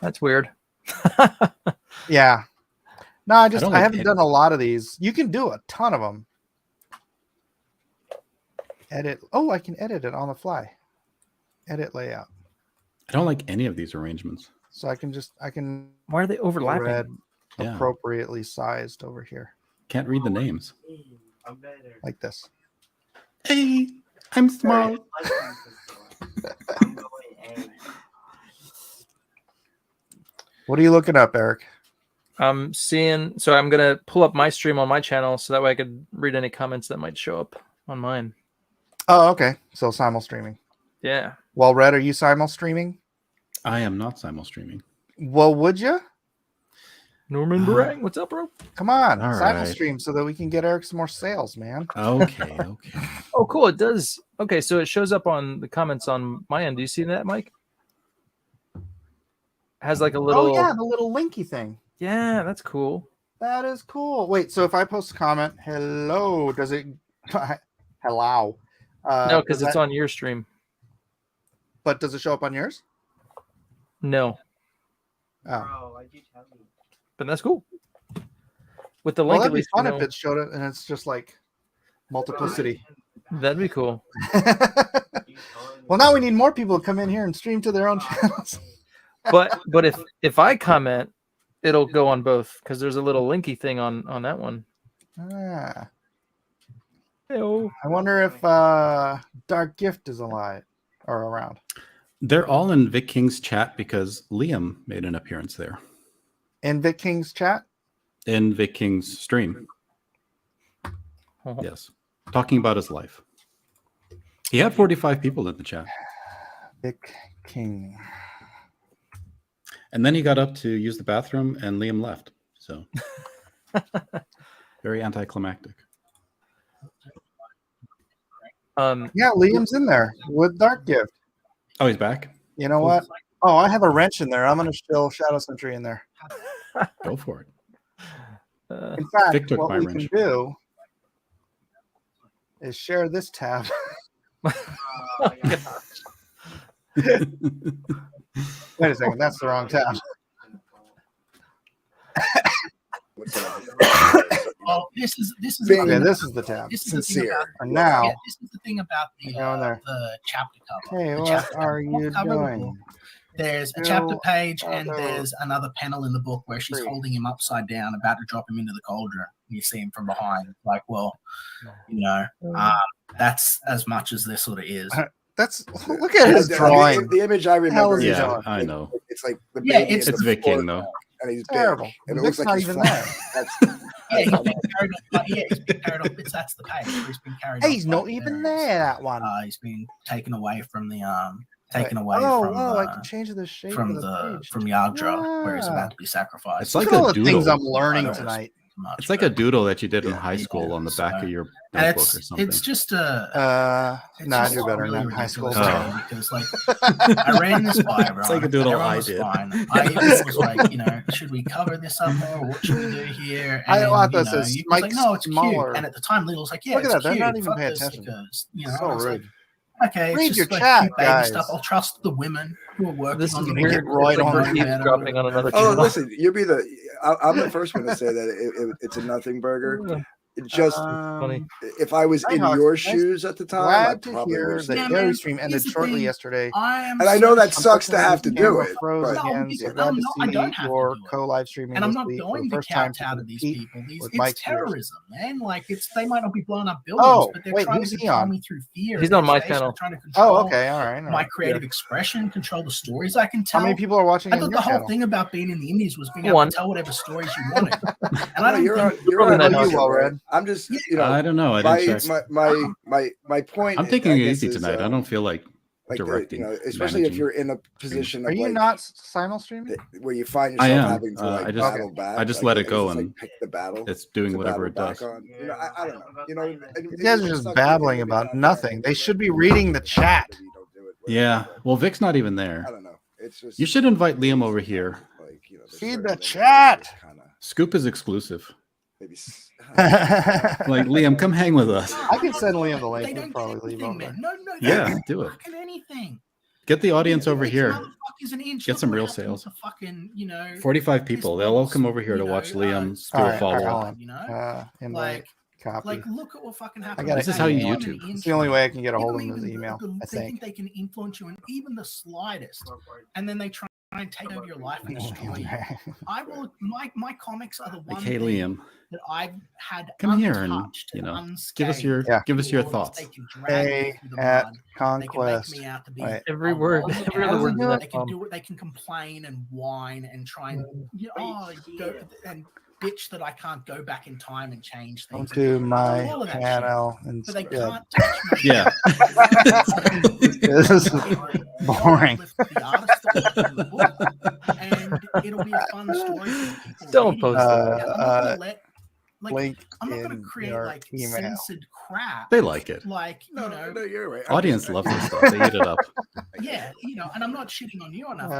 That's weird. Yeah. No, I don't I like haven't any- done a lot of these. You can do a ton of them. Edit. Oh, I can edit it on the fly. Edit layout. I don't like any of these arrangements. So I can Why are they overlapping? red Yeah. appropriately sized over here. Can't read the names. Like this. Hey, I'm small. What are you looking up, Eric? I'm seeing, so I'm gonna pull up my stream on my channel so that way I could read any comments that might show up on mine. Oh, okay. So simul streaming. Yeah. Well, Red, are you simul streaming? I am not simul streaming. Well, would you? Norman Barang, what's up, bro? Come on, All simul right. stream so that we can get Eric some more sales, man. Okay. Oh, cool. It does. Okay, so it shows up on the comments on my end. Do you see that, Mike? Has like a little. Oh yeah, the little linky thing. Yeah, that's cool. That is cool. Wait, so if I post a comment, hello, does it? Hello. No, because does it's that- on your stream. But does it show up on yours? No, Oh, but that's cool. With the well, link, at that'd be least fun you if know, it showed it, and it's just like multiplicity. that'd be cool. Well, now we need more people to come in here and stream to their own channels. But if I comment, it'll go on both because there's a little linky thing on that one. Ah, Ew. I wonder if Dark Gift is alive or around. They're all in Vic King's chat because Liam made an appearance there In Vic King's chat? in Vic King's stream. Oh. Yes, talking about his life. He had 45 people in the chat, Vic King. and then he got up to use the bathroom, and Liam left. So very anticlimactic. Yeah, Liam's in there with Dark Gift. Oh, he's back. You know what? Oh, I have a wrench in there. I'm going to show Shadow Sentry in there. Go for it. In fact, Vic took what my we wrench. can do is share this tab. Wait a second, that's the wrong tab. Well, this is Okay, this is the tab. this is the thing about, And now, yeah, this is the thing about Go in there. the chapter cover. hey, The what chapter are cover. you Cover of the doing? book. There's a No chapter page and other there's another panel in the book where she's free. holding him upside down, about to drop him into the cauldron. You see him from behind. Like, well, you know, that's as much as this sort of is. That's look at his drawing. The image I remember. is is, Yeah, I know. It's like the Yeah, baby it's- in It's the Vic King, fork, though. and he's Terrible. big, and it Vic's looks like not he's even flat. there. That's, Yeah, he's been carried up. Yeah, he's been carried up. That's the page where he's been carried. Hey, up he's by not the even bearers. there, that one. He's been taken away from the Oh, I can change the shape from of the page. from Yagdra, where he's Ah. about to be sacrificed. It's Look like at all a the things doodle. I'm learning Photos. tonight. Much It's like a better. doodle that you did in Yeah, high school on the back of your And notebook or something. it's just No, I do better than that in high school. Oh. Because like I ran this by everyone. It's like a doodle Everyone I was did. fine. I even was like, you know, should we cover this up more? What should we do here? I And, thought you this know, is you was like, Mike's no, it's smaller. cute. And at the time, Lidl was like, yeah, Look at it's that, they're cute. not even Fuck paying this, attention. because, you know, So I was rude. like, okay, it's Read just your like chat, cute baby guys. stuff. I'll trust the women who are working This on is the gonna weird. get right It's like on we're that. eavesdropping on another oh, channel. listen, you'll be the. I'm the first one to say that it's a nothing burger. It just Funny. if I was in Nighthawk, your nice. shoes at the time, I Glad to probably hear would. that Yeah, Dairy man, Stream here's ended the shortly thing. yesterday. I am And I know so that sucks to have to do Camera it. froze but- No, again, because so glad I'm to not- I see don't have to your do it. co-live streaming and I'm this not week for going the to first time kowtow to these compete people. with It's Mike's viewers. terrorism, man. Like they might not be blowing up buildings, Oh, but they're wait, trying who's to he control on? me through fear. He's on my They're channel. Trying to control Oh, okay, all right. my creative expression, control the stories I can tell. How many people are watching I on thought your the whole channel? thing about being in the Indies was being able One. to tell whatever stories you wanted. And I No, don't you're think you're probably not on you, YouTube, Red. right? I'm just you know I don't know. I didn't check. my point. I'm taking I it guess, easy is, tonight. I don't feel like like directing, you know, especially if managing. you're in a position Are of you like not simul streaming? where you find I yourself am. having to like I just- battle back. I just like, let it go it's and like pick the battle. it's doing to whatever battle it does. back on. You know, I don't know. You know, You guys are just babbling about nothing. They should be reading the chat. Yeah. Well, Vic's not even there. I don't know. It's just You should invite Liam over here. like you know. there's Feed certain the things that chat. just kinda Scoop is exclusive. maybe Like Liam, come hang with us. I can send Liam the they link. He'll don't probably get leave anything, over. man. No, Yeah, do it. fucking anything. Get the audience over These here. motherfuckers an inch. Get Look some what real happened sales. to fucking, you know, 45 people. They'll all come over here to watch Liam do a follow-up. You know, Invite, copy. like look at what fucking happened. gotta This is how you YouTube. It's the only way I can get a They hold of don't him is even- email. I They think. they can influence you in even the slightest, and then they try and take over your life and destroy you. I will. My comics are the Like, one hey, thing Liam, that I've had come here and untouched give us your Yeah. give us your thoughts. They can drag me Hey, through the at mud. They Conquest. can make me out to be Right. Every a word, lousy every other ass. word. They can do it. They can complain and whine and try and go and bitch that I can't go back in time and change Come things. to my All of that channel and But they yeah. can't touch my Yeah. This is boring. The artist that wrote the book, and it'll be a fun story for the people. Don't reading post it. that. And I'm not gonna let Link I'm not gonna in create your like email. censored crap. They like it. Like No, you're right. Audience loves this stuff. They eat it up. yeah, and I'm not shitting on you enough.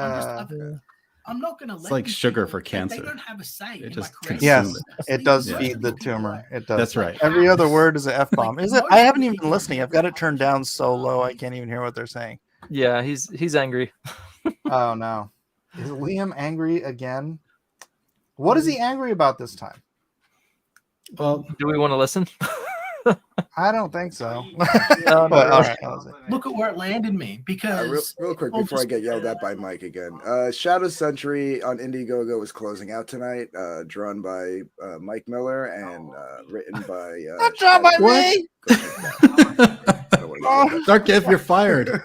I'm not gonna let like these sugar people- for cancer. They don't have a say They in just my creative Yes, consume process. it does Yeah. feed the tumor. It does. That's right. Every other word is an F bomb. Like, Is it? most I of haven't the even people been listening. I've got it turned down so low I can't even hear what they're saying. Yeah, he's angry. Oh no. Is Liam angry again? What is he angry about this time? Well, Do we want to listen? I don't think so. No, But, all no. right, I'll say. Look at where it landed me because Real quick people before I just- get yelled at by Mike again, Shadow Sentry on Indiegogo is closing out tonight. Drawn by Mike Miller and written by Not drawn by Shadow- me. I don't wanna get Dark if you're fired.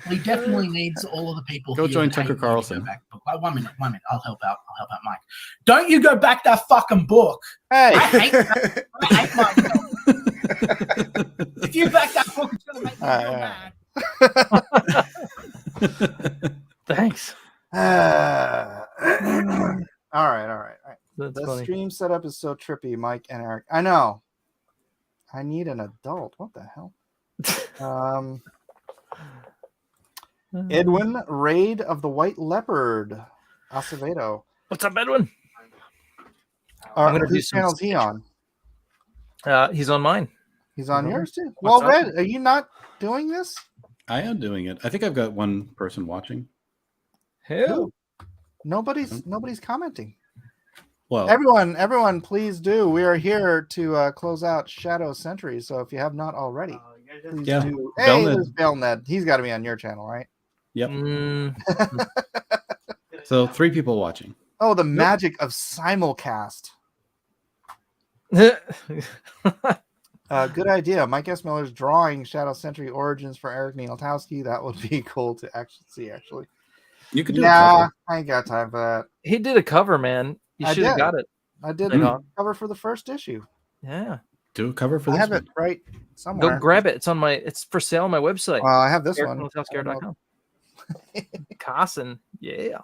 he definitely needs all of the people. Go here join that hate Tucker me to go Carlson. back. Wait, 1 minute. I'll help out. Mike. Don't you go back that fucking book. Hey, I hate Mike. If you back that book, it's gonna make me real mad. Thanks. all right. That's The funny. stream setup is so trippy, Mike and Eric. I know. I need an adult. What the hell? Edwin, Raid of the White Leopard, Acevedo. What's up, Edwin? I'm gonna do Whose some channel's he on? He's on mine. He's on Mhm. yours too. What's Well, up? Red, are you not doing this? I am doing it. I think I've got one person watching. Hell. Nobody's commenting. Well, Everyone, please do. We are here to close out Shadow Sentry. So if you have not already, please Yeah. do. Hey, Belned. there's Belned. He's got to be on your channel, right? yep. Mm, So 3 people watching. Oh, the magic of simulcast. Good idea. Mike S. Miller's drawing Shadow Sentry Origins for Eric Nieltowski. That would be cool to actually see, actually. You could do a Yeah, cover. I ain't got time for that. he did a cover, man. You I should have did. got it. I did Right the on. cover for the first issue. Yeah. Do a cover for I this have one. it right somewhere. Go grab it. It's for sale on my website. Well, I have this one. EricNieltowski.com. Carson. Yeah.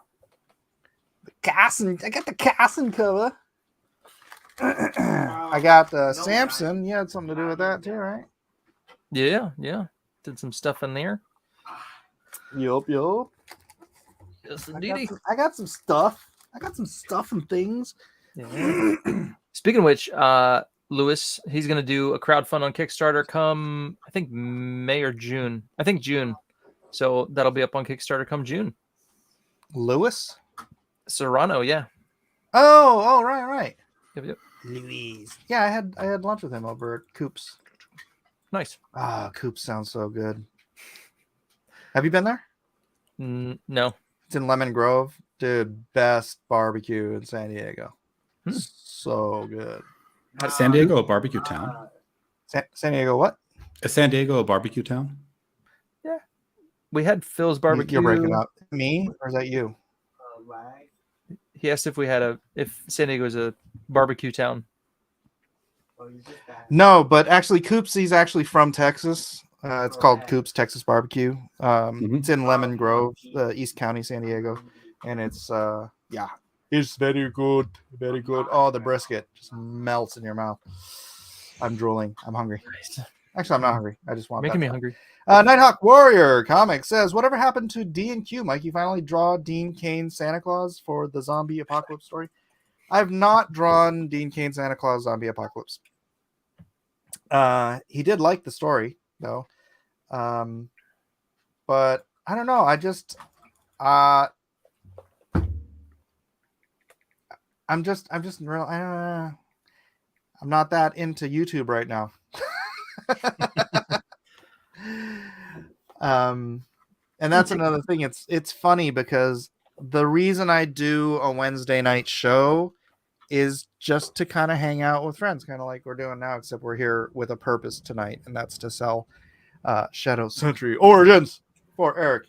Casson. I got the Casson cover. I got Samson. You had something to do with that too, right? Yeah. Did some stuff in there. Yup. Yes, I indeed. got some stuff. I got some stuff and things. Yeah. Speaking of which, Lewis, he's gonna do a crowdfund on Kickstarter come I think May or June. I think June. So that'll be up on Kickstarter come June. Lewis. Serrano, yeah. Oh, right. Yep. Louise. Yeah, I had lunch with him over at Coops. Nice. Ah, Coops sounds so good. Have you been there? No. It's in Lemon Grove. Dude, best barbecue in San Diego. So good. San Diego, a barbecue town? San Diego, what? Is San Diego a barbecue town? Yeah. We had Phil's barbecue. You're breaking up. Me, or is that you? He asked if San Diego is a barbecue town. No, but actually, Coops, he's actually from Texas. It's called Coops Texas Barbecue. It's in Lemon Grove, East County, San Diego, and it's it's very good, very good. Oh, the brisket just melts in your mouth. I'm drooling. I'm hungry. Actually, I'm not hungry. I just want Making me that. hungry. Nighthawk Warrior Comics says, "Whatever happened to D and Q, Mike? You finally draw Dean Cain Santa Claus for the zombie apocalypse story?" I have not drawn Dean Cain Santa Claus zombie apocalypse. He did like the story though, but I don't know. I just I'm just real. I'm not that into YouTube right now. And that's another thing. It's funny because the reason I do a Wednesday night show is just to kind of hang out with friends, kind of like we're doing now, except we're here with a purpose tonight, and that's to sell Shadow Sentry Origins for Eric.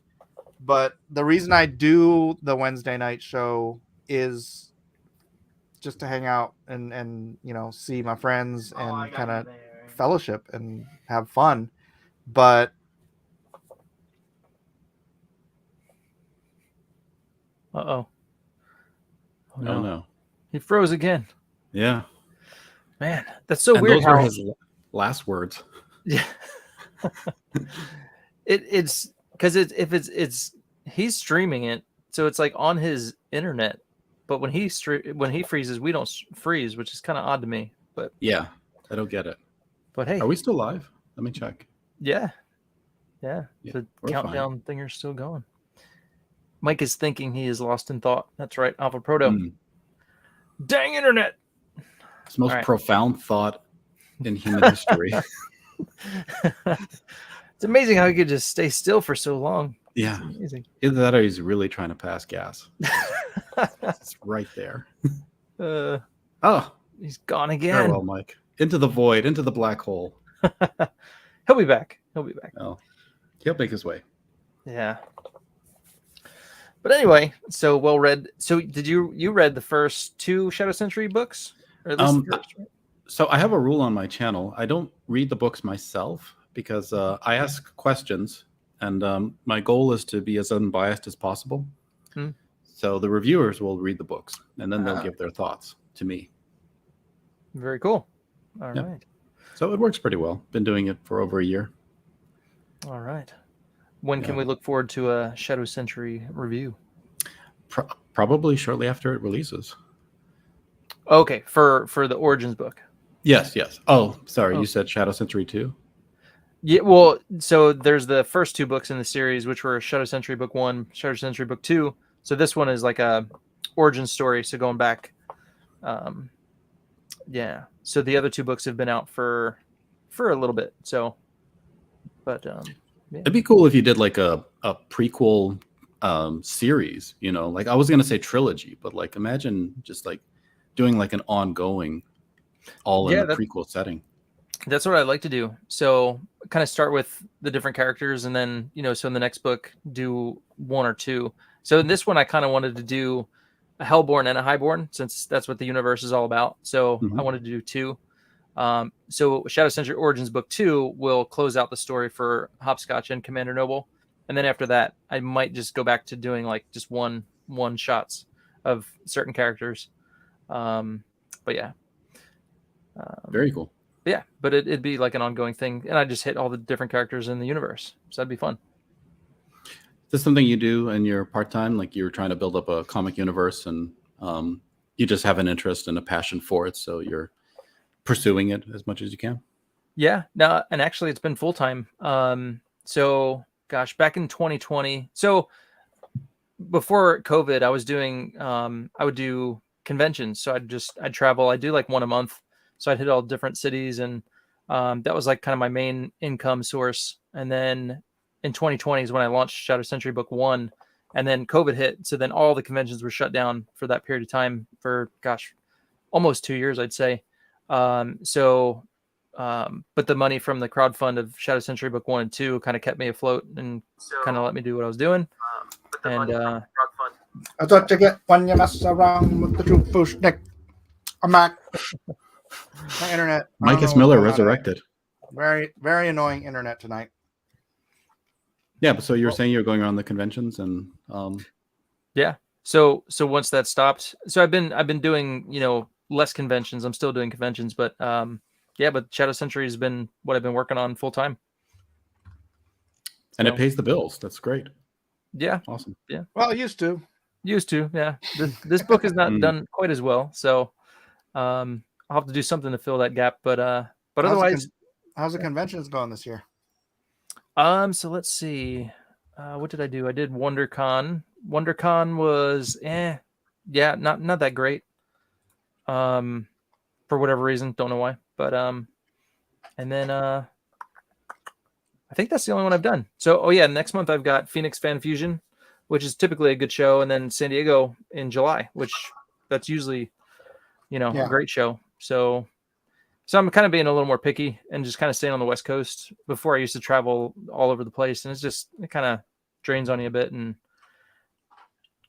But the reason I do the Wednesday night show is just to hang out and see my friends and kind of fellowship and have fun. But Oh Oh no. He froze again. Yeah. Man, that's so And weird. those How were his last words. yeah, it's because it's he's streaming it, so it's like on his internet. But when he freezes, we don't freeze, which is kind of odd to me. But Yeah, I don't get it. But hey, Are we still live? Let me check. Yeah. Yeah, The we're countdown thinger's still going. Mike is thinking he is lost in thought. That's right, Alpha Proto. Dang internet! It's the most All right. profound thought in human history. It's amazing how he could just stay still for so long. Yeah. It's amazing. Either that or he's really trying to pass gas. It's right there. Oh, he's gone again. Farewell, Mike. Into the void, into the black hole. He'll be back. He'll be back. Oh, he'll make his way. Yeah. But anyway, so well read. So did you read the first 2 Shadow Sentry books? Or at least the first, right? So I have a rule on my channel. I don't read the books myself because I ask questions, and my goal is to be as unbiased as possible. So the reviewers will read the books, and then they'll give their thoughts to me. Very cool. All right. So it works pretty well. Been doing it for over a year. All right. When can we look forward to a Shadow Sentry review? Probably shortly after it releases. Okay, for the Origins book. Yes. Oh, sorry. You said Shadow Sentry 2? Yeah, well, so there's the first 2 books in the series, which were Shadow Sentry Book 1, Shadow Sentry Book 2. So this one is like a origin story, so going back. Yeah. So the other 2 books have been out for a little bit. So, but yeah. It'd be cool if you did like a prequel series, like I was going to say trilogy, but like imagine just like doing like an ongoing all in the prequel setting. That's what I'd like to do. So kind of start with the different characters and then, so in the next book do 1 or 2. So in this one, I kind of wanted to do a Hellborn and a Highborn since that's what the universe is all about. So I wanted to do 2. So Shadow Sentry Origins Book 2 will close out the story for Hopscotch and Commander Noble. And then after that, I might just go back to doing like just one shots of certain characters. But yeah. Very cool. Yeah, but it'd be like an ongoing thing. And I just hit all the different characters in the universe. So that'd be fun. Is this something you do in your part-time? Like you're trying to build up a comic universe and you just have an interest and a passion for it. So you're pursuing it as much as you can. Yeah. No, and actually it's been full-time. So gosh, back in 2020. So before COVID, I was doing, I would do conventions. So I'd travel. I'd do like 1 a month. So I'd hit all different cities and that was like kind of my main income source. And then in 2020 is when I launched Shadow Sentry Book 1 and then COVID hit. So then all the conventions were shut down for that period of time for, gosh, almost 2 years, I'd say. But the money from the crowdfund of Shadow Sentry Book 1 and 2 kind of kept me afloat and kind of let me do what I was doing. And that's what you get when you mess around with the truth push Nick. I'm back. My internet. Marcus Miller resurrected. Very, very annoying internet tonight. Yeah, but so you're saying you're going around the conventions and yeah. So once that stopped, so I've been doing, less conventions. I'm still doing conventions, but but Shadow Sentry has been what I've been working on full time. And it pays the bills. That's great. Yeah. Awesome. Yeah. Well, used to. Yeah. This book is not done quite as well. So I'll have to do something to fill that gap. But otherwise, how's the conventions going this year? So let's see. what did I do? I did WonderCon. WonderCon was yeah, not that great. For whatever reason, don't know why. But and then I think that's the only one I've done. So next month I've got Phoenix Fan Fusion, which is typically a good show, and then San Diego in July, which that's usually a great show. So I'm kind of being a little more picky and just kind of staying on the West Coast. Before I used to travel all over the place, and it kind of drains on you a bit, and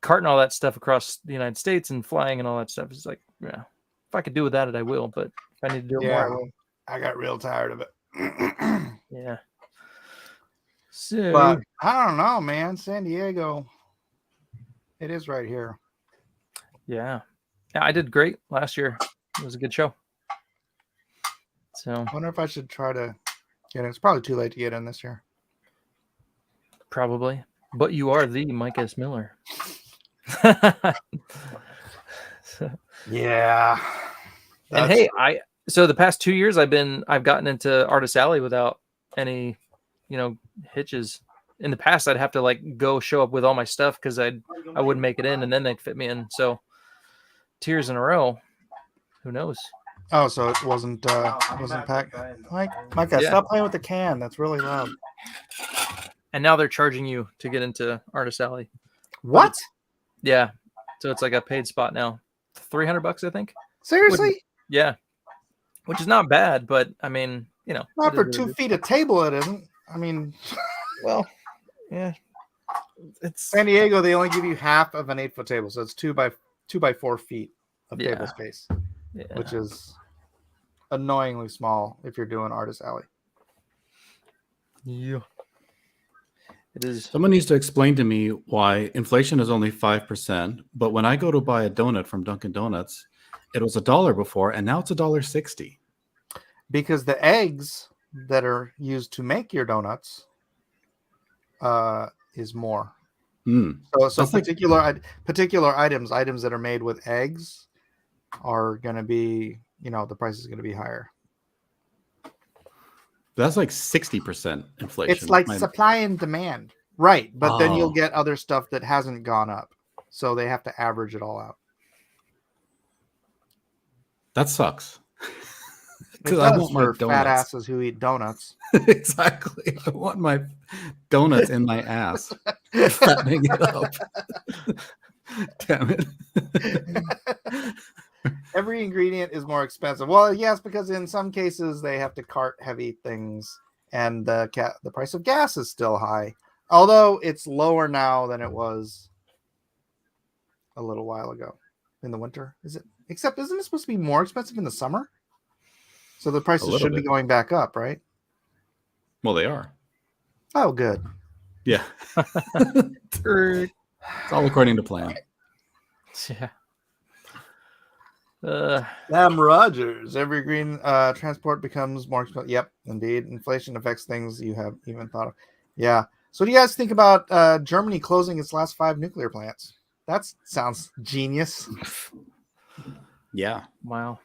carting all that stuff across the United States and flying and all that stuff is like, yeah, if I could do without it, I will. But if I need to do it more, I will. I got real tired of it. Yeah. So, but I don't know, man. San Diego, it is right here. Yeah, I did great last year. It was a good show. So I wonder if I should try to get in. It's probably too late to get in this year. Probably. But you are the Mike S. Miller. Yeah. And hey, so the past 2 years I've gotten into Artist Alley without any, hitches. In the past I'd have to like go show up with all my stuff because I wouldn't make it in, and then they'd fit me in. So 2 years in a row, who knows? Oh, so it wasn't packed. Micah, stop playing with the can. That's really loud. And now they're charging you to get into Artist Alley. What? Yeah. So it's like a paid spot now. $300, I think. Seriously? Yeah. Which is not bad, but I mean, not for 2 feet of table. It isn't. I mean, well, yeah. It's San Diego. They only give you half of an 8-foot table, so it's 2 by 4 feet of table space, which is annoyingly small if you're doing Artist Alley. Yeah. It is. Someone needs to explain to me why inflation is only 5%, but when I go to buy a donut from Dunkin' Donuts, it was $1 before, and now it's $1.60. Because the eggs that are used to make your donuts is more. So particular items that are made with eggs are going to be, the price is going to be higher. That's like 60% inflation. It's like supply and demand. Right. But then you'll get other stuff that hasn't gone up. So they have to average it all out. That sucks. Because I want my fat asses who eat donuts. Exactly. I want my donuts in my ass. Fattening it up. Damn it. Every ingredient is more expensive. Well, yes, because in some cases they have to cart heavy things, and the price of gas is still high. Although it's lower now than it was a little while ago in the winter. Is it? Except isn't it supposed to be more expensive in the summer? So the prices should be going back up, right? Well, they are. Oh, good. Yeah. It's all according to plan. Yeah. Lam Rogers. Every green transport becomes more expensive. Yep, indeed. Inflation affects things you have even thought of. Yeah. So what do you guys think about Germany closing its last 5 nuclear plants? That sounds genius. Yeah. Wow.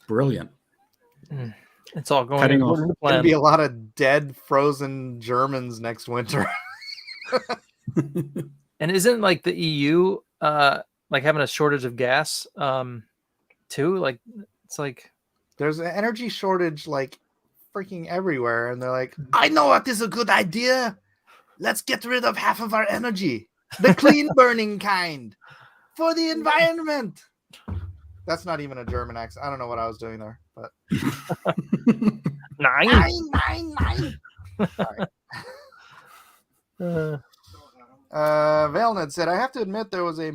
Brilliant. It's all going according to plan. There'll be a lot of dead, frozen Germans next winter. And isn't like the EU like having a shortage of gas too? Like it's like there's an energy shortage like freaking everywhere, and they're like, I know what is a good idea. Let's get rid of half of our energy. The clean burning kind. For the environment. That's not even a German accent. I don't know what I was doing there, but nine. Sorry. Valned said, I have to admit there was a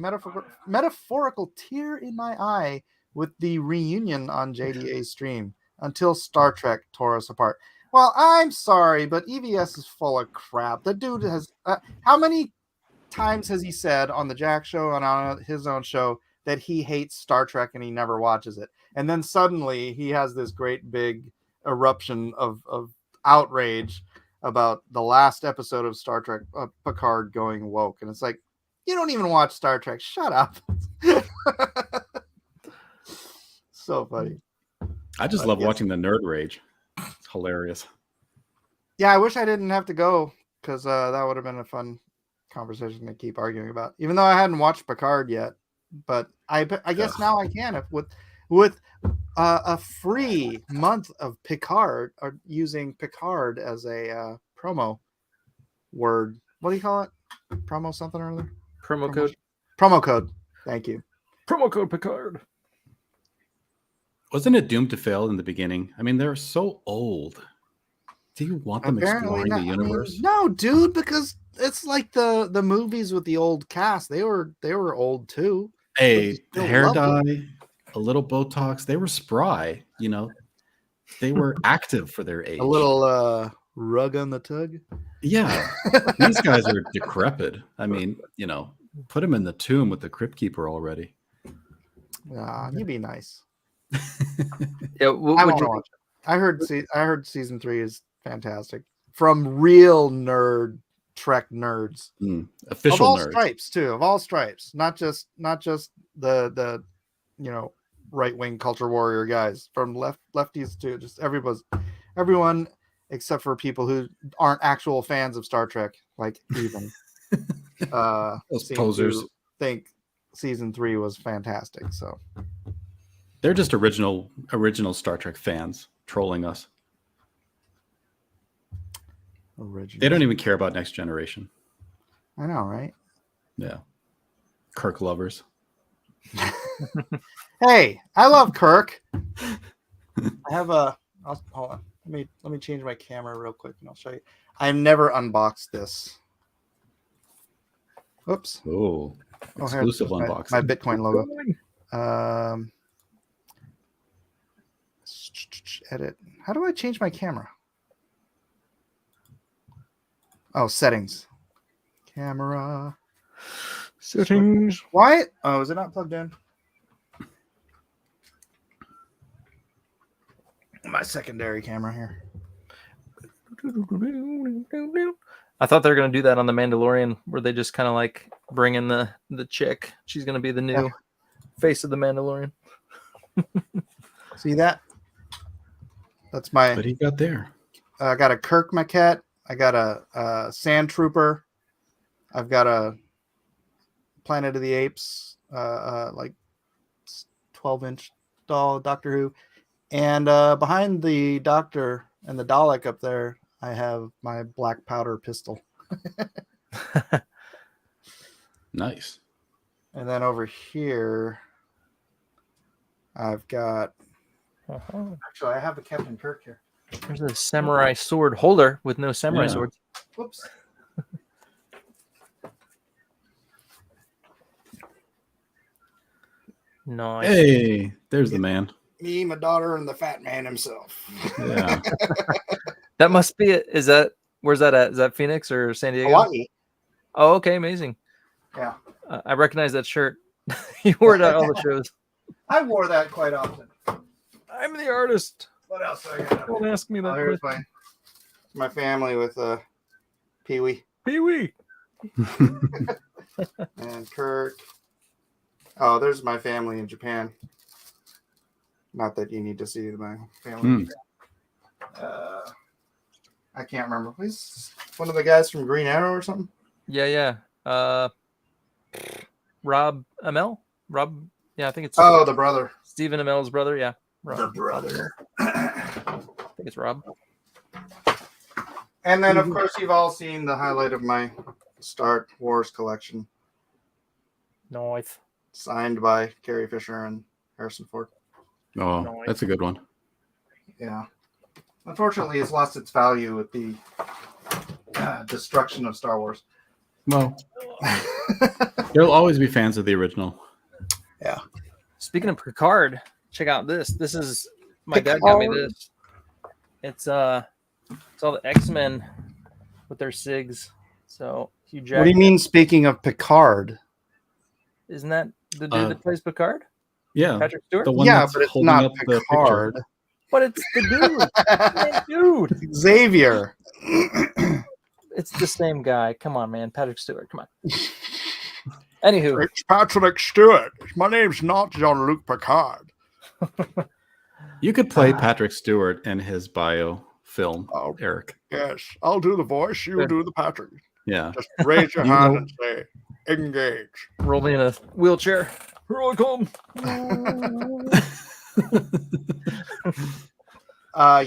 metaphorical tear in my eye with the reunion on JDA's stream until Star Trek tore us apart. Well, I'm sorry, but EVS is full of crap. The dude has how many times has he said on the Jack show and on his own show that he hates Star Trek and he never watches it? And then suddenly he has this great big eruption of outrage about the last episode of Star Trek, Picard going woke. And it's like, you don't even watch Star Trek. Shut up. So funny. I just love watching the nerd rage. It's hilarious. Yeah, I wish I didn't have to go because that would have been a fun conversation to keep arguing about. Even though I hadn't watched Picard yet, but I guess now I can if with a free month of Picard or using Picard as a promo word. What do you call it? Promo something or other? Promo code. Promo code. Thank you. Promo code Picard. Wasn't it doomed to fail in the beginning? I mean, they're so old. Do you want them exploring the universe? No, dude, because it's like the movies with the old cast. They were old too. Hey, hair dye, a little Botox. They were spry. You know, they were active for their age. A little rug on the tug. Yeah, these guys are decrepit. I mean, you know, put them in the tomb with the Crypt Keeper already. You'd be nice. Yeah, I want to watch it. I heard season 3 is fantastic from real Trek nerds. Official of all nerds. Stripes too. Of all stripes, not just the right wing culture warrior guys from lefties too. Just everyone except for people who aren't actual fans of Star Trek, like even those posers think season 3 was fantastic. So they're just original Star Trek fans trolling us. They don't even care about Next Generation. I know, right? Yeah. Kirk lovers. Hey, I love Kirk. I have hold on. Let me change my camera real quick and I'll show you. I've never unboxed this. Oops. Oh, exclusive unboxing. My Bitcoin logo. Edit. How do I change my camera? Oh, settings. Camera. Settings. Why? Oh, is it not plugged in? My secondary camera here. I thought they were going to do that on The Mandalorian, where they just kind of like bring in the chick. She's going to be the new face of The Mandalorian. See that? That's my. What do you got there? I got a Kirk maquette. I got a Sand Trooper. I've got a Planet of the Apes, like 12-inch doll Doctor Who. And behind the Doctor and the Dalek up there, I have my black powder pistol. Nice. And then over here, I've got... Actually, I have a Captain Kirk here. There's a samurai sword holder with no samurai swords. Whoops. Nice. Hey, there's the man. Me, my daughter, and the fat man himself. Yeah. That must be it. Where's that at? Is that Phoenix or San Diego? Hawaii. Oh, okay, amazing. Yeah. I recognize that shirt. You wore it at all the shows. I wore that quite often. I'm the artist. What else do I got? Don't ask me that. Here's my family with Pee-wee. Pee-wee. And Kirk. Oh, there's my family in Japan. Not that you need to see my family. I can't remember. Who's one of the guys from Green Arrow or something? Yeah. Rob Amell? Yeah, I think it's... Oh, the brother. Stephen Amell's brother, yeah. Rob. The brother. I think it's Rob. And then, of course, you've all seen the highlight of my Star Wars collection. Nice. Signed by Carrie Fisher and Harrison Ford. Oh, that's a good one. Yeah. Unfortunately, it's lost its value with the destruction of Star Wars. Well, there'll always be fans of the original. Yeah. Speaking of Picard, check out this. This is my dad got me this. It's all the X-Men with their SIGs. So Hugh Jackman. What do you mean? Speaking of Picard, isn't that the dude that plays Picard? Yeah, Patrick Stewart. The one yeah, that's but it's holding not up the Picard. But it's the dude. Dude. Xavier. It's the same guy. Come on, man. Patrick Stewart. Come on. Anywho. It's Patrick Stewart. My name's not Jean-Luc Picard. You could play Patrick Stewart in his bio film, Oh. Eric. Yes, I'll do the voice. You do the Patrick. Yeah. Just raise your You hand know- and say, engage. Roll me in a wheelchair. Here I come.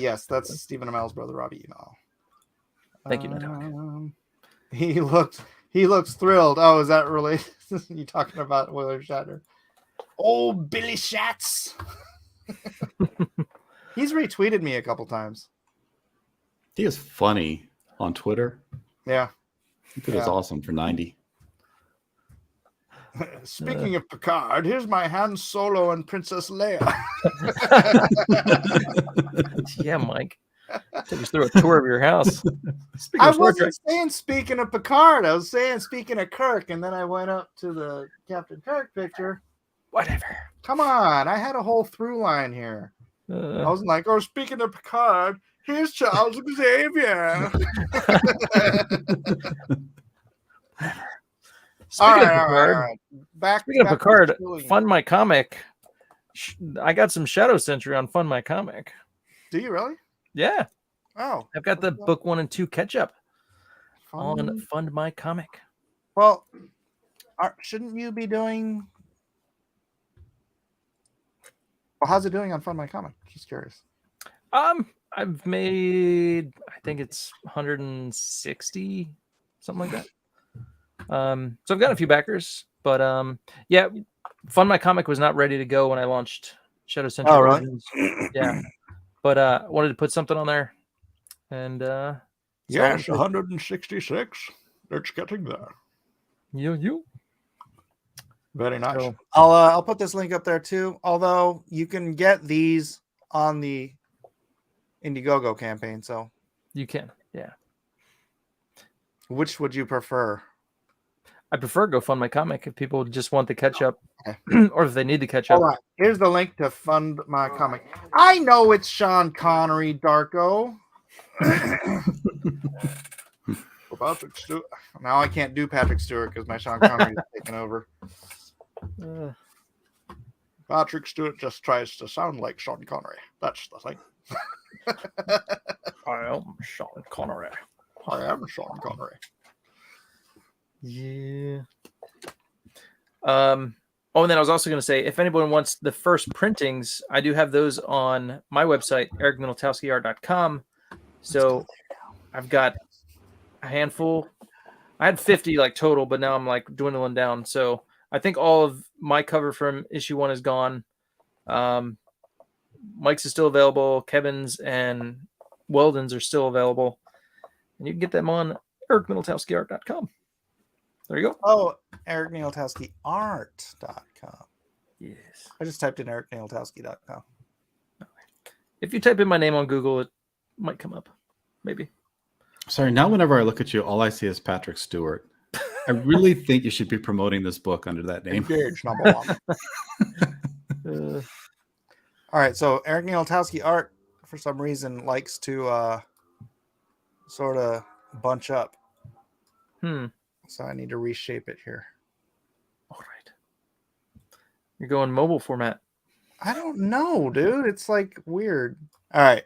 Yes, that's Stephen Amell's brother, Robbie Amell. Thank you, Nighthawk. He looks thrilled. Oh, is that related? You talking about William Shatner? Oh, Billy Schatz. He's retweeted me a couple times. He is funny on Twitter. Yeah. It is awesome for 90. Speaking of Picard, here's my Han Solo and Princess Leia. Yeah, Mike. Take us through a tour of your house. Speaking I of Star Trek, wasn't saying speaking of Picard. I was saying speaking of Kirk, and then I went up to the Captain Kirk picture. whatever. Come on, I had a whole through line here. I wasn't like, oh, speaking of Picard, here's Charles Xavier. Speaking of Picard, Back speaking of to Picard, Julian. Fund My Comic. I got some Shadow Sentry on Fund My Comic. Do you really? Yeah, Oh, I've got the book 1 and 2 catch up on Fund My Comic. Well, shouldn't you be doing? Well, how's it doing on Fund My Comic? Just curious. I've made, I think it's 160, something like that. So I've got a few backers, but yeah, Fund My Comic was not ready to go when I launched Shadow Sentry. Oh, really? Origins. Yeah, but I wanted to put something on there, and Yes, 166. It's getting there. You. Very nice. So- I'll put this link up there too. Although you can get these on the Indiegogo campaign. So You can, yeah. which would you prefer? I prefer Go Fund My Comic if people just want the catch up, Okay. or if they need the catch up. All right. Here's the link to Fund My Comic. I know it's Sean Connery, Darko. Patrick Stewart. Now I can't do Patrick Stewart because my Sean Connery is taking over. Patrick Stewart just tries to sound like Sean Connery. That's the thing. I am Sean Connery. I am Sean Connery. Yeah. Oh, and then I was also going to say, if anyone wants the first printings, I do have those on my website, ericminotowskiart.com. So I've got a handful. I had 50 like total, but now I'm like dwindling down. So I think all of my cover from issue 1 is gone. Mike's is still available. Kevin's and Weldon's are still available. And you can get them on ericminotowskiart.com. There you go. Oh, ericneiltowskiart.com. Yes. I just typed in ericneiltowski.com. If you type in my name on Google, it might come up. Maybe. Sorry, now whenever I look at you, all I see is Patrick Stewart. I really think you should be promoting this book under that name. Engage, number one. All right, so Eric Nieltowski art, for some reason, likes to sort of bunch up. So I need to reshape it here. All right. You're going mobile format. I don't know, dude. It's like weird. All right.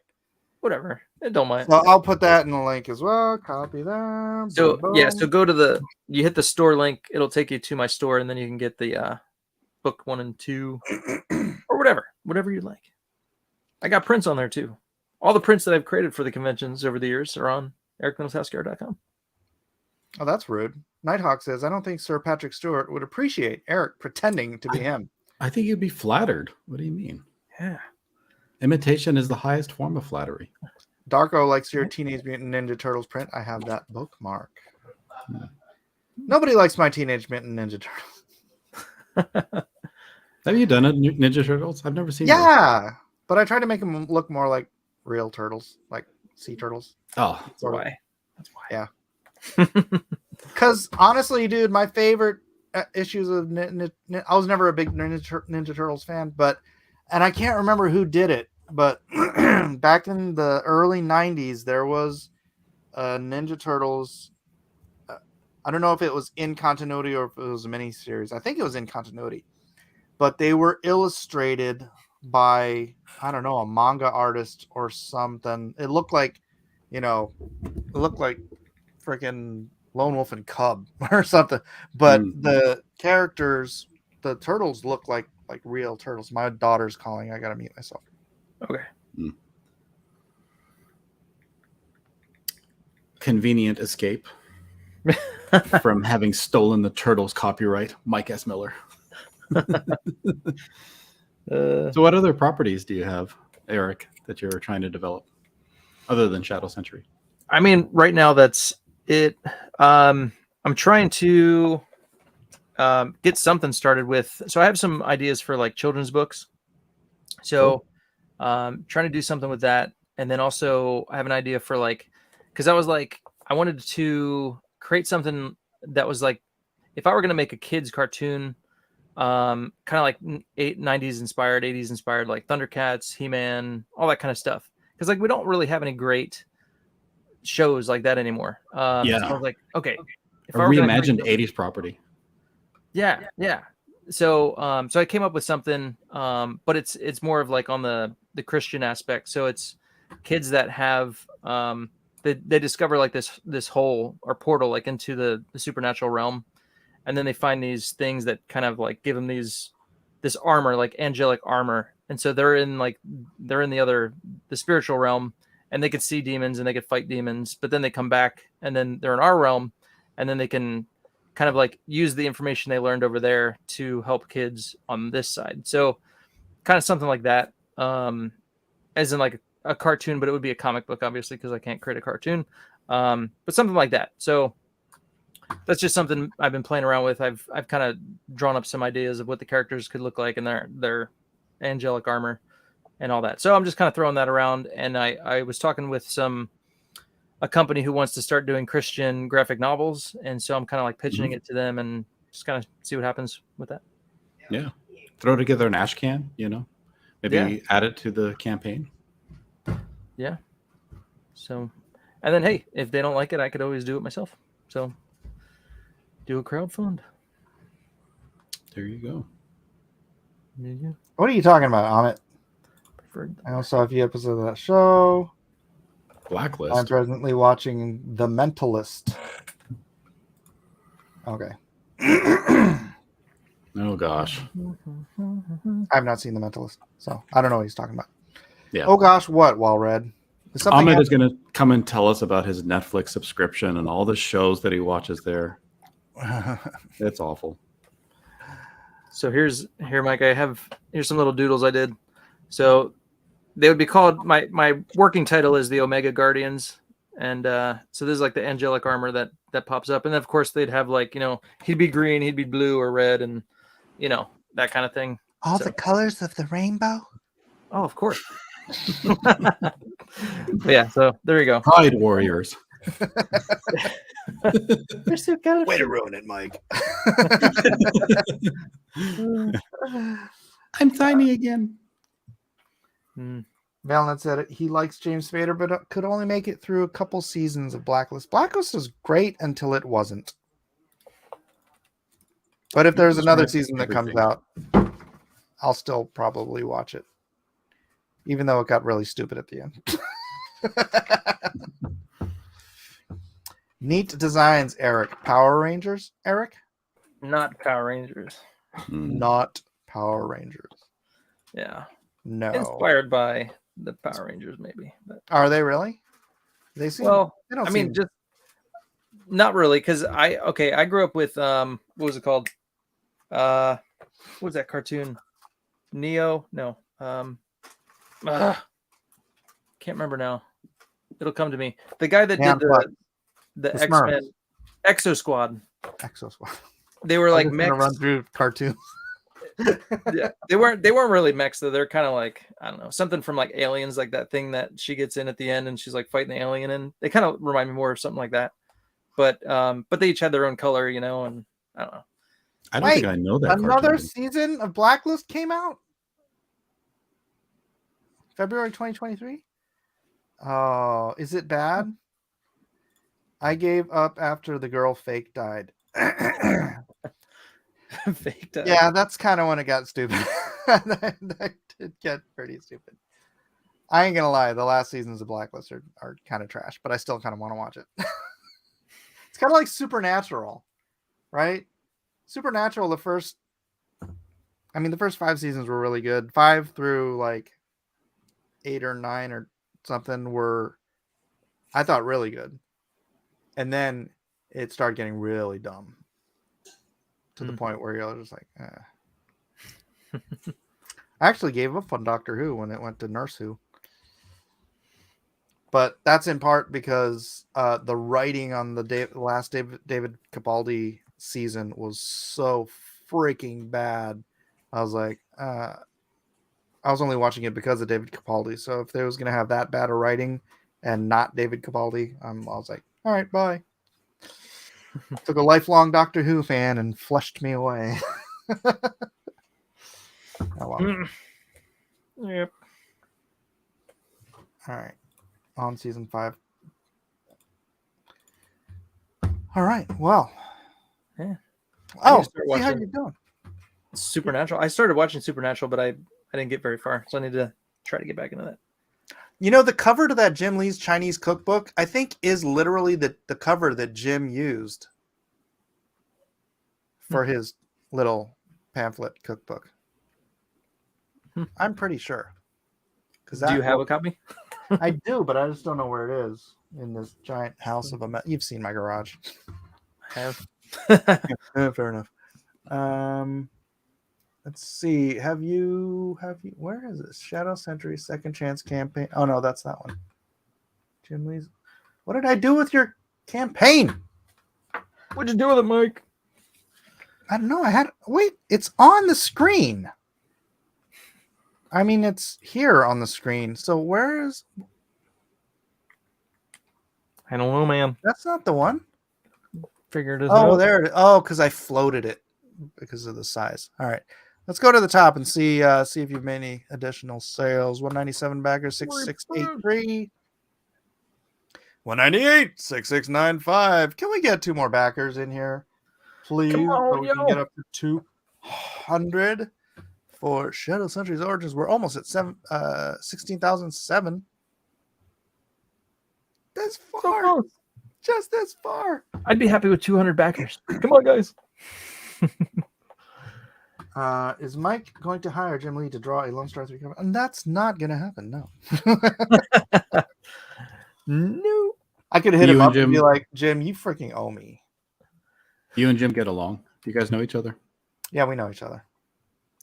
Whatever. It don't mind. So I'll put that in the link as well. Copy that. So Boom, yeah, boom. so go to you hit the store link, it'll take you to my store, and then you can get the book 1 and 2 or whatever you like. I got prints on there too. All the prints that I've created for the conventions over the years are on ericminotowskiart.com. Oh, that's rude. Nighthawk says, I don't think Sir Patrick Stewart would appreciate Eric pretending to be him. I think you'd be flattered. What do you mean? Yeah. Imitation is the highest form of flattery. Darko likes your Teenage Mutant Ninja Turtles print. I have that bookmark. Nobody likes my Teenage Mutant Ninja Turtles. Have you done a Ninja Turtles? I've never seen Yeah, but I try to make them look more like real turtles, like sea turtles. Oh, That's why. Yeah. Because honestly, dude, my favorite issues of I was never a big Ninja Turtles fan, and I can't remember who did it, but back in the early 90s, there was Ninja Turtles. I don't know if it was in continuity or if it was a miniseries. I think it was in continuity, but they were illustrated by, I don't know, a manga artist or something. It looked like look like freaking Lone Wolf and Cub or something. But the characters, the turtles look like real turtles. My daughter's calling. I gotta mute myself. Okay. Convenient escape from having stolen the turtles copyright, Mike S. Miller. So what other properties do you have, Eric, that you're trying to develop other than Shadow Sentry? I mean, right now that's it. I'm trying to get something started with. So I have some ideas for like children's books. So trying to do something with that. And then also I have an idea for like, because I was like, I wanted to create something that was like, if I were going to make a kid's cartoon, kind of like 90s inspired, 80s inspired, like Thundercats, He-Man, all that kind of stuff. Because like we don't really have any great shows like that anymore. So I was like, okay, if a reimagined 80s property. Yeah. So so I came up with something, but it's more of like on the Christian aspect. So it's kids that have they discover like this hole or portal like into the supernatural realm, and then they find these things that kind of like give them this armor, like angelic armor, and so they're in the spiritual realm, and they could see demons and they could fight demons, but then they come back and then they're in our realm, and then they can kind of like use the information they learned over there to help kids on this side. So kind of something like that, as in like a cartoon, but it would be a comic book, obviously, because I can't create a cartoon, but something like that. So that's just something I've been playing around with. I've kind of drawn up some ideas of what the characters could look like in their angelic armor and all that. So I'm just kind of throwing that around. And I was talking with a company who wants to start doing Christian graphic novels. And so I'm kind of like pitching it to them and just kind of see what happens with that. Yeah. Throw together an ash can, maybe add it to the campaign. Yeah. So, and then, hey, if they don't like it, I could always do it myself. So do a crowdfund. There you go. Yeah. What are you talking about, Amit? Preferred. I also saw a few episodes of that show. Blacklist. I'm presently watching The Mentalist. Okay. Oh gosh. I have not seen The Mentalist, so I don't know what he's talking about. Yeah. Oh gosh, what, Walred? Ahmed is going to come and tell us about his Netflix subscription and all the shows that he watches there. It's awful. So here, Mike, here's some little doodles I did. So they would be called, my working title is the Omega Guardians. And so this is like the angelic armor that pops up. And then of course they'd have like, he'd be green, he'd be blue or red, and that kind of thing. All the colors of the rainbow? Oh, of course. Yeah, so there you go. Pride Warriors. They're so colorful. Way to ruin it, Mike. I'm tiny again. Valnut said it. He likes James Spader, but could only make it through a couple seasons of Blacklist. Blacklist was great until it wasn't. But if there's another season that comes out, I'll still probably watch it. Even though it got really stupid at the end. Neat designs, Eric. Power Rangers, Eric? Not Power Rangers. Not Power Rangers. Yeah. No. Inspired by the Power Rangers, maybe. But... Are they really? They seem. Well, they don't I mean, just not really, because I grew up with what was it called? What was that cartoon? Neo? No. Can't remember now. It'll come to me. The guy that did the X-Men Exo Squad. They were like mechs. Run through cartoons. Yeah, they weren't really mechs though. They're kind of like, I don't know, something from like Aliens, like that thing that she gets in at the end and she's like fighting the alien, and they kind of remind me more of something like that. But they each had their own color, and I don't know. I don't think I know that. Another season of Blacklist came out February 2023. Oh, is it bad? I gave up after the girl fake died. Fake died. Yeah, that's kind of when it got stupid. That did get pretty stupid. I ain't gonna lie. The last seasons of Blacklist are kind of trash, but I still kind of want to watch it. It's kind of like Supernatural, right? Supernatural, the first 5 seasons were really good. 5 through like 8 or 9 or something were, I thought, really good. And then it started getting really dumb to the point where you're just like, I actually gave up on Doctor Who when it went to Nurse Who. But that's in part because the writing on the last David Capaldi season was so freaking bad. I was like, I was only watching it because of David Capaldi. So if there was going to have that bad of writing and not David Capaldi, I was like, all right, bye. Took a lifelong Doctor Who fan and flushed me away. Oh, well. Yep. All right. On season 5. All right. Well. Yeah. Oh, see how you're doing. Supernatural. I started watching Supernatural, but I didn't get very far, so I need to try to get back into that. You know, the cover to that Jim Lee's Chinese cookbook, I think, is literally the cover that Jim used for his little pamphlet cookbook. I'm pretty sure. Do you have a copy? I do, but I just don't know where it is in this giant house of a mess. You've seen my garage. I have. Fair enough. Let's see. Have you? Where is it? Shadow Sentry Second Chance Campaign. Oh no, that's that one. Jim Lee's. What did I do with your campaign? What'd you do with it, Mike? I don't know. Wait. It's on the screen. I mean, it's here on the screen. So where is? I don't know, man. That's not the one. Figured it Oh, out. there it is. Oh, because I floated it because of the size. All right. Let's go to the top and see if you've made any additional sales. 197 backers, 6683. 198, 6695. Can we get 2 more backers in here, please? Come on, so we can get up to 200 for Shadow Sentry's Origins. We're almost at 16,007. That's far. Just this far. I'd be happy with 200 backers. Come on, guys. Is Mike going to hire Jim Lee to draw a Lone Star 3 cover? And that's not going to happen, no. No. I could hit him up and be like, Jim, you freaking owe me. You and Jim get along? Do you guys know each other? Yeah, we know each other.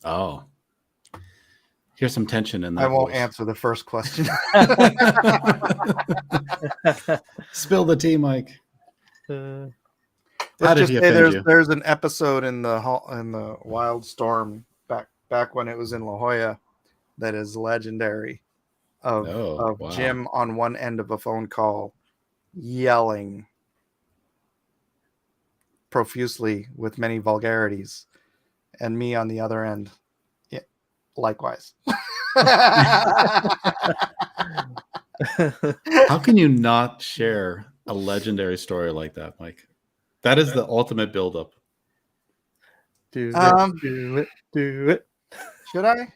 Oh. Here's some tension in that. I won't answer the first question. Spill the tea, Mike. How did he offend you? There's an episode in the Wild Storm back when it was in La Jolla that is legendary of wow. Jim on one end of a phone call yelling profusely with many vulgarities, and me on the other end. Yeah, likewise. How can you not share a legendary story like that, Mike? That is the ultimate buildup. Do it. Should I?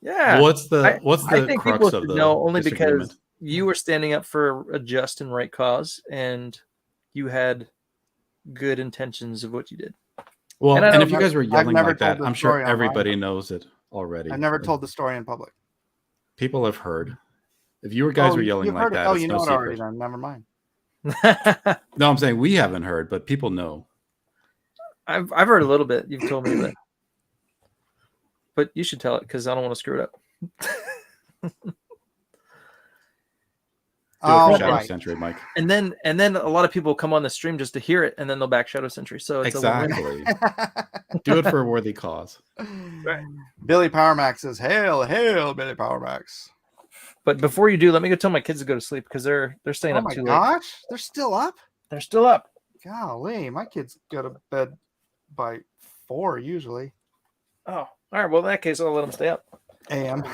Yeah. What's the I think crux people of should the know only because you were standing up for a just and right cause, and you had good intentions of what you did. Well, and if you guys were yelling like that, I'm sure everybody knows it already. I've never told the story in public. People have heard. If you guys were yelling like that, you know it already. Then never mind. No, I'm saying we haven't heard, but people know. I've heard a little bit. You've told me, but you should tell it because I don't want to screw it up. Shadow Sentry, Mike. And then a lot of people come on the stream just to hear it, and then they'll back Shadow Sentry. So it's exactly. Do it for a worthy cause. Right. Billy Powermax says, "Hail, hail, Billy Powermax." But before you do, let me go tell my kids to go to sleep because they're staying up too late. Oh my gosh, they're still up? They're still up. Golly, my kids go to bed by 4 usually. Oh, all right. Well, in that case, I'll let them stay up. AM.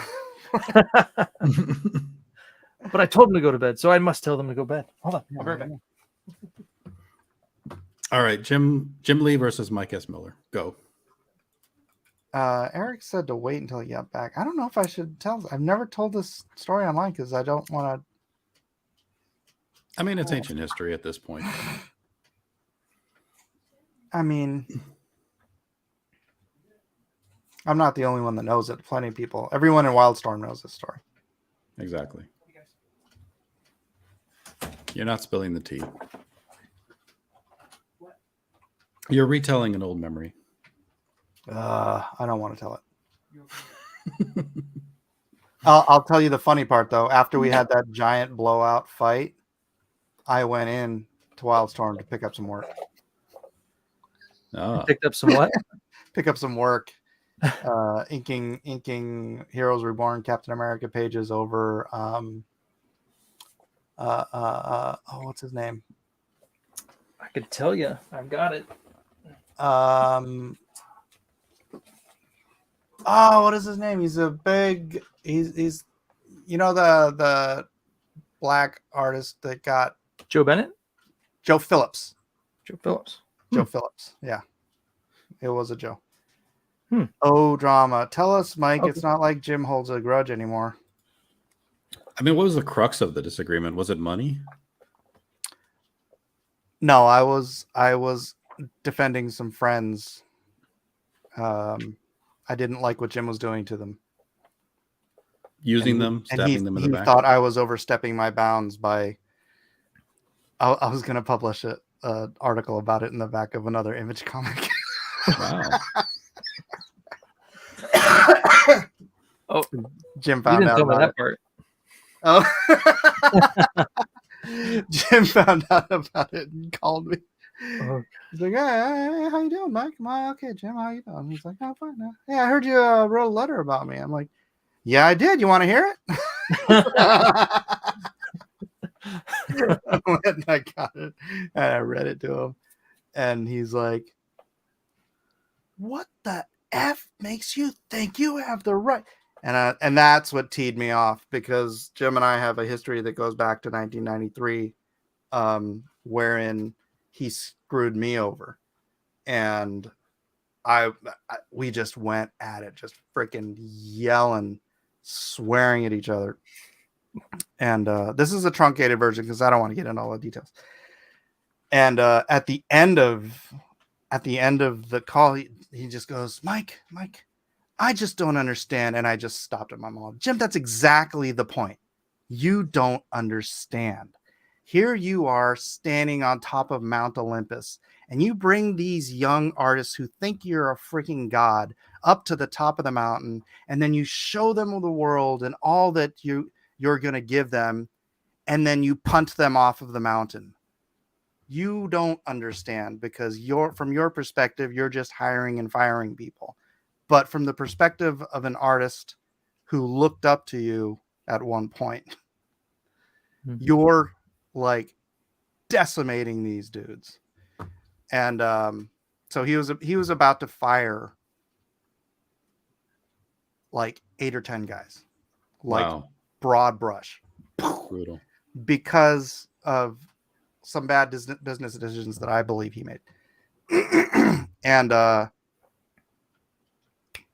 But I told them to go to bed, so I must tell them to go to bed. Hold on. I'll be right back. All right, Jim Lee versus Mike S. Miller. Go. Eric said to wait until he got back. I don't know if I should tell. I've never told this story online because I don't want to. I mean, it's ancient history at this point. I mean, I'm not the only one that knows it. Plenty of people. Everyone in Wildstorm knows this story. Exactly. You're not spilling the tea. You're retelling an old memory. I don't want to tell it. I'll tell you the funny part though. After we had that giant blowout fight, I went in to Wildstorm to pick up some work. Picked up some what? Pick up some work. Inking Heroes Reborn Captain America pages over what's his name? I could tell you. I've got it. What is his name? He's a big he's you know the black artist that got Joe Bennett? Joe Phillips. Joe Phillips. Joe Phillips. Yeah. It was a Joe. Hmm. Oh, drama. Tell us, Mike, Okay. It's not like Jim holds a grudge anymore. I mean, what was the crux of the disagreement? Was it money? No, I was defending some friends. I didn't like what Jim was doing to them. Using them, stabbing them in the he back? thought I was overstepping my bounds by. I was going to publish an article about it in the back of another Image comic. Wow. Oh, Jim you found didn't out tell me about that it. part. Oh, Jim found out about it and called me. Oh. He's like, "Hey, how you doing, Mike?" I'm like, "Okay, Jim, how you doing?" He's like, "I'm fine now." "Hey, I heard you wrote a letter about me." I'm like, "Yeah, I did. You want to hear it?" I went and I got it and I read it to him, and he's like, "What the F makes you think you have the right?" And that's what teed me off, because Jim and I have a history that goes back to 1993, wherein he screwed me over, and we just went at it, just freaking yelling, swearing at each other. And this is a truncated version because I don't want to get into all the details. And at the end of the call, he just goes, Mike, I just don't understand. And I just stopped him. I'm all, Jim, that's exactly the point. You don't understand. Here you are standing on top of Mount Olympus, and you bring these young artists who think you're a freaking god up to the top of the mountain, and then you show them the world and all that you're going to give them, and then you punt them off of the mountain. You don't understand, because from your perspective, you're just hiring and firing people. But from the perspective of an artist who looked up to you at one point, you're like decimating these dudes. And so he was about to fire like 8 or 10 guys, like Wow. broad brush, Brutal. because of some bad business decisions that I believe he made. And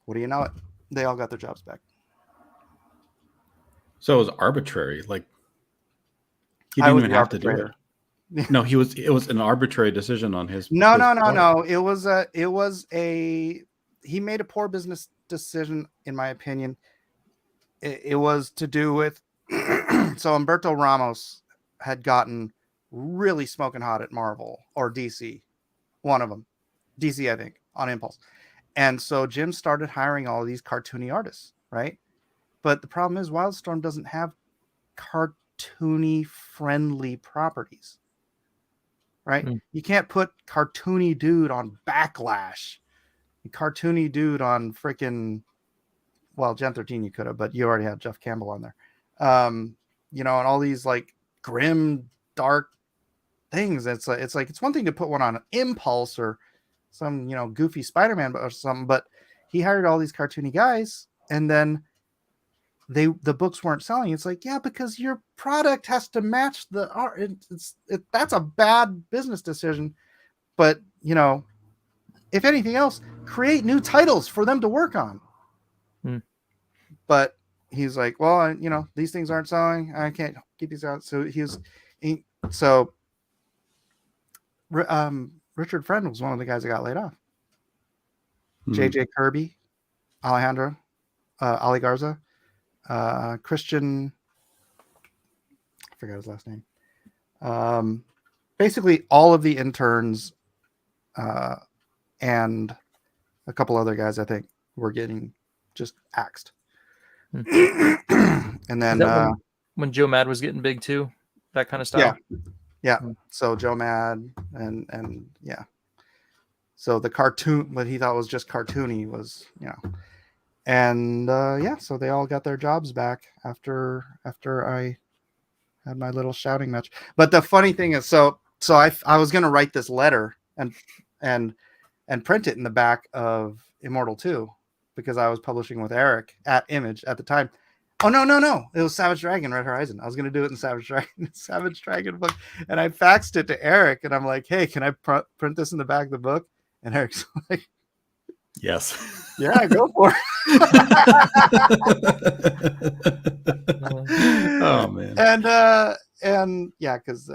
what do you know it? They all got their jobs back. So it was arbitrary. Like, he didn't even have to do it. No, it was an arbitrary decision on his. No. He made a poor business decision, in my opinion. It was to do with, so Humberto Ramos had gotten really smoking hot at Marvel or DC, one of them, DC, I think, on Impulse. And so Jim started hiring all of these cartoony artists, right? But the problem is Wildstorm doesn't have cartoony friendly properties, right? You can't put cartoony dude on Backlash, cartoony dude on freaking, well, Gen 13 you could have, but you already had Jeff Campbell on there. And all these like grim, dark things. It's one thing to put one on Impulse or some, goofy Spider-Man or something, but he hired all these cartoony guys, and then the books weren't selling. It's like, yeah, because your product has to match the art. That's a bad business decision. But if anything else, create new titles for them to work on. But he's like, well, these things aren't selling. I can't keep these out. So Richard Friend was one of the guys that got laid off. JJ Kirby, Alejandro, Ali Garza, Christian, I forgot his last name. Basically all of the interns and a couple other guys, I think, were getting just axed. And then when Joe Mad was getting big too, that kind of style. Yeah. So Joe Mad and yeah. So the cartoon, what he thought was just cartoony was, and so they all got their jobs back after I had my little shouting match. But the funny thing is, so I was gonna write this letter and print it in the back of Immortal 2 because I was publishing with Eric at Image at the time. Oh no! It was Savage Dragon Red Horizon. I was gonna do it in Savage Dragon book, and I faxed it to Eric, and I'm like, "Hey, can I print this in the back of the book?" And Eric's like, "Yes, yeah, go for it." Oh man! And yeah, because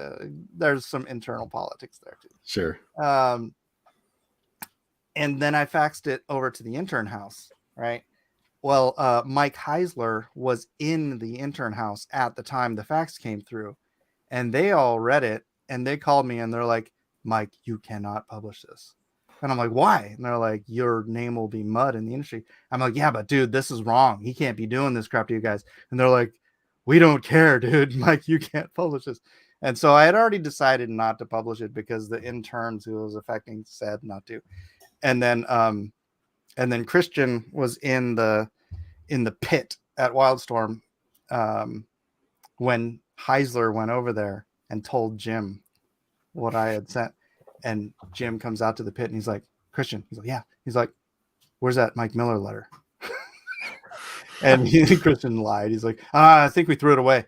there's some internal politics there too. Sure. And then I faxed it over to the intern house, right? Well, Mike Heisler was in the intern house at the time the fax came through, and they all read it, and they called me, and they're like, "Mike, you cannot publish this." And I'm like, "Why?" And they're like, "Your name will be mud in the industry." I'm like, "Yeah, but dude, this is wrong. He can't be doing this crap to you guys." And they're like, "We don't care, dude. Mike, you can't publish this." And so I had already decided not to publish it because the interns who it was affecting said not to. And then Christian was in the pit at Wildstorm when Heisler went over there and told Jim what I had sent. And Jim comes out to the pit and he's like, "Christian," he's like, "Yeah." He's like, "Where's that Mike Miller letter?" And Christian lied. He's like, "I think we threw it away."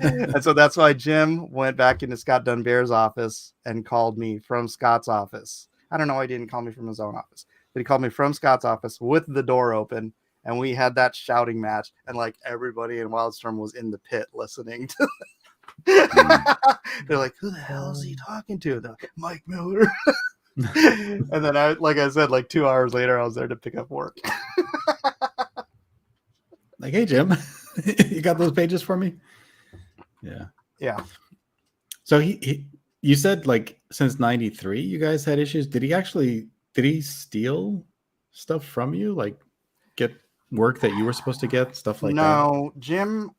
And so that's why Jim went back into Scott Dunbar's office and called me from Scott's office. I don't know why he didn't call me from his own office, but he called me from Scott's office with the door open, and we had that shouting match, and like everybody in Wildstorm was in the pit listening to They're like, "Who the hell is he talking to?" They're like, "Mike Miller." And then like I said, like 2 hours later, I was there to pick up work. Like, "Hey, Jim, you got those pages for me?" Yeah. So you said like since '93 you guys had issues. Did he steal stuff from you? Like get work that you were supposed to get, stuff like that? No, Jim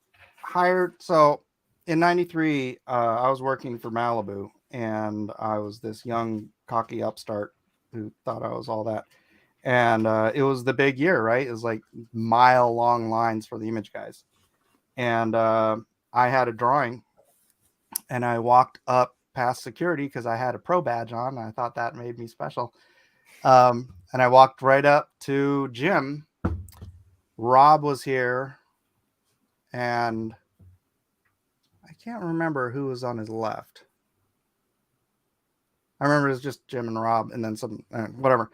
hired. So in '93, I was working for Malibu, and I was this young, cocky upstart who thought I was all that. And it was the big year, right? It was like mile-long lines for the Image guys. And I had a drawing, and I walked up past security because I had a pro badge on. And I thought that made me special. And I walked right up to Jim. Rob was here, and I can't remember who was on his left. I remember it was just Jim and Rob, and then some whatever.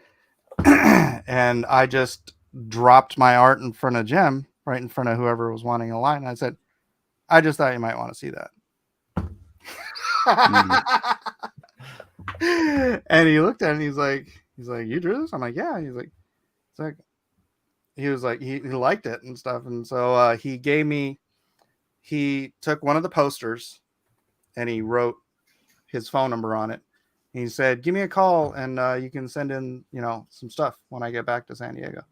And I just dropped my art in front of Jim, right in front of whoever was wanting a line. And I said, "I just thought you might want to see that." And he looked at it and he's like, "You drew this?" I'm like, "Yeah." He was like, he liked it and stuff. And so he took one of the posters and he wrote his phone number on it. He said, "Give me a call and you can send in, some stuff when I get back to San Diego."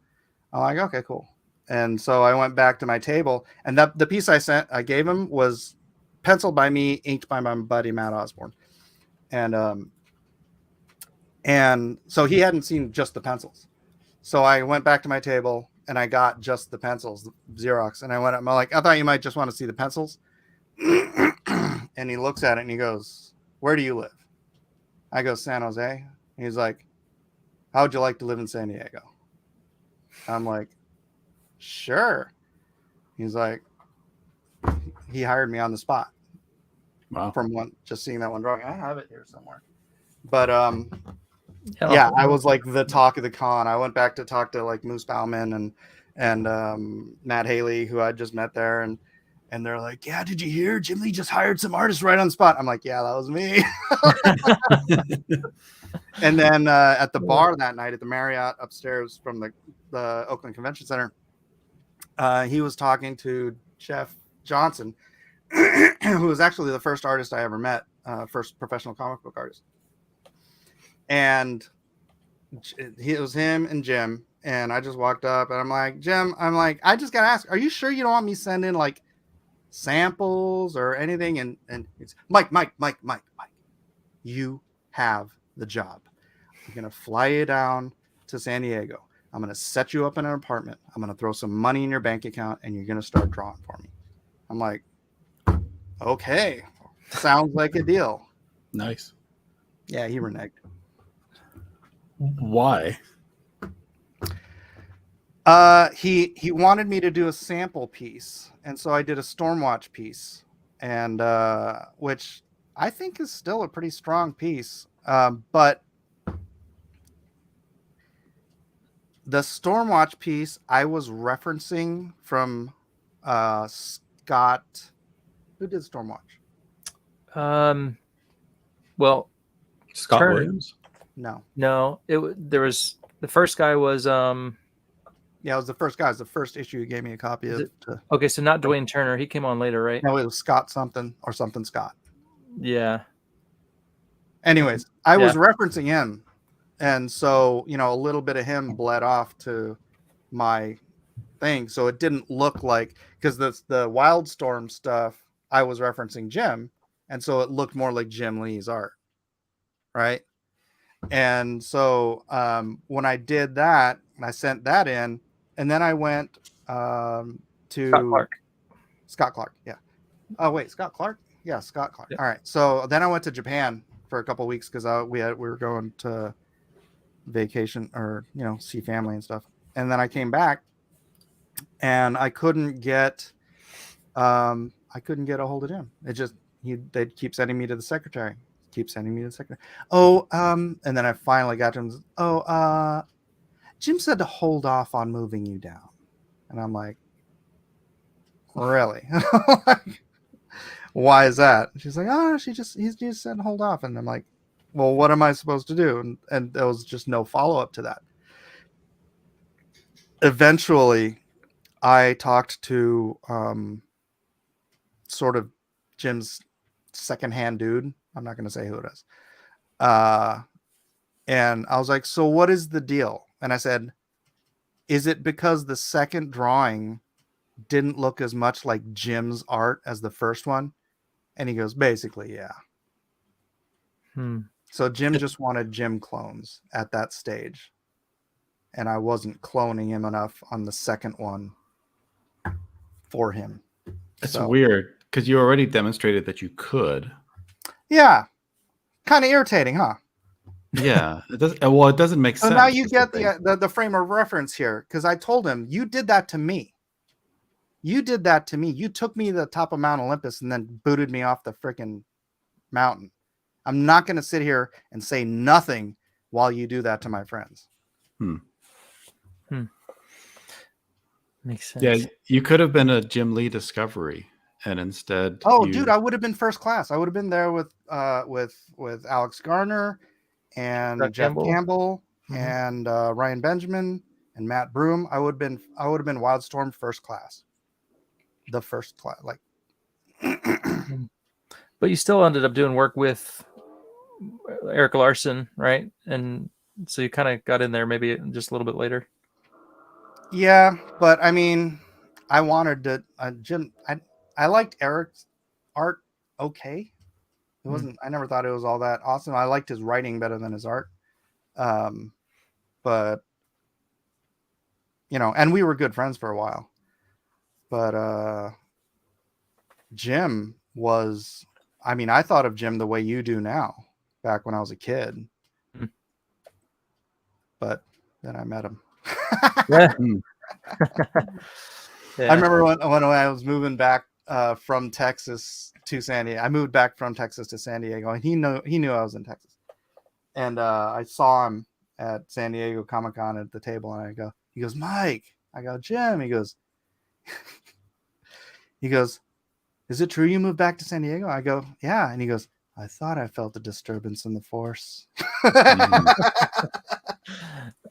I'm like, "Okay, cool." And so I went back to my table, and the piece I gave him was penciled by me, inked by my buddy Matt Osborne. And so he hadn't seen just the pencils. So I went back to my table and I got just the pencils, the Xerox. And I'm like, "I thought you might just want to see the pencils." And he looks at it and he goes, "Where do you live?" I go, "San Jose." He's like, "How would you like to live in San Diego?" I'm like, "Sure." He's like, he hired me on the spot. Wow. From just seeing that one drawing. I have it here somewhere. But Yeah. yeah, I was like the talk of the con. I went back to talk to like Moose Bauman and Matt Haley, who I just met there, and they're like, "Yeah, did you hear? Jim Lee just hired some artists right on the spot." I'm like, "Yeah, that was me." And then at the bar that night at the Marriott upstairs from the Oakland Convention Center, he was talking to Jeff Johnson, who was actually the first artist I ever met, first professional comic book artist. And it was him and Jim. And I just walked up and I'm like, Jim, I just got to ask, are you sure you don't want me to send in like samples or anything? And it's Mike, you have the job. I'm going to fly you down to San Diego. I'm going to set you up in an apartment. I'm going to throw some money in your bank account and you're going to start drawing for me. I'm like, okay, sounds like a deal. Nice. Yeah, he reneged. Why? He wanted me to do a sample piece, and so I did a Stormwatch piece, and which I think is still a pretty strong piece. But the Stormwatch piece I was referencing from Scott. Who did Stormwatch? Well, Scott Turner. Williams? No, there was the first guy was Yeah, it was the first guy. It was the first issue he gave me a copy of. okay, so not Dwayne Turner. He came on later, right? No, it was Scott something or something Scott. Yeah. Anyways, I was referencing him. And so, a little bit of him bled off to my thing. So it didn't look like, because the Wildstorm stuff, I was referencing Jim. And so it looked more like Jim Lee's art. Right. And so when I did that, I sent that in, and then I went to Scott Clark. Yeah. Oh, wait, Scott Clark? Yeah, Scott Clark. Yeah. All right. So then I went to Japan for a couple of weeks because we were going to vacation or see family and stuff. And then I came back and I couldn't get a hold of him. It just they'd keep sending me to the secretary. And then I finally got to him. Jim said to hold off on moving you down. And I'm like, really? Why is that? She's like, he just said hold off. And I'm like, well, what am I supposed to do? And there was just no follow-up to that. Eventually, I talked to sort of Jim's secondhand dude. I'm not going to say who it is. And I was like, so what is the deal? And I said, is it because the second drawing didn't look as much like Jim's art as the first one? And he goes, basically, yeah. So Jim just wanted Jim clones at that stage. And I wasn't cloning him enough on the second one for him. It's weird because you already demonstrated that you could. Yeah. Kind of irritating, huh? Yeah. It doesn't make sense. So now you get the frame of reference here, because I told him, you did that to me. You took me to the top of Mount Olympus and then booted me off the freaking mountain. I'm not going to sit here and say nothing while you do that to my friends. Makes sense. Yeah, you could have been a Jim Lee discovery, and instead, dude, I would have been first class. I would have been there with Alex Garner and Jeff Campbell and Ryan Benjamin and Matt Broom. I would have been Wildstorm first class. The first class, like. But you still ended up doing work with Eric Larson, right? And so you kind of got in there maybe just a little bit later. Yeah, but I mean, I wanted to Jim. I liked Eric's art. Okay, it wasn't. I never thought it was all that awesome. I liked his writing better than his art. But and we were good friends for a while. But Jim was. I mean, I thought of Jim the way you do now. Back when I was a kid. But then I met him. Yeah. I remember when I was moving back from Texas to San Diego. I moved back from Texas to San Diego, and he knew I was in Texas. and I saw him at San Diego Comic-Con at the table, and he goes, Mike. I go, Jim. He goes, is it true you moved back to San Diego? I go, yeah. And he goes, I thought I felt a disturbance in the force.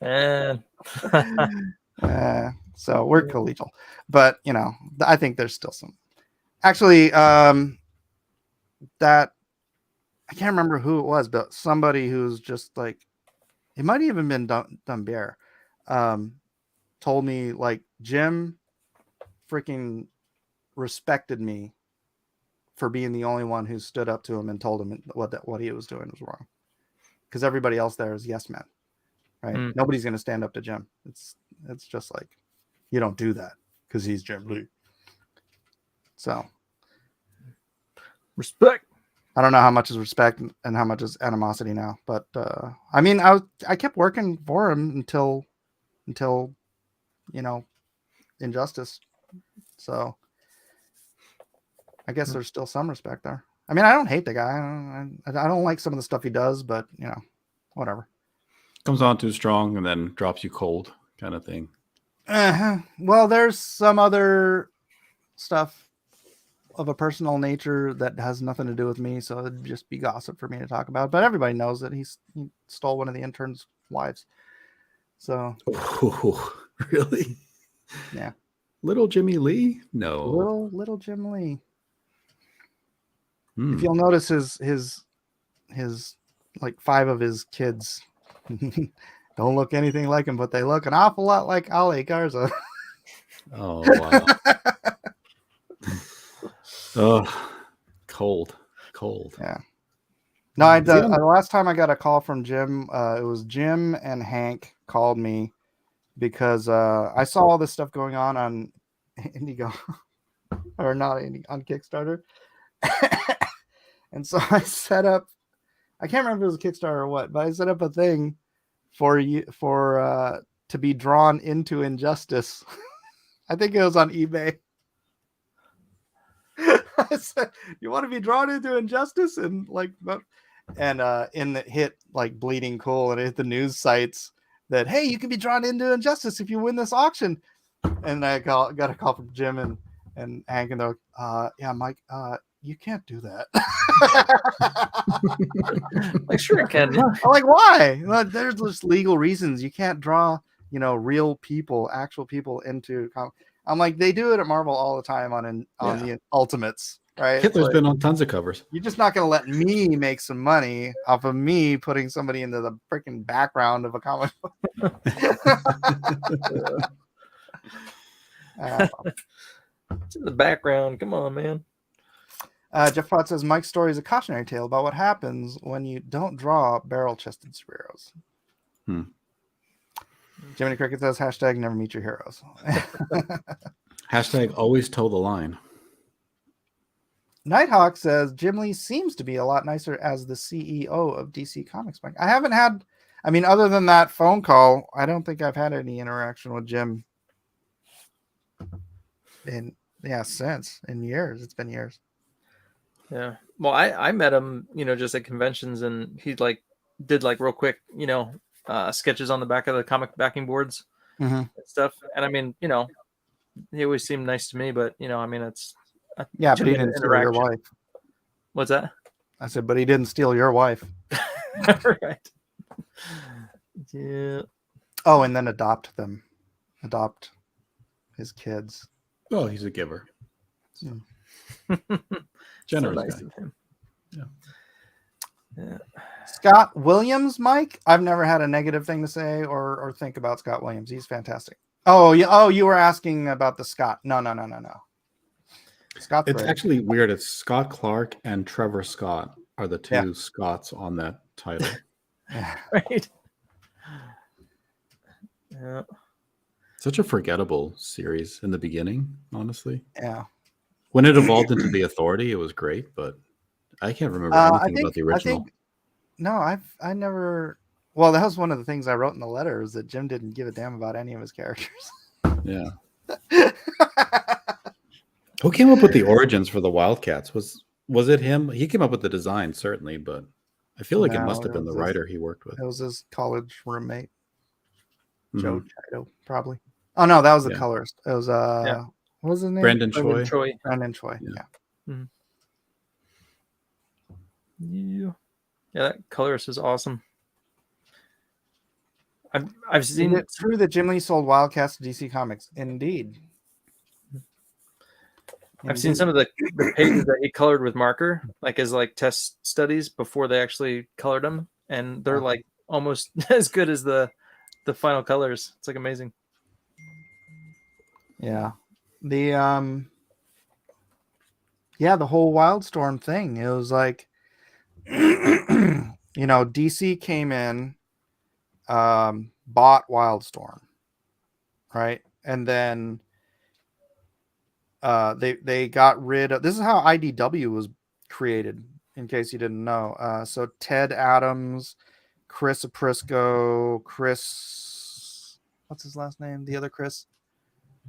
And So we're collegial, but I think there's still some. Actually, that I can't remember who it was, but somebody who's just like, it might have even been Dumbier, told me like Jim freaking respected me for being the only one who stood up to him and told him what he was doing was wrong, because everybody else there is yes men, right? Nobody's going to stand up to Jim. It's just like, you don't do that because he's Jim Lee. So respect. I don't know how much is respect and how much is animosity now, but I mean, I kept working for him until Injustice. So I guess there's still some respect there. I mean, I don't hate the guy. I don't like some of the stuff he does, but whatever. Comes on too strong and then drops you cold, kind of thing. Well, there's some other stuff of a personal nature that has nothing to do with me, so it'd just be gossip for me to talk about. But everybody knows that he stole one of the interns' wives. So, really? Yeah. Little Jimmy Lee? No. Little Jim Lee. If you'll notice his like 5 of his kids don't look anything like him, but they look an awful lot like Ale Garza. Oh wow. Oh, cold. Yeah. No, the last time I got a call from Jim, it was Jim and Hank called me because I saw all this stuff going on Indigo, or not on Kickstarter. And so I set up, I can't remember if it was a Kickstarter or what, but I set up a thing for to be drawn into Injustice. I think it was on eBay. I said, you want to be drawn into Injustice? And it hit like Bleeding Cool, and it hit the news sites that, hey, you can be drawn into Injustice if you win this auction. And I got a call from Jim and Hank, and they're like, yeah, Mike, you can't do that. Like, sure I can. I'm like, why? Well, there's just legal reasons. You can't draw, real people, actual people into I'm like, they do it at Marvel all the time on the Ultimates, right? Hitler's been on tons of covers. You're just not going to let me make some money off of me putting somebody into the freaking background of a comic book. It's in the background. Come on, man. Jeff Potts says Mike's story is a cautionary tale about what happens when you don't draw barrel-chested superheroes. Jiminy Cricket says hashtag never meet your heroes. Hashtag always toe the line. Nighthawk says Jim Lee seems to be a lot nicer as the CEO of DC Comics. I haven't had, other than that phone call, I don't think I've had any interaction with Jim since in years. It's been years. Yeah. Well, I met him, just at conventions, and he did real quick, sketches on the back of the comic backing boards and stuff. And he always seemed nice to me, but it's but he didn't steal your wife. What's that? I said, but he didn't steal your wife. Right. Yeah. Oh, and then adopt his kids. Oh, he's a giver. Generous so nice guy. of him. Yeah. Scott Williams, Mike. I've never had a negative thing to say or think about Scott Williams. He's fantastic. Oh, yeah. Oh, you were asking about the Scott. No. Scott's It's great. actually weird. It's Scott Clark and Trevor Scott are the two Scotts on that title. Right. Yeah. Such a forgettable series in the beginning, honestly. Yeah. When it evolved into the Authority, it was great, but I can't remember anything about the original. I never. Well, that was one of the things I wrote in the letter, is that Jim didn't give a damn about any of his characters. Yeah. Who came up with the origins for the Wildcats? Was it him? He came up with the design, certainly, but I feel like it No, must have been the was writer he worked with. It was his college roommate, Joe Mhm. Chido, probably. Oh no, that was the Yeah. colorist. It was Yeah. what was his name? Brendan Brendan Choi. Choi. Brendan Choi. Yeah. Yeah. Yeah, that colorist is awesome. I've Is seen it true that Jim Lee sold Wildcats to DC Comics? Indeed. I've seen some of the pages that he colored with marker, like as like test studies before they actually colored them, and they're like almost as good as the final colors. It's like amazing. Yeah. The the whole Wildstorm thing. It was like DC came in, bought Wildstorm, right? And then they got rid of, this is how IDW was created, in case you didn't know. So Ted Adams, Chris Aprisco, what's his last name? The other Chris,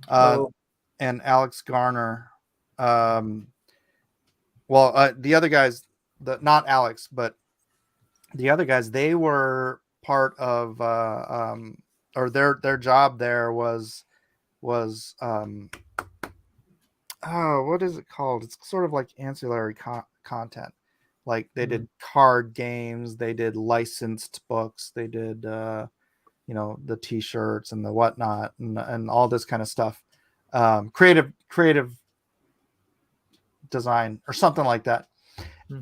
and Alex Garner. The other guys, not Alex, but the other guys, they were part of, or their job there was what is it called? It's sort of like ancillary content. Like they did card games, they did licensed books, they did the t-shirts and the whatnot and all this kind of stuff. Creative design or something like that.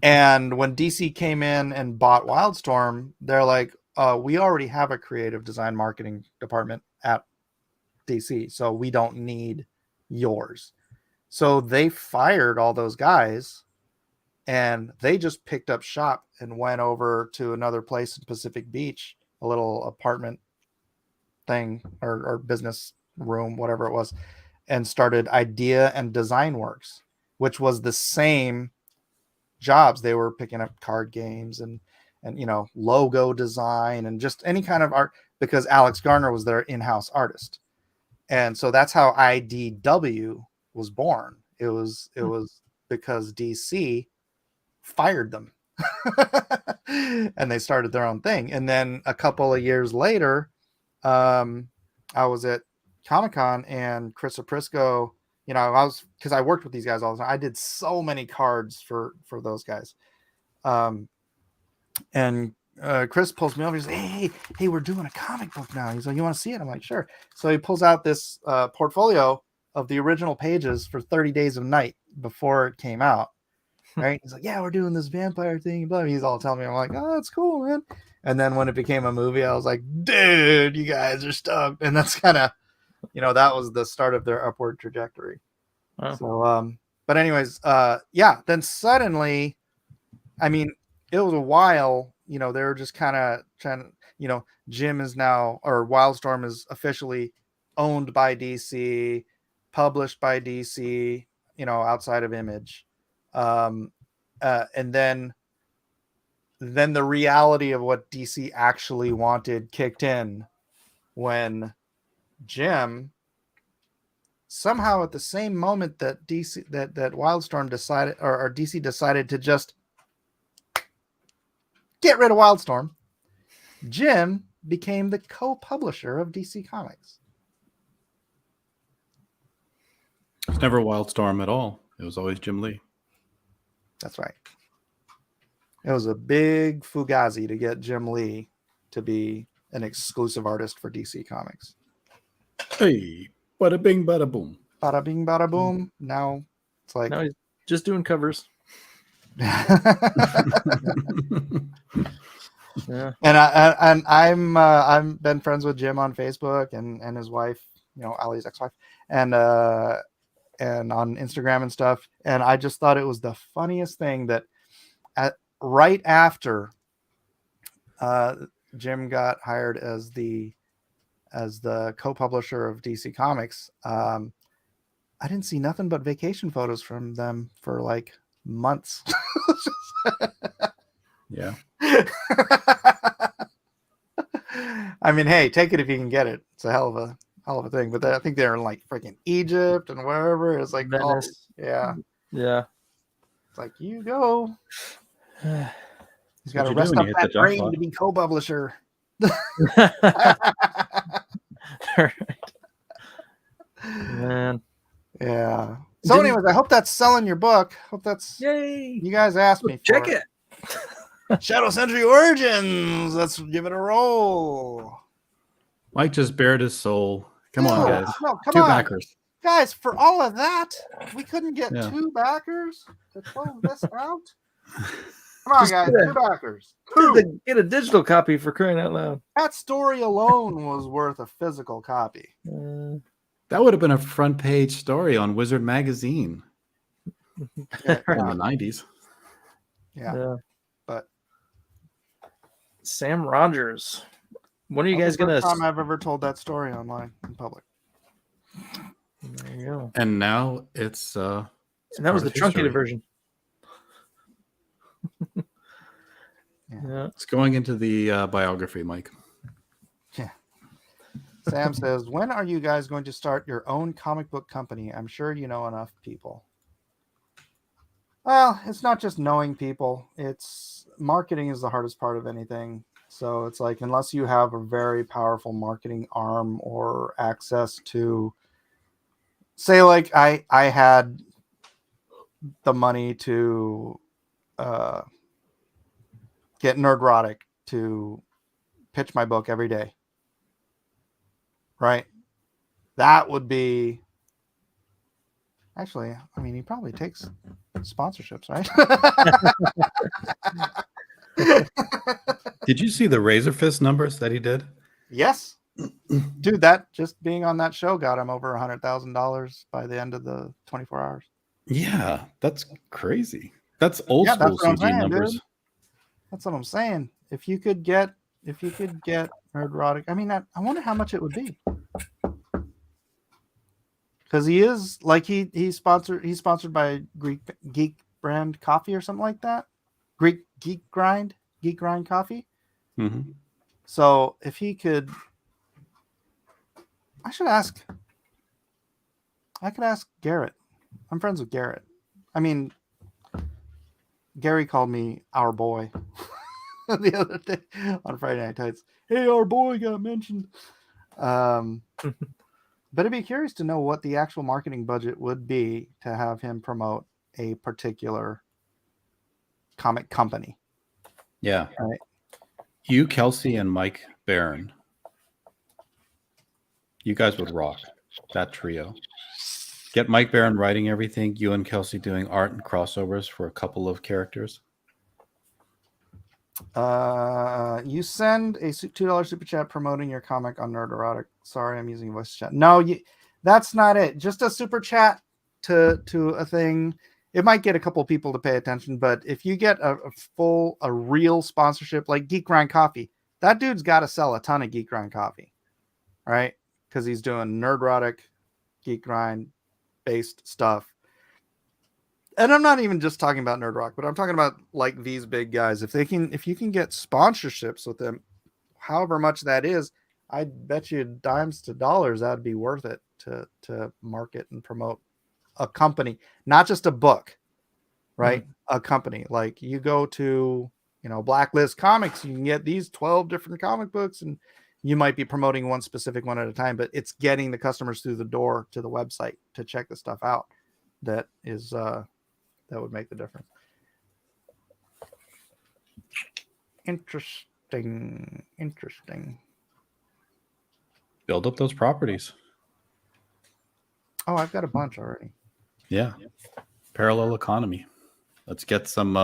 And when DC came in and bought Wildstorm, they're like, we already have a creative design marketing department at DC, so we don't need yours. So they fired all those guys and they just picked up shop and went over to another place in Pacific Beach, a little apartment thing or business room, whatever it was, and started Idea and Design Works, which was the same jobs. They were picking up card games and logo design and just any kind of art, because Alex Garner was their in-house artist. And so that's how IDW was born. It was because DC fired them and they started their own thing. And then a couple of years later, I was at Comic-Con and Chris Aprisco, because I worked with these guys all the time. I did so many cards for those guys. And Chris pulls me over. He's like, hey, we're doing a comic book now. He's like, you want to see it? I'm like, sure. So he pulls out this portfolio of the original pages for 30 Days of Night before it came out. Right? He's like, yeah, we're doing this vampire thing. Blah. He's all telling me, I'm like, oh, that's cool, man. And then when it became a movie, I was like, dude, you guys are stoked. And that's kind of, that was the start of their upward trajectory. Wow. So, but anyways, then suddenly, I mean, it was a while, they were just kind of trying to, Jim is now, or Wildstorm is officially owned by DC, published by DC, outside of Image. And then the reality of what DC actually wanted kicked in when Jim, somehow at the same moment that DC that Wildstorm decided, or DC decided to just get rid of Wildstorm, Jim became the co-publisher of DC Comics. It's never Wildstorm at all. It was always Jim Lee. That's right. It was a big fugazi to get Jim Lee to be an exclusive artist for DC Comics. Hey, bada bing, bada boom. Bada bing, bada boom. Now it's like, now he's just doing covers. Yeah. And I'm been friends with Jim on Facebook and his wife, Ali's ex-wife, and on Instagram and stuff. And I just thought it was the funniest thing that right after Jim got hired as the co-publisher of DC Comics, I didn't see nothing but vacation photos from them for like months. Yeah. I mean, hey, take it if you can get it. It's a hell of a thing. But I think they're in like freaking Egypt and wherever. It's like, Venice. yeah. It's like, you go. He's got to what you rest do up when you hit that the brain jackpot. to be co-publisher. Man. Yeah. So, anyways, I hope that's selling your book. Hope that's Yay! you guys asked me for Check it. Shadow Sentry Origins. Let's give it a roll. Mike just bared his soul. Come on, guys. No, come 2 on. backers. Guys, for all of that, we couldn't get Yeah. 2 backers to close this out. Come on, Just guys, get 2 backers. 2. Get a digital copy for crying out loud. That story alone was worth a physical copy. That would have been a front page story on Wizard Magazine Yeah, in the 90s. yeah. But Sam Rogers. When are you guys that's the gonna? first time I've ever told that story online in public. There you go. And now it's And that was the truncated version. Yeah. It's going into the biography, Mike. Yeah. Sam says, when are you guys going to start your own comic book company? I'm sure you know enough people. Well, it's not just knowing people. It's marketing is the hardest part of anything. So it's like, unless you have a very powerful marketing arm or access to, say, like I had the money to get Nerdrotic to pitch my book every day. Right? That would be... Actually, I mean, he probably takes sponsorships, right? Did you see the Razor Fist numbers that he did? Yes. Dude, that just being on that show got him over $100,000 by the end of the 24 hours. Yeah, that's crazy. That's old school that's what I'm CG saying, numbers. dude. That's what I'm saying. If you could get Nerdrotic, I mean, I wonder how much it would be. Because he is like he's sponsored by Geek Brand Coffee or something like that. Geek Grind Coffee. Mm-hmm. So if he could, I could ask Garrett. I'm friends with Garrett. I mean, Gary called me our boy the other day on Friday Night Tights. Hey, our boy got mentioned. But I'd be curious to know what the actual marketing budget would be to have him promote a particular comic company. Yeah. Right. You, Kelsey, and Mike Barron. You guys would rock that trio. Get Mike Barron writing everything. You and Kelsey doing art and crossovers for a couple of characters. You send a $2 super chat promoting your comic on Nerderotic. Sorry, I'm using voice chat. No, that's not it. Just a super chat to a thing. It might get a couple people to pay attention, but if you get a real sponsorship like Geek Grind Coffee, that dude's got to sell a ton of Geek Grind Coffee, right? Because he's doing Nerdrotic, Geek Grind based stuff. And I'm not even just talking about Nerdrock, but I'm talking about like these big guys. If you can get sponsorships with them, however much that is, I bet you dimes to dollars that'd be worth it to market and promote a company, not just a book, right? Mm-hmm. A company. Like you go to, Blacklist Comics, you can get these 12 different comic books, and you might be promoting one specific one at a time, but it's getting the customers through the door to the website to check the stuff out. That is that would make the difference. Interesting. Build up those properties. Oh, I've got a bunch already. Yeah. Parallel economy. Let's get some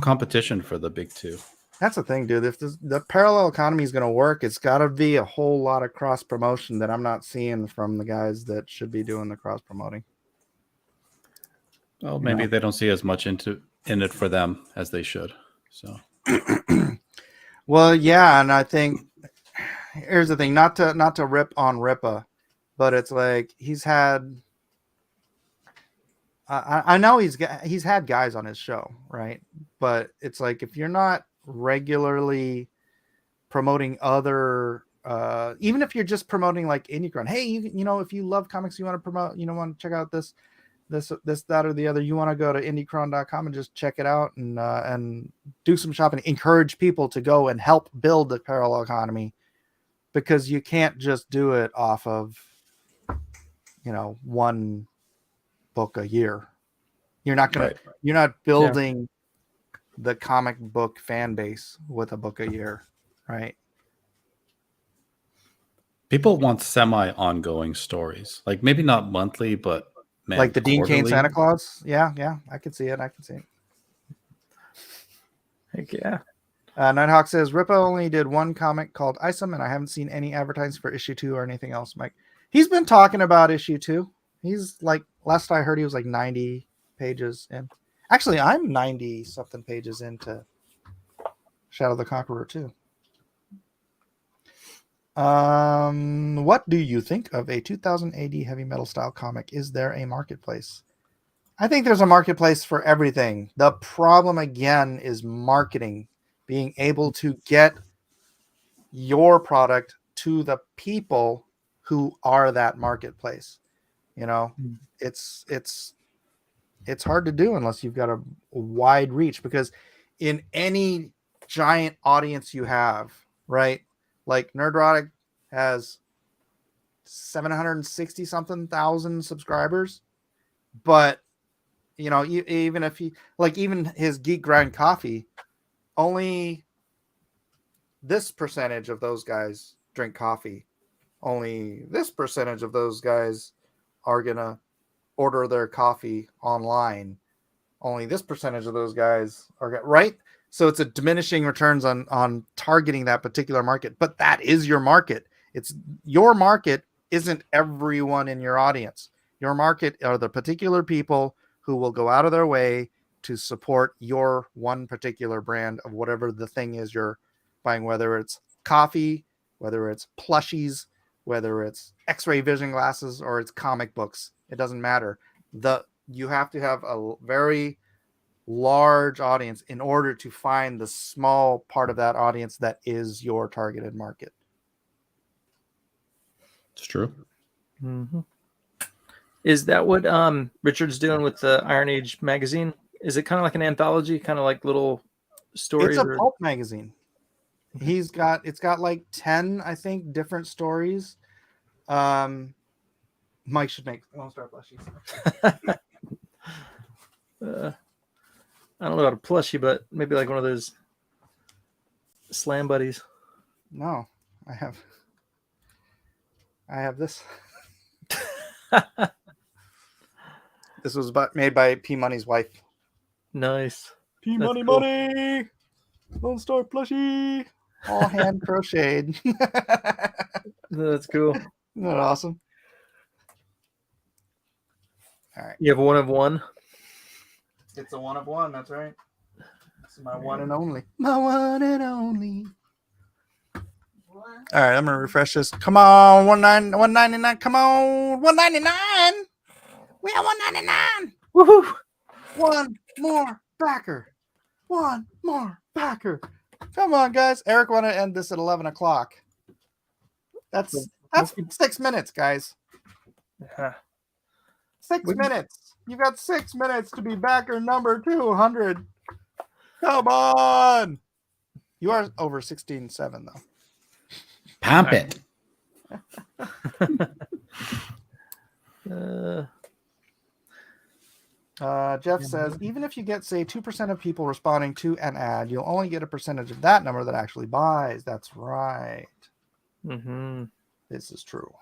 competition for the big two. That's the thing, dude. If the parallel economy is going to work, it's got to be a whole lot of cross promotion that I'm not seeing from the guys that should be doing the cross promoting. Well, maybe they don't see as much in it for them as they should. So, well, yeah, and I think here's the thing: not to rip on Ripa, but it's like he's had. I know he's had guys on his show, right? But it's like if you're not regularly promoting other, even if you're just promoting like IndieCron, hey, you know, if you love comics, you want to promote, want to check out this. this, that, or the other, you want to go to indiecron.com and just check it out and do some shopping. Encourage people to go and help build the parallel economy, because you can't just do it off of, one book a year. You're not gonna. Right. You're not building the comic book fan base with a book a year, right? People want semi-ongoing stories, like maybe not monthly, but Like the Dean Cain quarterly. Santa Claus. Yeah, I can see it. Heck yeah. Nighthawk says Ripa only did one comic called Isom, and I haven't seen any advertising for issue 2 or anything else. Mike, he's been talking about issue 2. He's like, last I heard, he was like 90 pages in. Actually, I'm 90 something pages into Shadow the Conqueror too. What do you think of a 2000 AD heavy metal style comic? Is there a marketplace? I think there's a marketplace for everything. The problem again is marketing, being able to get your product to the people who are that marketplace. It's hard to do unless you've got a wide reach, because in any giant audience you have, right? Like Nerdrotic has 760 something thousand subscribers, but even if even his Geek Grind Coffee, only this percentage of those guys drink coffee. Only this percentage of those guys are gonna order their coffee online. Only this percentage of those guys are right. So it's a diminishing returns on targeting that particular market, but that is your market. It's your market isn't everyone in your audience. Your market are the particular people who will go out of their way to support your one particular brand of whatever the thing is you're buying, whether it's coffee, whether it's plushies, whether it's X-ray vision glasses, or it's comic books. It doesn't matter. You have to have a very large audience in order to find the small part of that audience that is your targeted market. It's true. Mm-hmm. Is that what Richard's doing with the Iron Age magazine? Is it kind of like an anthology, kind of like little stories? It's a pulp magazine. It's got like 10, I think, different stories. Mike should make Lone Star plushies. I don't know about a plushie, but maybe like one of those Slam Buddies. No, I have this. This was made by P Money's wife. Nice. P That's Money cool. Money, Lone Star plushie, all hand crocheted. That's cool. Isn't that awesome? All right. You have one of one. It's a one of one. That's right. This is my one and only. My one and only. All right, I'm gonna refresh this. Come on, 199. Come on, 199. We have 199. Woohoo! One more backer. One more backer. Come on, guys. Eric wanted to end this at 11 o'clock. That's 6 minutes, guys. Yeah. 6 minutes. You got 6 minutes to be backer number 200. Come on. You are over 16.7 though. Pump it. Jeff says, even if you get, say, 2% of people responding to an ad, you'll only get a percentage of that number that actually buys. That's right. Mm-hmm. This is true.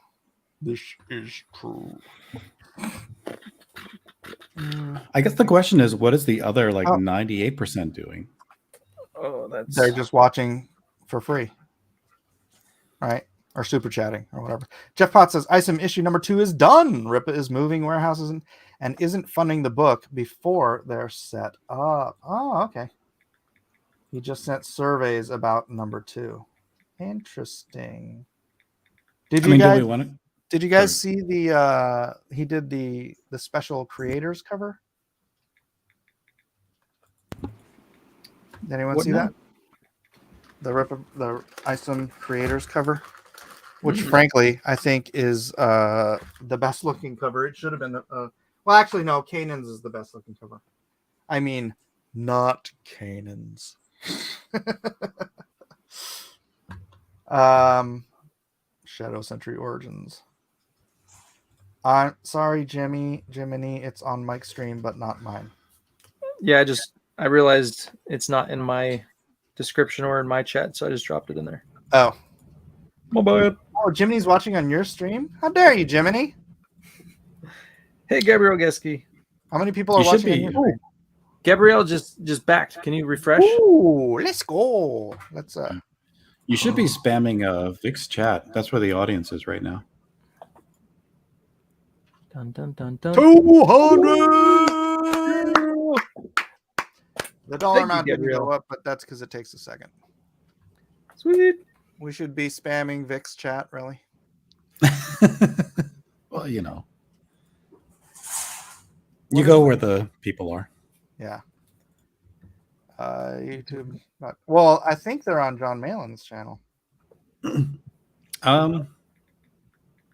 This is true. I guess the question is, what is the other 98% doing? Oh, they're just watching for free, right? Or super chatting or whatever. Jeff Potts says, ISOM issue number 2 is done. Ripa is moving warehouses and isn't funding the book before they're set up. Oh, okay. He just sent surveys about number 2. Interesting. Did you guys see the he did the special creators cover? Did anyone see that? The ISOM creators cover, which frankly I think is the best looking cover. It should have been Well, actually, no. Kanan's is the best looking cover. I mean, not Kanan's. Shadow Sentry Origins. Sorry, Jiminy, it's on Mike's stream, but not mine. Yeah, I realized it's not in my description or in my chat, so I just dropped it in there. Oh. My bad. Oh, Jiminy's watching on your stream? How dare you, Jiminy? Hey, Gabriel Geske. How many people are You should watching on be. your stream? Gabrielle just backed. Can you refresh? Ooh, let's go. Let's You should be spamming Vic's chat. That's where the audience is right now. Dun, dun, dun, dun. 200. The dollar Thank you, amount didn't go Gabrielle. up, but that's because it takes a second. Sweet. We should be spamming Vic's chat, really. Well, you know. You go where the people are. Yeah. YouTube. Well, I think they're on John Malin's channel.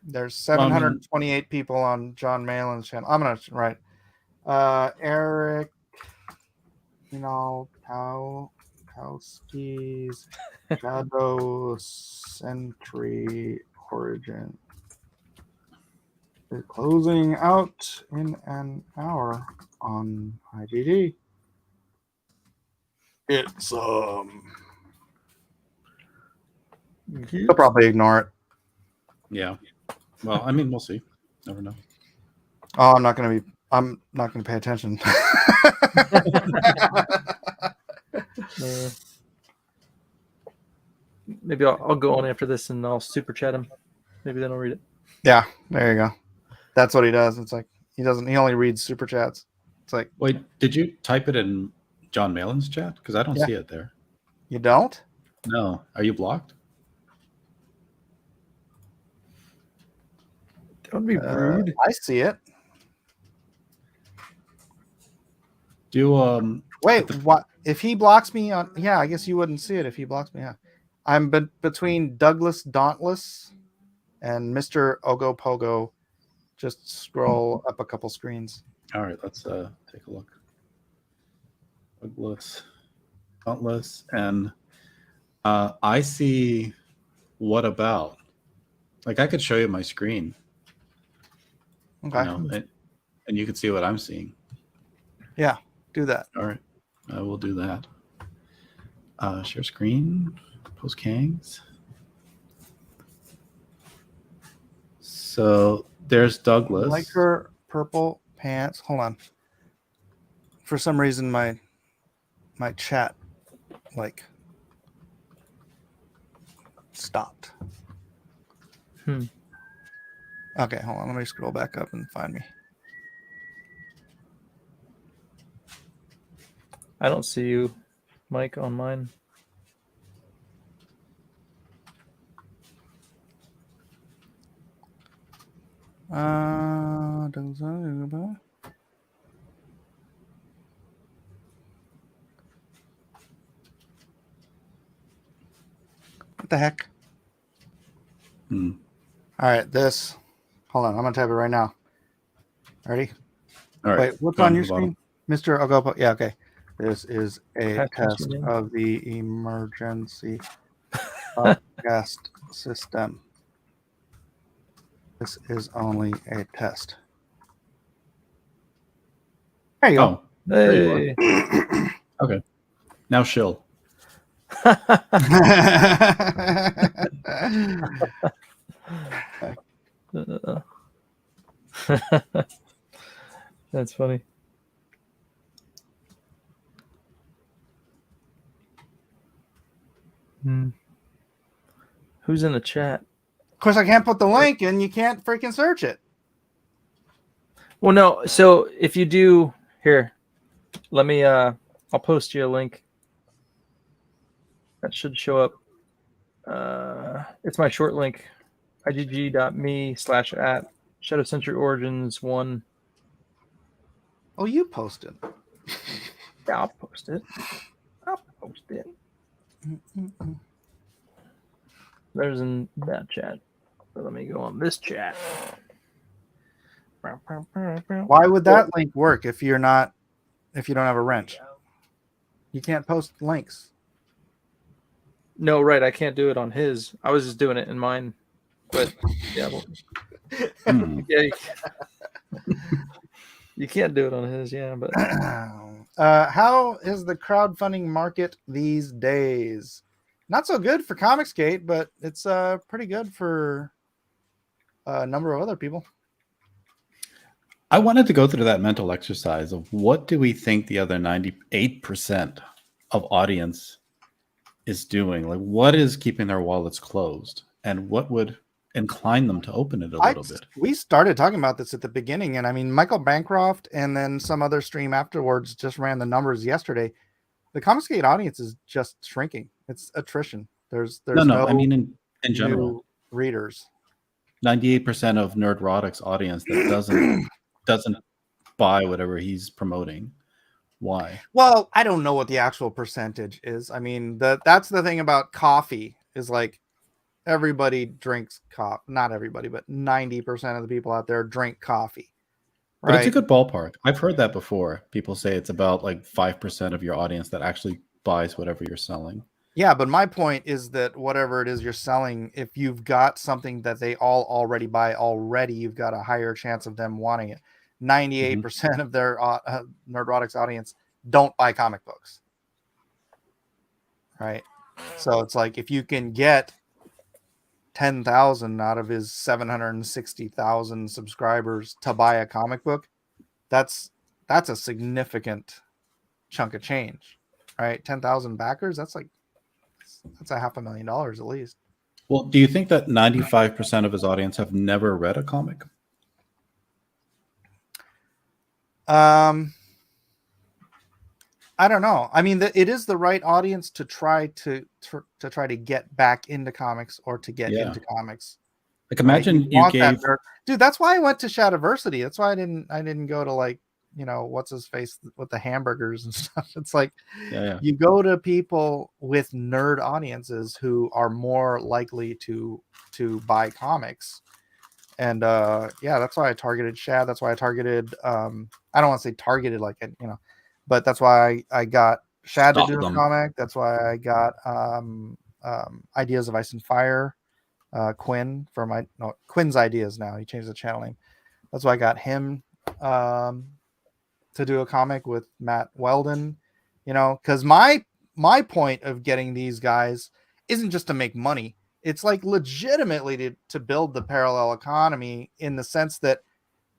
There's 728 people on John Malin's channel. I'm gonna write Eric, Kowski's Shadow Sentry Origin is closing out in an hour on IGG. It's he'll probably ignore it. Yeah. Well, I mean, we'll see. Never know. Oh, I'm not gonna pay attention. Maybe I'll go on after this and I'll super chat him. Maybe then I'll read it. Yeah, there you go. That's what he does. It's like he only reads super chats. It's like, wait, did you type it in John Malin's chat? Because I don't see it there. You don't? No. Are you blocked? Don't be rude. I see it. Do wait, what if he blocks me on I guess you wouldn't see it if he blocks me. Yeah. I'm between Douglas Dauntless and Mr. Ogo Pogo. Just scroll up a couple screens. All right, let's take a look. Dauntless, and I see what about? Like I could show you my screen. Okay. You know, and you can see what I'm seeing. Yeah, do that. All right, I will do that. Share screen, post Kangs. So there's Douglas. Like her purple pants. Hold on. For some reason, my chat stopped. Okay, hold on. Let me scroll back up and find me. I don't see you, Mike, on mine. What the heck? All right, this. Hold on, I'm gonna type it right now. Ready? All right. Wait, what's on your screen, Mr. Ogopo? Yeah, okay. This is a test of the emergency podcast system. This is only a test. There you go. Hey. Okay. Now shill. That's funny. Who's in the chat? Of course, I can't put the link in. You can't freaking search it. Well, no. So if you do here, let me. I'll post you a link. That should show up. It's my short link, igg.me/@ Shadow Sentry Origins 1. Oh, you posted. Yeah, I'll post it. There's in that chat. So let me go on this chat. Why would that link work if you don't have a wrench? You can't post links. No, right. I can't do it on his. I was just doing it in mine. But yeah, yeah, you can't do it on his. Yeah, but how is the crowdfunding market these days? Not so good for Comicsgate, but it's pretty good for a number of other people. I wanted to go through that mental exercise of what do we think the other 98% of audience is doing? Like, what is keeping their wallets closed, and what would incline them to open it a little bit? We started talking about this at the beginning, and I mean, Michael Bancroft and then some other stream afterwards just ran the numbers yesterday. The Comicsgate audience is just shrinking. It's attrition. There's no. I mean, in general, new readers. 98% of Nerdrotic's audience that doesn't buy whatever he's promoting. Why? Well, I don't know what the actual percentage is. I mean, that's the thing about coffee is like everybody drinks coffee. Not everybody, but 90% of the people out there drink coffee. Right? But it's a good ballpark. I've heard that before. People say it's about like 5% of your audience that actually buys whatever you're selling. Yeah, but my point is that whatever it is you're selling, if you've got something that they all already buy already, you've got a higher chance of them wanting it. 98% of their Nerdrotics audience don't buy comic books. Right? So it's like if you can get 10,000 out of his 760,000 subscribers to buy a comic book, that's a significant chunk of change, right? 10,000 backers, that's $500,000 at least. Well, do you think that 95% of his audience have never read a comic? I don't know. I mean, it is the right audience to try to get back into comics or to get into comics. Like, imagine you gave dude. That's why I went to Shadowversity. That's why I didn't go to, like, you know, what's his face with the hamburgers and stuff. It's like you go to people with nerd audiences who are more likely to buy comics. And that's why I targeted Shad. That's why I targeted I don't want to say targeted like, you know, but that's why I got Shad to do a comic. That's why I got Ideas of Ice and Fire, Quinn from Quinn's Ideas now. He changed the channel name. That's why I got him to do a comic with Matt Weldon, you know, because my point of getting these guys isn't just to make money. It's like legitimately to build the parallel economy in the sense that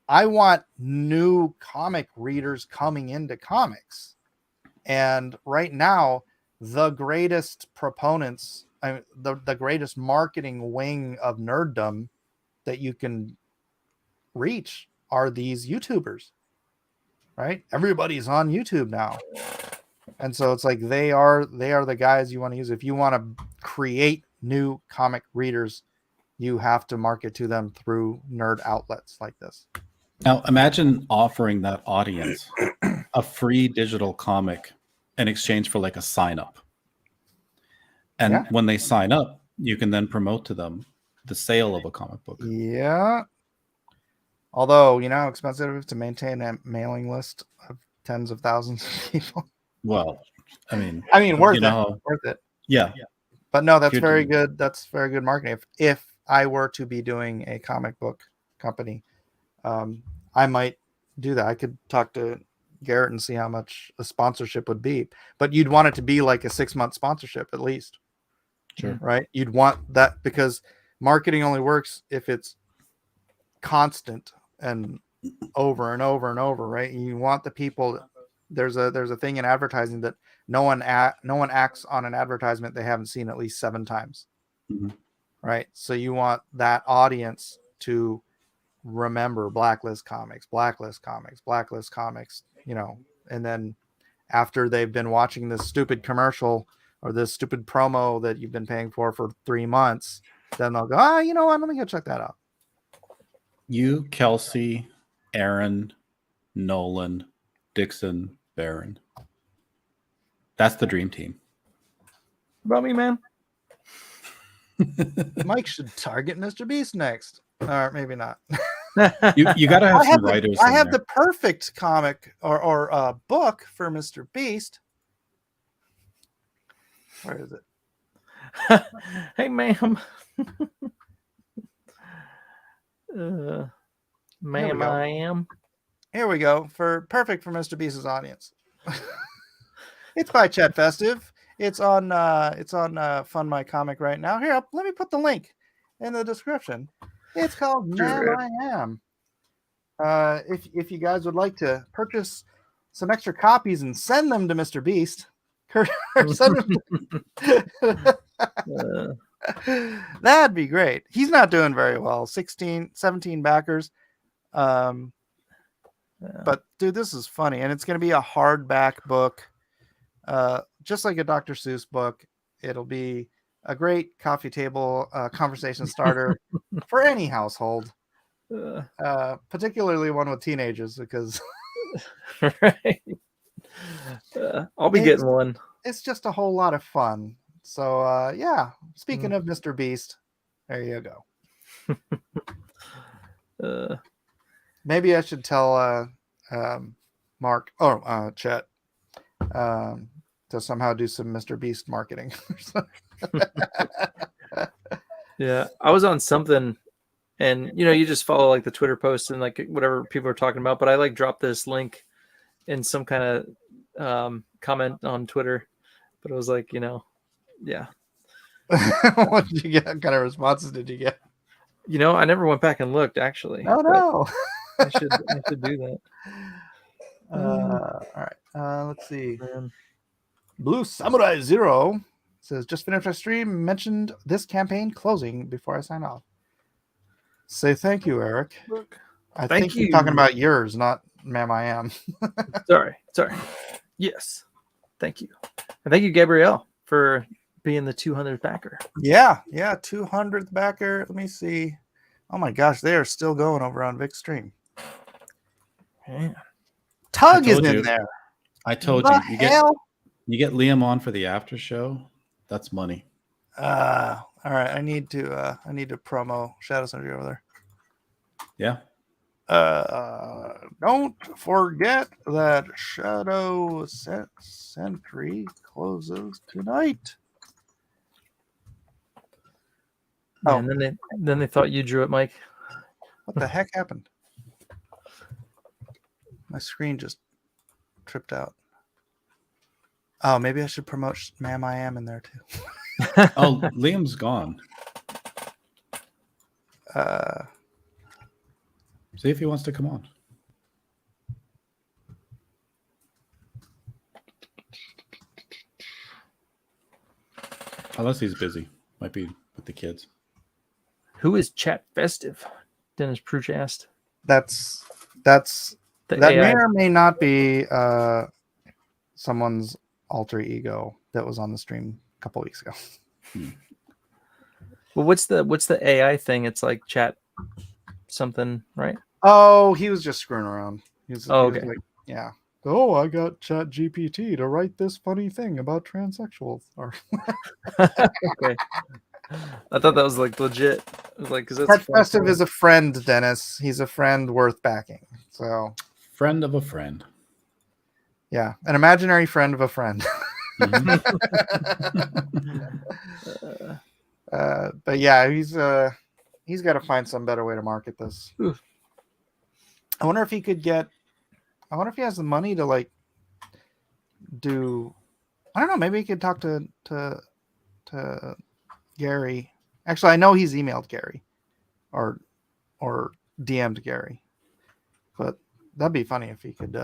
I want new comic readers coming into comics. And right now, the greatest proponents, the greatest marketing wing of nerddom that you can reach are these YouTubers, right? Everybody's on YouTube now. And so it's like they are the guys you want to use. If you want to create new comic readers, you have to market to them through nerd outlets like this. Now, imagine offering that audience a free digital comic in exchange for like a sign up. And when they sign up, you can then promote to them the sale of a comic book. Yeah. Although, you know how expensive it is to maintain a mailing list of tens of thousands of people. Well, I mean, worth it. Yeah. But no, that's very good. That's very good marketing. If I were to be doing a comic book company, I might do that. I could talk to Garrett and see how much a sponsorship would be, but you'd want it to be like a 6-month sponsorship at least. Sure. Right. You'd want that because marketing only works if it's constant and over and over and over. Right. You want the people. There's a thing in advertising that no one acts on an advertisement they haven't seen at least 7 times. Mm-hmm. Right. So you want that audience to remember Blacklist Comics, you know, and then after they've been watching this stupid commercial or this stupid promo that you've been paying for 3 months, then they'll go, you know what, let me go check that out. You, Kelsey, Aaron, Nolan, Dixon, Barron. That's the dream team. What about me, man? Mike should target Mr. Beast next. Or maybe not. You got to have I have some writers. I in have there. the perfect comic or book for Mr. Beast. Where is it? Hey, ma'am. Ma'am, go. I am. Here we go. Perfect for Mr. Beast's audience. It's by Chet Festive. It's on Fund My Comic right now. Here, let me put the link in the description. It's called Man I Am. If you guys would like to purchase some extra copies and send them to Mr. Beast, send them that'd be great. He's not doing very well. 17 backers. But dude, this is funny, and it's going to be a hardback book, just like a Dr. Seuss book. It'll be a great coffee table conversation starter for any household, particularly one with teenagers, because right. I'll be getting one. It's just a whole lot of fun. So yeah, speaking of Mr. Beast, there you go. Maybe I should tell Mark Chet to somehow do some Mr. Beast marketing. Yeah, I was on something, and you just follow like the Twitter posts and like whatever people are talking about, but I like dropped this link in some kind of comment on Twitter, but it was like, yeah. What did you get? What kind of responses did you get? I never went back and looked, actually. Oh no. I should do that. All right. Let's see. Blue Samurai Zero says, just finished our stream, mentioned this campaign closing before I sign off. Say thank you, Eric. I think you're talking about yours, not Ma'am I Am. Sorry. Yes. Thank you. And thank you, Gabrielle, for being the 200th backer. Yeah, 200th backer. Let me see. Oh my gosh, they are still going over on Vic's stream. Man. Tug is in there. I told you. You get Liam on for the after show. That's money. All right. I need to promo Shadow Sentry over there. Yeah. Don't forget that Shadow Sentry closes tonight. Yeah, and then they thought you drew it, Mike. What the heck happened? My screen just tripped out. Oh, maybe I should promote Ma'am I Am in there too. Oh, Liam's gone. See if he wants to come on. Unless he's busy. Might be with the kids. Who is Chat Festive? Dennis Pruch asked. That may or may not be someone's alter ego that was on the stream a couple weeks ago. Well, what's the AI thing? It's like chat something, right? Oh, he was just screwing around. Okay. Like, yeah. Oh, I got Chat GPT to write this funny thing about transsexuals. Okay. I thought that was like legit. It was like, because Chat Festive is a friend, Dennis. He's a friend worth backing. So, friend of a friend. Yeah, an imaginary friend of a friend. But yeah, he's got to find some better way to market this. Oof. I wonder if he has the money to like do. I don't know. Maybe he could talk to Gary. Actually, I know he's emailed Gary, or DM'd Gary. But that'd be funny if he could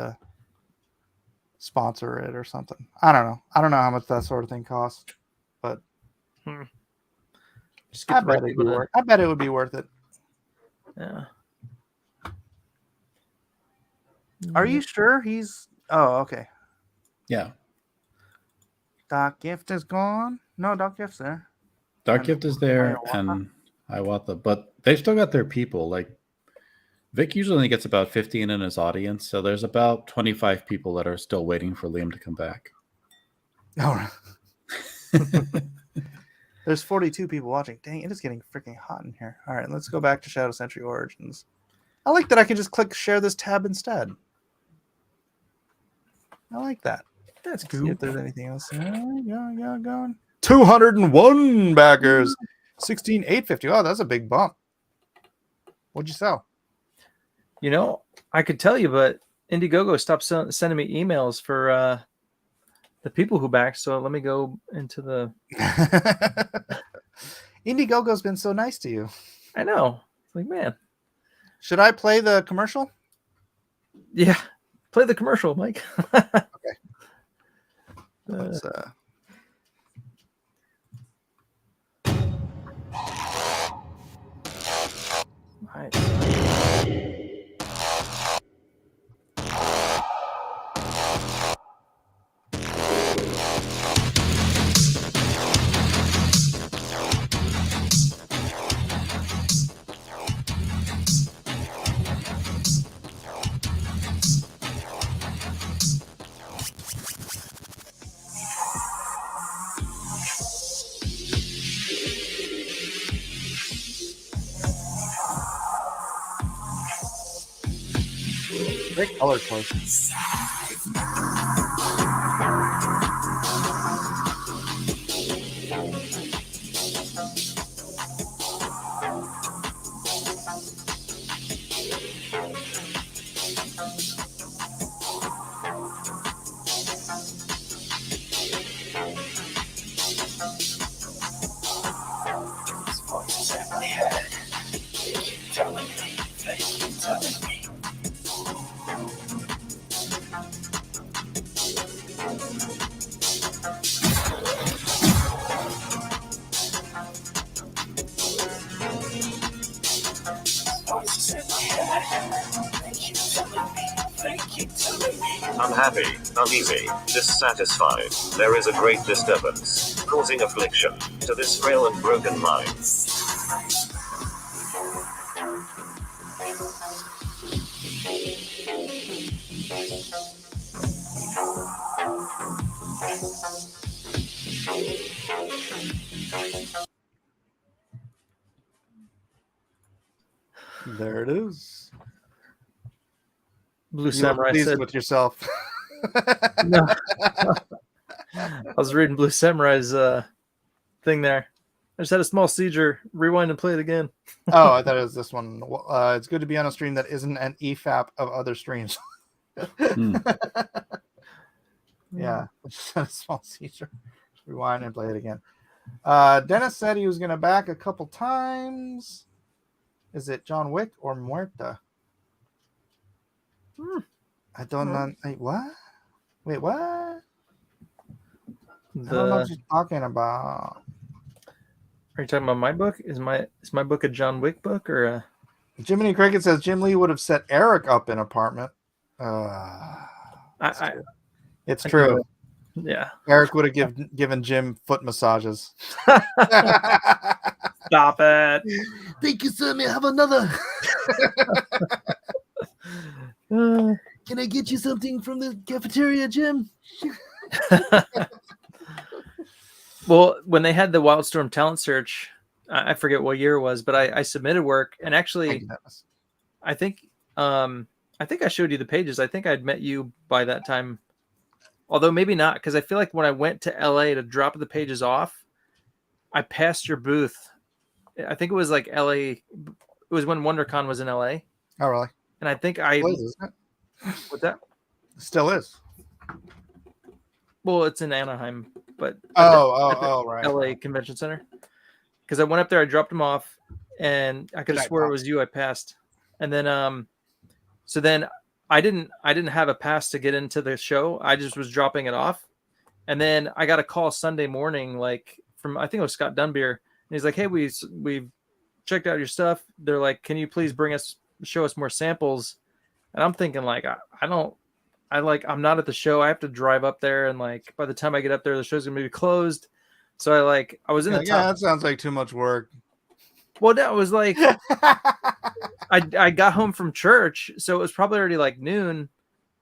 sponsor it or something. I don't know how much that sort of thing costs, but I bet it would be worth it. Yeah. Are you sure he's? Oh, okay. Yeah. Doc Gift is gone. No, Doc Gift's there. Doc Gift is there, and Hiawatha, but they've still got their people. Like Vic usually only gets about 15 in his audience, so there's about 25 people that are still waiting for Liam to come back. Oh, there's 42 people watching. Dang, it is getting freaking hot in here. All right, let's go back to Shadow Sentry Origins. I like that I can just click share this tab instead. I like that. That's See cool. if there's anything else. Yeah, going. 201 backers. 16,850. Oh, that's a big bump. What'd you sell? You know, I could tell you, but Indiegogo stopped sending me emails for the people who backed. So let me go into the. Indiegogo's been so nice to you. I know. It's like, man. Should I play the commercial? Yeah. Play the commercial, Mike. Okay. Let's, Great color choice. Unhappy, uneasy, dissatisfied, there is a great disturbance, causing affliction, to this frail and broken mind. There it is. Blue You look Samurai pleased said. with yourself. No. I was reading Blue Samurai's thing there. I just had a small seizure. Rewind and play it again. Oh, I thought it was this one. It's good to be on a stream that isn't an EFAP of other streams. Yeah, just had a small seizure. Rewind and play it again. Dennis said he was going to back a couple times. Is it John Wick or Muerta? I don't know. Wait, what? Wait, what? I don't know what you're talking about. Are you talking about my book? Is my book a John Wick book or a... Jiminy Cricket says Jim Lee would have set Eric up in apartment. It's true. Yeah. Eric would have given Jim foot massages. Stop it. Thank you, sir. May I have another? Can I get you something from the cafeteria, Jim? Well, when they had the Wildstorm talent search, I forget what year it was, but I submitted work, and actually, I think I showed you the pages. I think I'd met you by that time, although maybe not, because I feel like when I went to LA to drop the pages off, I passed your booth. I think it was like LA. It was when WonderCon was in LA. Oh, really? And I think Still is, isn't it? What's that? Still is. Well, it's in Anaheim, but right. LA Convention Center. Because I went up there, I dropped them off, and I could have swore it was you I passed. And then so then I didn't have a pass to get into the show. I just was dropping it off. And then I got a call Sunday morning, like from, I think it was Scott Dunbier. And he's like, hey, we've checked out your stuff. They're like, can you please show us more samples? And I'm thinking like, I'm not at the show. I have to drive up there. And like, by the time I get up there, the show's going to be closed. So I was in the top. Yeah, that sounds like too much work. Well, that was like, I got home from church. So it was probably already like noon.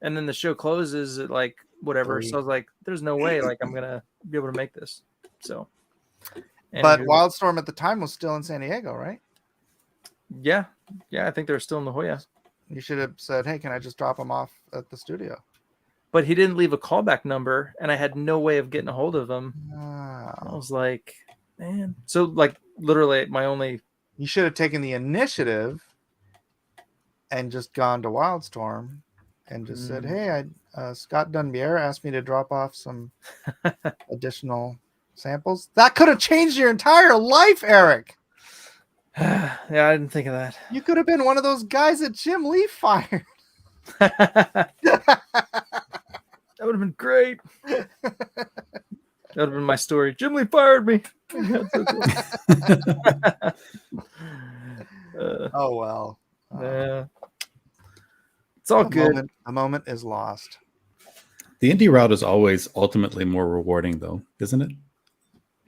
And then the show closes at like whatever. 3. So I was like, there's no way like I'm going to be able to make this. So. But Wildstorm at the time was still in San Diego, right? Yeah. I think they're still in La Jolla. You should have said, "Hey, can I just drop him off at the studio?" But he didn't leave a callback number, and I had no way of getting a hold of him. I was like, man. So like literally my only. You should have taken the initiative and just gone to Wildstorm and just said, "Hey, Scott Dunbier asked me to drop off some additional samples." That could have changed your entire life, Eric. Yeah, I didn't think of that. You could have been one of those guys that Jim Lee fired. That would have been great. That would have been my story. Jim Lee fired me. Oh well. Yeah. It's all good. A moment is lost. The indie route is always ultimately more rewarding, though, isn't it?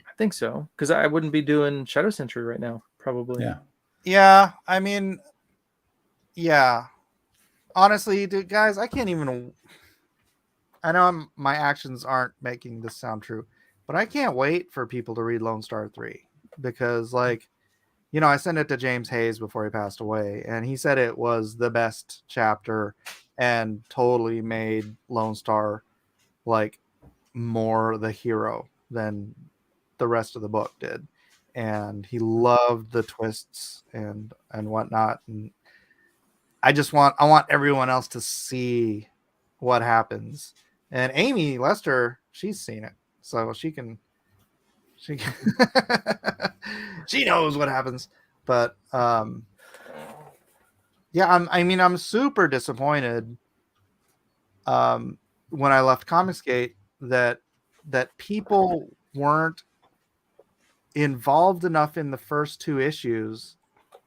I think so, because I wouldn't be doing Shadow Sentry right now, probably. Yeah. Yeah, I mean, yeah. Honestly, dude, guys, I can't even. I know my actions aren't making this sound true, but I can't wait for people to read Lone Star 3 because, like, you know, I sent it to James Hayes before he passed away, and he said it was the best chapter and totally made Lone Star like more the hero than the rest of the book did. And he loved the twists and whatnot. And I want everyone else to see what happens. And Amy Lester, she's seen it, so she she knows what happens. But yeah, I'm super disappointed when I left Comicsgate that people weren't involved enough in the first 2 issues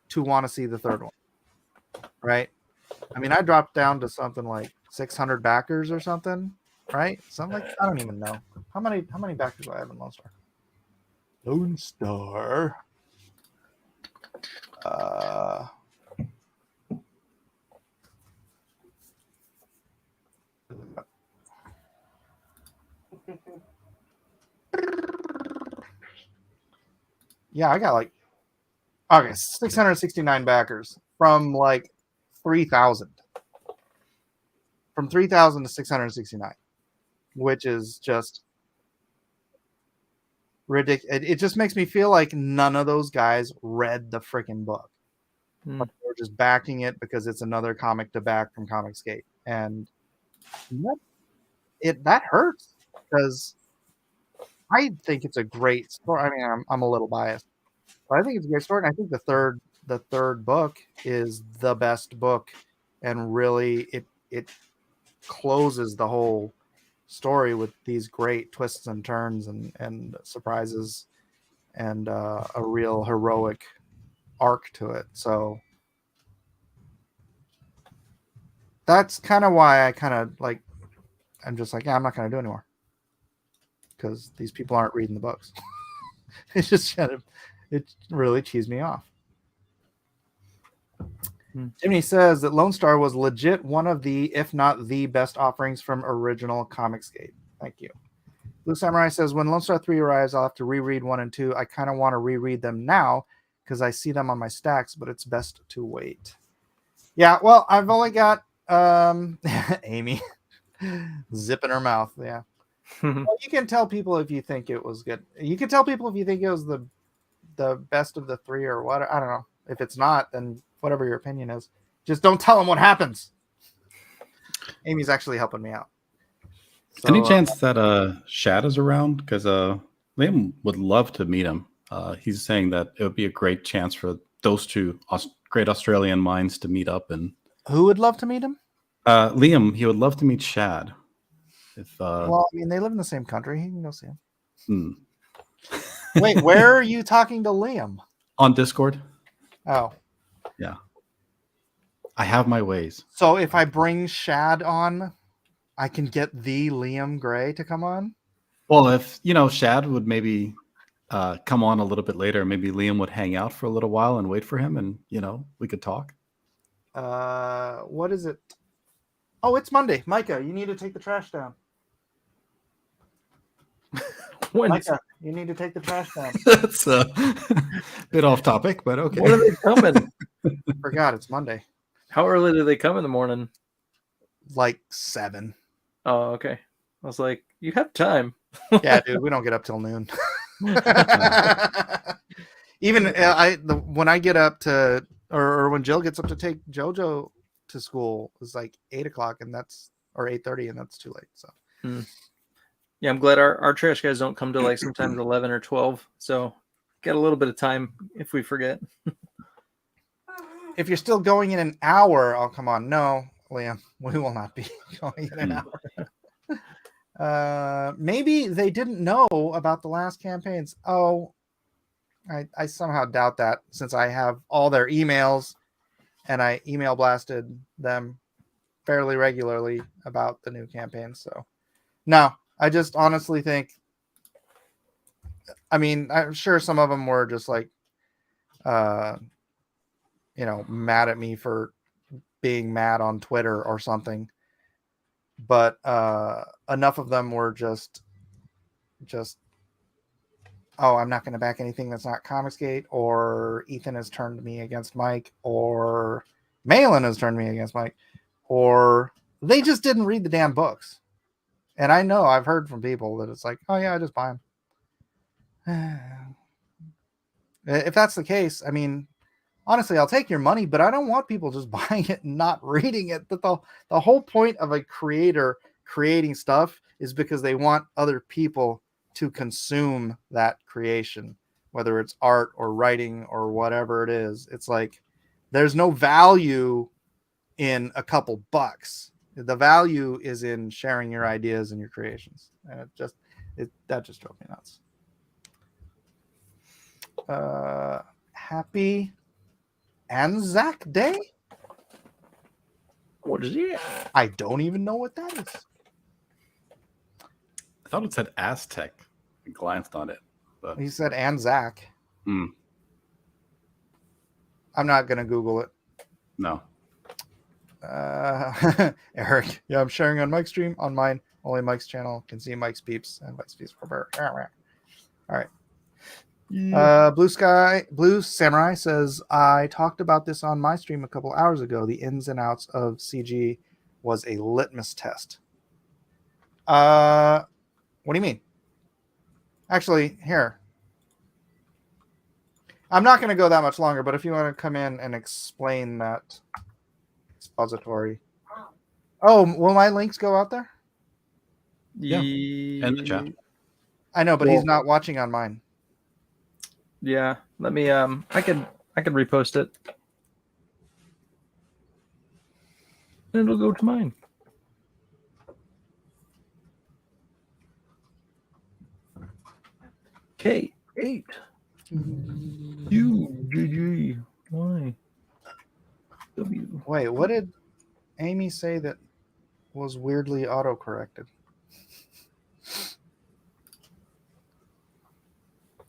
to want to see the third one. Right? I mean, I dropped down to something like 600 backers or something, right? Something like, I don't even know. How many backers do I have in Lone Star? Lone Star. Yeah, I got like 669 backers from like 3,000. From 3,000 to 669, which is just ridiculous. It just makes me feel like none of those guys read the freaking book. But they're just backing it because it's another comic to back from Comicsgate. And that hurts because I think it's a great story. I mean, I'm a little biased, but I think it's a great story. And I think the third book is the best book, and really it closes the whole story with these great twists and turns and surprises and a real heroic arc to it. So that's kind of why I kind of like, I'm just like, yeah, I'm not going to do anymore because these people aren't reading the books. It's just kind of, it really cheesed me off. Jimmy says that Lone Star was legit one of the, if not the best offerings from original Comicsgate. Thank you. Blue Samurai says, when Lone Star 3 arrives, I'll have to reread 1 and 2. I kind of want to reread them now because I see them on my stacks, but it's best to wait. Yeah, well, I've only got Amy zipping her mouth. Yeah. Well, you can tell people if you think it was good. You can tell people if you think it was the best of the 3 or what. I don't know. If it's not, then whatever your opinion is, just don't tell them what happens. Amy's actually helping me out. So, any chance that Shad is around? Because Liam would love to meet him. He's saying that it would be a great chance for those two great Australian minds to meet up. And who would love to meet him? Liam. He would love to meet Shad. Well, I mean, they live in the same country. He can go see him. Hmm. Wait, where are you talking to Liam? On Discord. Oh. Yeah. I have my ways. So if I bring Shad on, I can get the Liam Gray to come on? Well, if, Shad would maybe come on a little bit later, maybe Liam would hang out for a little while and wait for him and, we could talk. What is it? Oh, it's Monday. Micah, you need to take the trash down. Micah, you need to take the trash down. That's a bit off topic, but okay. When are they coming? Forgot it's Monday. How early do they come in the morning? Like 7. Oh, okay. I was like, you have time. Yeah, dude, we don't get up till noon. Even when I get up to, or when Jill gets up to take JoJo to school, it's like 8 o'clock, and that's, or 8:30, and that's too late. So. Yeah, I'm glad our trash guys don't come to like sometimes 11 or 12. So get a little bit of time if we forget. If you're still going in an hour, oh, come on. No, Liam, we will not be going in an hour. Maybe they didn't know about the last campaigns. Oh, I somehow doubt that, since I have all their emails and I email blasted them fairly regularly about the new campaigns. So no, I just honestly think, I mean, I'm sure some of them were just like, mad at me for being mad on Twitter or something. But enough of them were just, oh, I'm not going to back anything that's not Comicsgate, or Ethan has turned me against Mike, or Malin has turned me against Mike, or they just didn't read the damn books. And I know I've heard from people that it's like, oh yeah, I just buy them. If that's the case, I mean, honestly, I'll take your money, but I don't want people just buying it and not reading it. But the whole point of a creator creating stuff is because they want other people to consume that creation, whether it's art or writing or whatever it is. It's like there's no value in a couple bucks. The value is in sharing your ideas and your creations. And that just drove me nuts. Happy Anzac Day? What is it? I don't even know what that is. I thought it said Aztec. I glanced on it. But... He said Anzac. I'm not going to Google it. No. Eric. Yeah, I'm sharing on Mike's stream. On mine, only Mike's channel can see Mike's peeps and Mike's peeps for All right. Blue Samurai says, I talked about this on my stream a couple hours ago. The ins and outs of CG was a litmus test. What do you mean? Actually, here. I'm not going to go that much longer, but if you want to come in and explain that expository. Oh, will my links go out there? Yeah. In the chat. I know, but he's not watching on mine. Yeah, let me I could repost it. And it'll go to mine. K8 UGGY W. Wait, what did Amy say that was weirdly auto-corrected?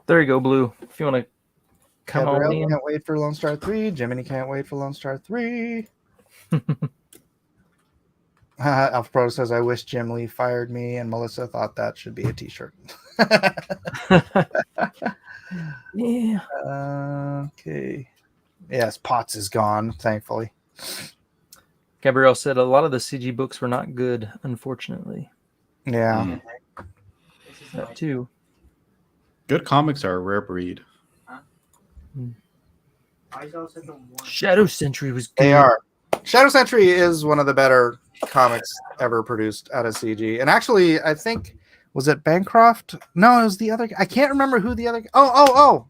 There you go, Blue. If you want to come Gabrielle on in. can't wait for Lone Star 3. Jiminy can't wait for Lone Star 3. Alpha Pro says, I wish Jim Lee fired me, and Melissa thought that should be a t-shirt. Yeah. Okay. Yes, Potts is gone, thankfully. Gabrielle said a lot of the CG books were not good, unfortunately. Yeah. That too. Good comics are a rare breed. Shadow Sentry was good. They are. Shadow Sentry is one of the better comics ever produced out of CG. And actually, I think, was it Bancroft? No, it was the other. I can't remember who the other. Oh.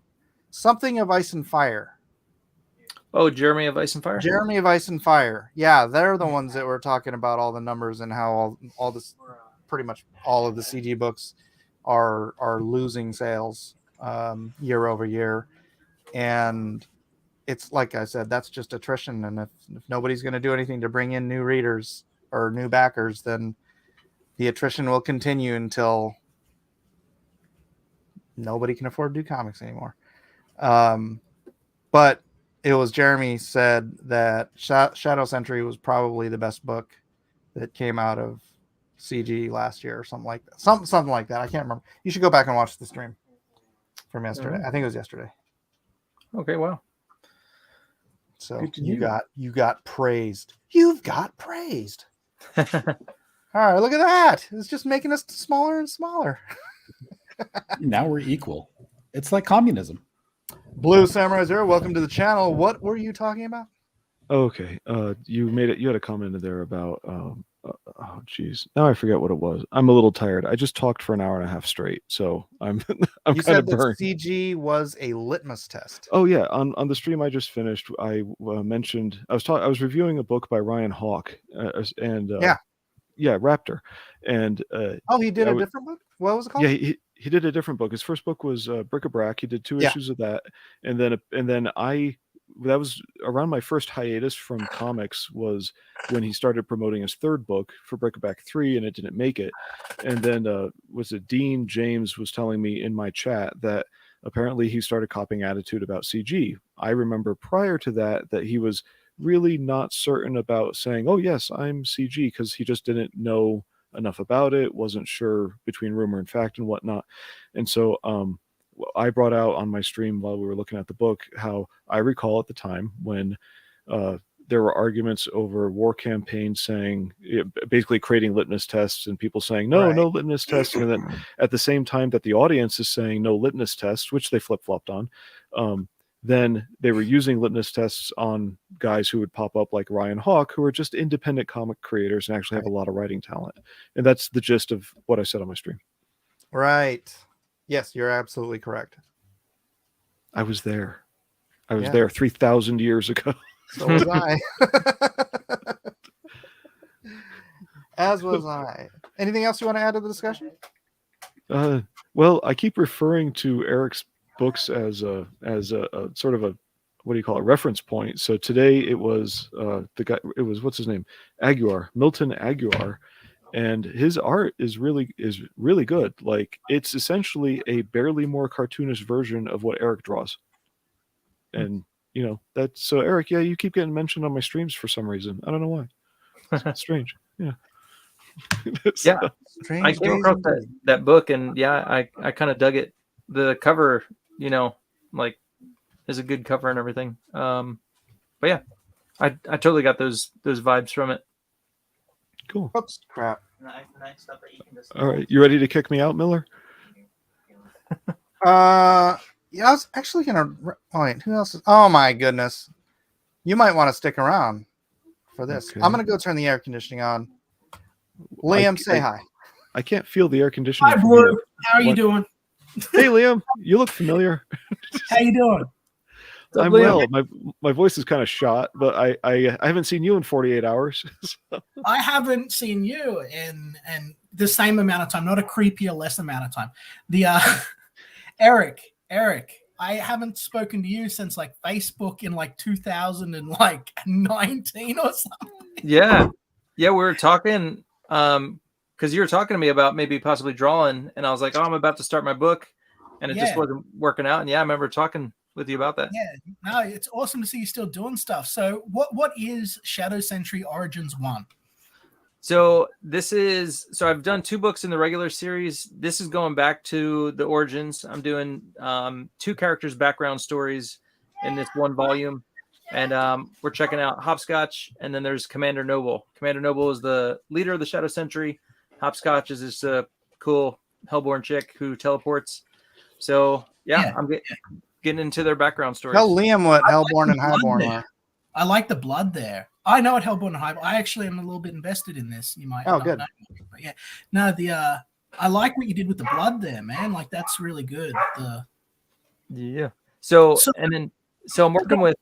Something of Ice and Fire. Oh, Jeremy of Ice and Fire? Jeremy of Ice and Fire. Yeah, they're the ones that were talking about all the numbers and how all this, pretty much all of the CG books are losing sales year over year. And it's like I said, that's just attrition. And if nobody's going to do anything to bring in new readers or new backers, then the attrition will continue until nobody can afford to do comics anymore. But it was Jeremy said that Shadow Sentry was probably the best book that came out of CG last year or something like that. Something like that. I can't remember. You should go back and watch the stream from yesterday. I think it was yesterday. Okay, wow. So Good to you know. got praised. You've got praised. All right, look at that. It's just making us smaller and smaller. Now we're equal. It's like communism. Blue Samurai Zero, welcome to the channel. What were you talking about? Okay. You made it. You had a comment in there about. Oh, geez. Now I forget what it was. I'm a little tired. I just talked for an hour and a half straight, so I'm I'm You kind said of that burned. CG was a litmus test. Oh yeah, on the stream I just finished, I mentioned I was reviewing a book by Ryan Hawk, and yeah, Raptor, and Oh, he did I a w- different book? What was it called? yeah, he did a different book. His first book was Bric-a-Brac. He did 2 Yeah. issues of that, and then that was around my first hiatus from comics was when he started promoting his third book for Bric-a-Brac 3, and it didn't make it. And then was it Dean James was telling me in my chat that apparently he started copying Attitude about CG. I remember prior to that he was really not certain about saying, "Oh yes, I'm CG," because he just didn't know enough about it, wasn't sure between rumor and fact and whatnot. And so I brought out on my stream while we were looking at the book how I recall at the time when there were arguments over war campaigns saying, basically creating litmus tests, and people saying no litmus tests, and then at the same time that the audience is saying no litmus tests, which they flip-flopped on, then they were using litmus tests on guys who would pop up like Ryan Hawk, who are just independent comic creators and actually have a lot of writing talent. And that's the gist of what I said on my stream. Right. Yes, you're absolutely correct. I was there. I was there 3,000 years ago. So was I. As was I. Anything else you want to add to the discussion? Well, I keep referring to Eric's books as a sort of a, what do you call it, reference point. So today it was the guy, it was, what's his name, Aguiar, Milton Aguiar, and his art is really good. Like, it's essentially a barely more cartoonish version of what Eric draws. And you know, that's so Eric, yeah, you keep getting mentioned on my streams for some reason. I don't know why. It's strange. Yeah. Yeah. Strange I came across that book, and yeah, I kind of dug it. The cover, you know, like, is a good cover and everything. But yeah, I totally got those vibes from it. Cool. Oops, crap. All right, you ready to kick me out, Miller? Yeah, I was actually gonna. Wait, who else? Oh my goodness, you might want to stick around for this. Okay. I'm gonna go turn the air conditioning on. Liam, say hi. I can't feel the air conditioning. Hi, from Blue. here. How are you doing? Hey, Liam, you look familiar. How you doing? I'm well. My voice is kind of shot, but I haven't seen you in 48 hours. So. I haven't seen you in the same amount of time, not a creepy or less amount of time. The Eric, I haven't spoken to you since like Facebook in like 2019 or something. Yeah, we were talking because you were talking to me about maybe possibly drawing, and I was like, oh, I'm about to start my book, and it just wasn't working out. And yeah, I remember talking with you about that. Yeah, no, it's awesome to see you still doing stuff. So what is Shadow Sentry Origins 1? So so I've done 2 books in the regular series. This is going back to the origins. I'm doing 2 characters' background stories in this 1 volume. And we're checking out Hopscotch, and then there's Commander Noble. Commander Noble is the leader of the Shadow Sentry. Hopscotch is this cool Hellborn chick who teleports. So yeah. I'm getting into their background stories. Tell Liam what Hellborn and Highborn are. I like the blood there. I know what Hellborn and Highborn. I actually am a little bit invested in this. You might. Oh, good. Know, but yeah. No, I like what you did with the blood there, man. Like, that's really good. Yeah. So I'm working with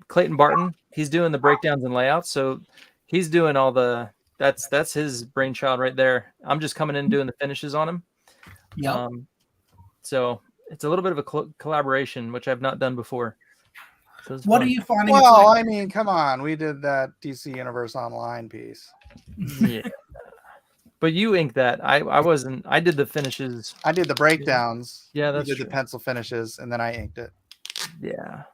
Clayton Barton. He's doing the breakdowns and layouts. So he's doing all that's his brainchild right there. I'm just coming in and doing the finishes on him. Yeah. So it's a little bit of a collaboration, which I've not done before. So what are you finding? Well, I mean, come on. We did that DC Universe Online piece. Yeah. But you inked that. I wasn't. I did the finishes. I did the breakdowns. Yeah, that's you did true. the pencil finishes, and then I inked it. Yeah.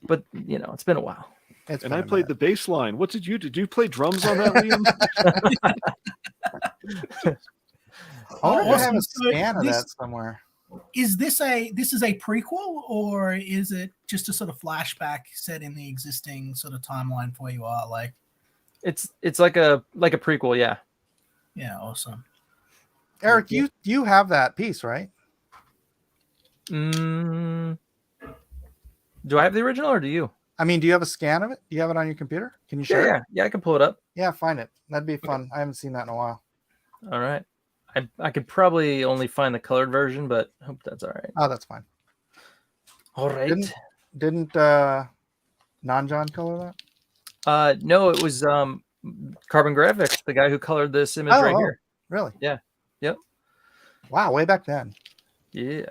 But, you know, it's been a while. And I played the bass line. What did you do? Did you play drums on that, Liam? I wonder if I have a scan of that somewhere. is this a prequel, or is it just a sort of flashback set in the existing sort of timeline for you are like? It's like a prequel, yeah. Yeah, awesome. Eric, you have that piece, right? Do I have the original or do you? I mean, do you have a scan of it? Do you have it on your computer? Can you share it? Yeah, I can pull it up. Yeah, find it. That'd be fun. I haven't seen that in a while. All right. I could probably only find the colored version, but I hope that's all right. Oh, that's fine. All right. Didn't Non-John color that? No, it was Carbon Graphics, the guy who colored this image right here. Really? Yeah. Yep. Wow, way back then. Yeah.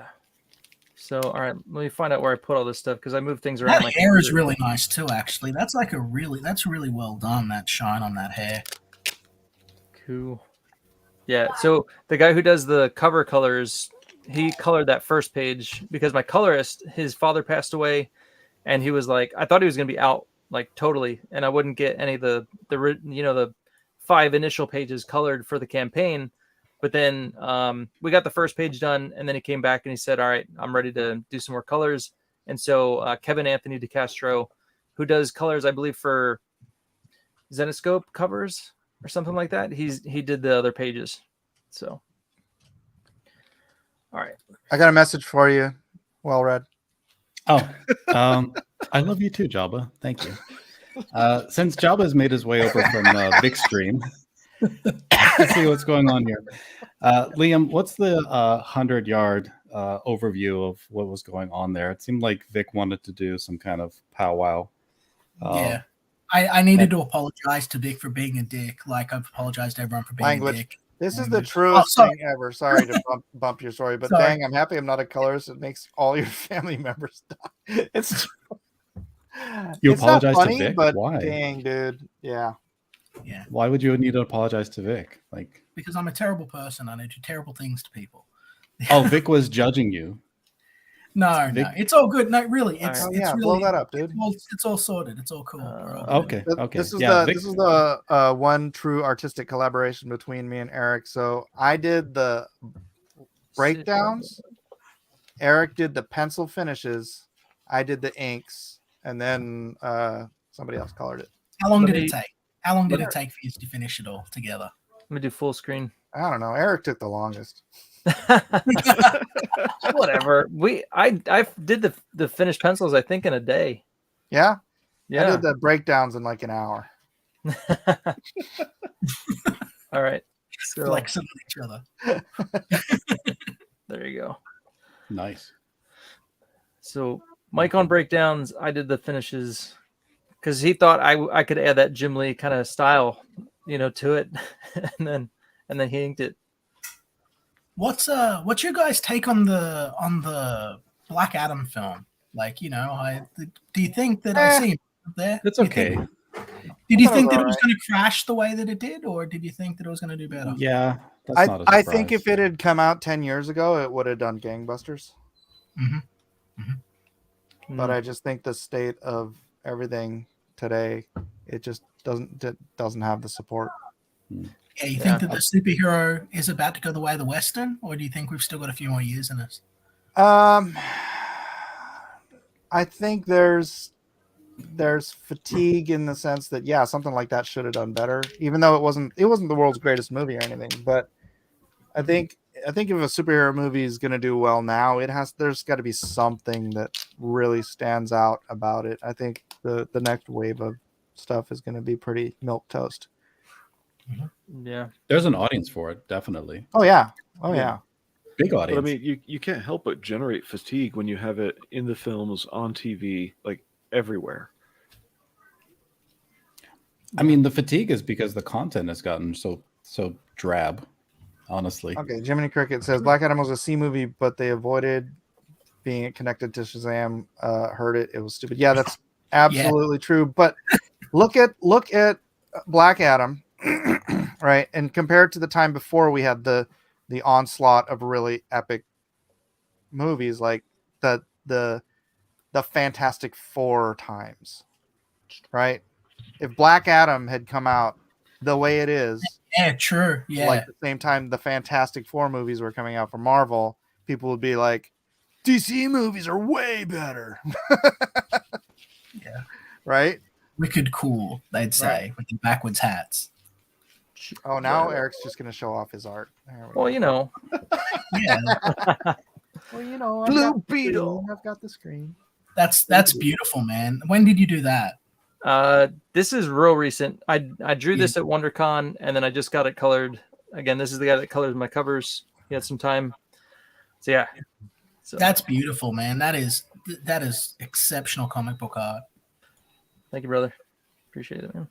So, all right, let me find out where I put all this stuff because I moved things around. That hair is really nice too. Actually, that's really well done. That shine on that hair. Cool. Yeah. So the guy who does the cover colors, he colored that first page because my colorist, his father passed away, and he was like, I thought he was gonna be out like totally, and I wouldn't get any of the 5 initial pages colored for the campaign. But then we got the first page done, and then he came back and he said, all right, I'm ready to do some more colors. And so Kevin Anthony DeCastro, who does colors, I believe, for Zenoscope covers or something like that, he did the other pages. So, all right. I got a message for you. Well read. Oh, I love you too, Jabba. Thank you. Since Jabba has made his way over from Vic's stream, let's see what's going on here. Liam, what's the 100-yard overview of what was going on there? It seemed like Vic wanted to do some kind of powwow. Yeah. I needed to apologize to Vic for being a dick. Like I've apologized to everyone for being a dick. This is the truest thing ever. Sorry to bump your story, but dang, I'm happy I'm not a colorist. It makes all your family members die. It's you it's apologize not funny, to Vic? But why? Dang, dude. Yeah. Why would you need to apologize to Vic? Like, because I'm a terrible person. I do terrible things to people. Oh, Vic was judging you. No, it's all good. No, really, it's really, blow that up, dude. It's all sorted. It's all cool. Okay. This is the one true artistic collaboration between me and Eric. So I did the breakdowns. Eric did the pencil finishes. I did the inks, and then somebody else colored it. How long did it take? How long did it take for you to finish it all together? Let me do full screen. I don't know. Eric took the longest. Whatever. I did the finished pencils, I think, in a day. Yeah? Yeah. I did the breakdowns in like an hour. All right. So, flexing on each other. There you go. Nice. So Mike on breakdowns, I did the finishes because he thought I could add that Jim Lee kind of style, to it, and then he inked it. What's your guys' take on the Black Adam film? Like, do you think that I see him there? It's okay. Did you think that it was going to crash the way that it did, or did you think that it was going to do better? Yeah, I think if it had come out 10 years ago, it would have done gangbusters. Mm-hmm. Mm-hmm. But I just think the state of everything today, it just doesn't have the support. Yeah, you think that the superhero is about to go the way of the Western, or do you think we've still got a few more years in us? I think there's fatigue in the sense that something like that should have done better, even though it wasn't the world's greatest movie or anything. But I think if a superhero movie is going to do well now, there's got to be something that really stands out about it. I think the next wave of stuff is going to be pretty milquetoast. Yeah, there's an audience for it, definitely. Oh yeah, big audience. But I mean, you can't help but generate fatigue when you have it in the films, on TV, like everywhere. I mean, the fatigue is because the content has gotten so drab, honestly. Okay, Jiminy Cricket says Black Adam was a C movie, but they avoided being connected to Shazam. Heard it was stupid. Yeah, that's absolutely true. But look at Black Adam, right? And compared to the time before, we had the onslaught of really epic movies like the Fantastic Four times, right? If Black Adam had come out the way it is, true, like the same time the Fantastic Four movies were coming out for Marvel, people would be like, DC movies are way better. Yeah. Right? Wicked cool, they'd say, with the backwards hats. Oh, now Eric's just gonna show off his art. Well, you know. Yeah. Well, you know, Blue Beetle. I've got the screen. That's beautiful, man. When did you do that? This is real recent. I drew this at WonderCon, and then I just got it colored. Again, this is the guy that colors my covers. He had some time. So yeah. So That's beautiful, man. That is exceptional comic book art. thank you, brother. Appreciate it, man.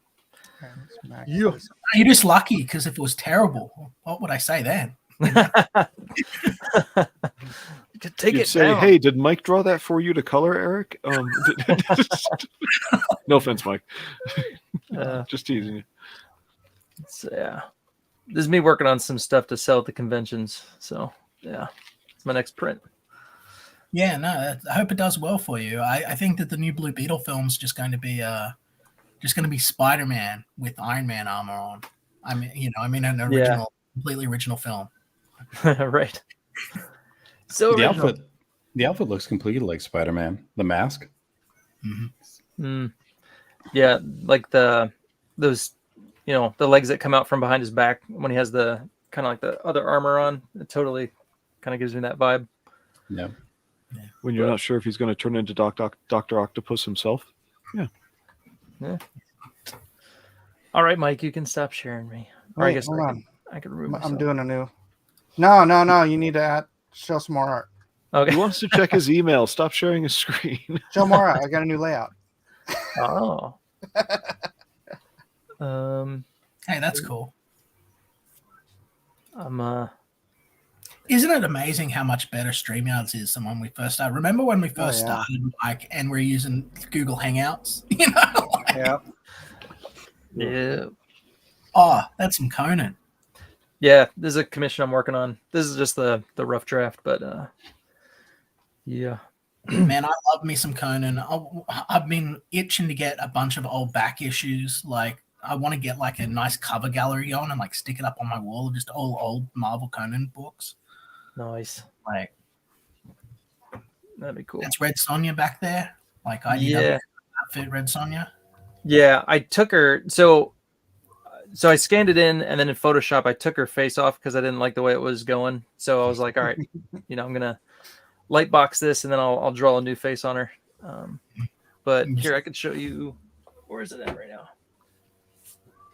Yeah. You're just lucky, because if it was terrible, what would I say then? Take You'd it say, down. hey, did Mike draw that for you to color, Eric? No offense, Mike. Just teasing you. So, yeah. This is me working on some stuff to sell at the conventions. So yeah, it's my next print. Yeah, no, I hope it does well for you. I think that the new Blue Beetle film's just going to be Spider-Man with Iron Man armor on. I mean an original, completely original film. Right. So The original. outfit looks completely like Spider-Man. The mask. Yeah, like those, the legs that come out from behind his back when he has the kind of like the other armor on. It totally kind of gives me that vibe. Yeah. When you're not sure if he's going to turn into Dr. Octopus himself. Yeah. All right, Mike, you can stop sharing me. Or I Wait, guess hold on. I can remove I'm myself. doing a new. No. You need to show some more art. Okay. He wants to check his email. Stop sharing his screen. Show more art. I got a new layout. Oh. Hey, that's cool. I'm Isn't it amazing how much better StreamYards is than when we first started? Remember when we first started, and we're using Google Hangouts? Yeah. Yeah. Oh, that's some Conan. Yeah, this is a commission I'm working on. This is just the rough draft, but yeah. Man, I love me some Conan. I've been itching to get a bunch of old back issues. Like, I want to get like a nice cover gallery on and like stick it up on my wall of just all old Marvel Conan books. Nice. Like, That'd be cool. that's Red Sonja back there. Like, Yeah. outfit Red Sonja. Yeah, I took her. So I scanned it in, and then in Photoshop, I took her face off because I didn't like the way it was going. So I was like, all right, I'm gonna light box this, and then I'll draw a new face on her. But here, I could show you. Where is it at right now?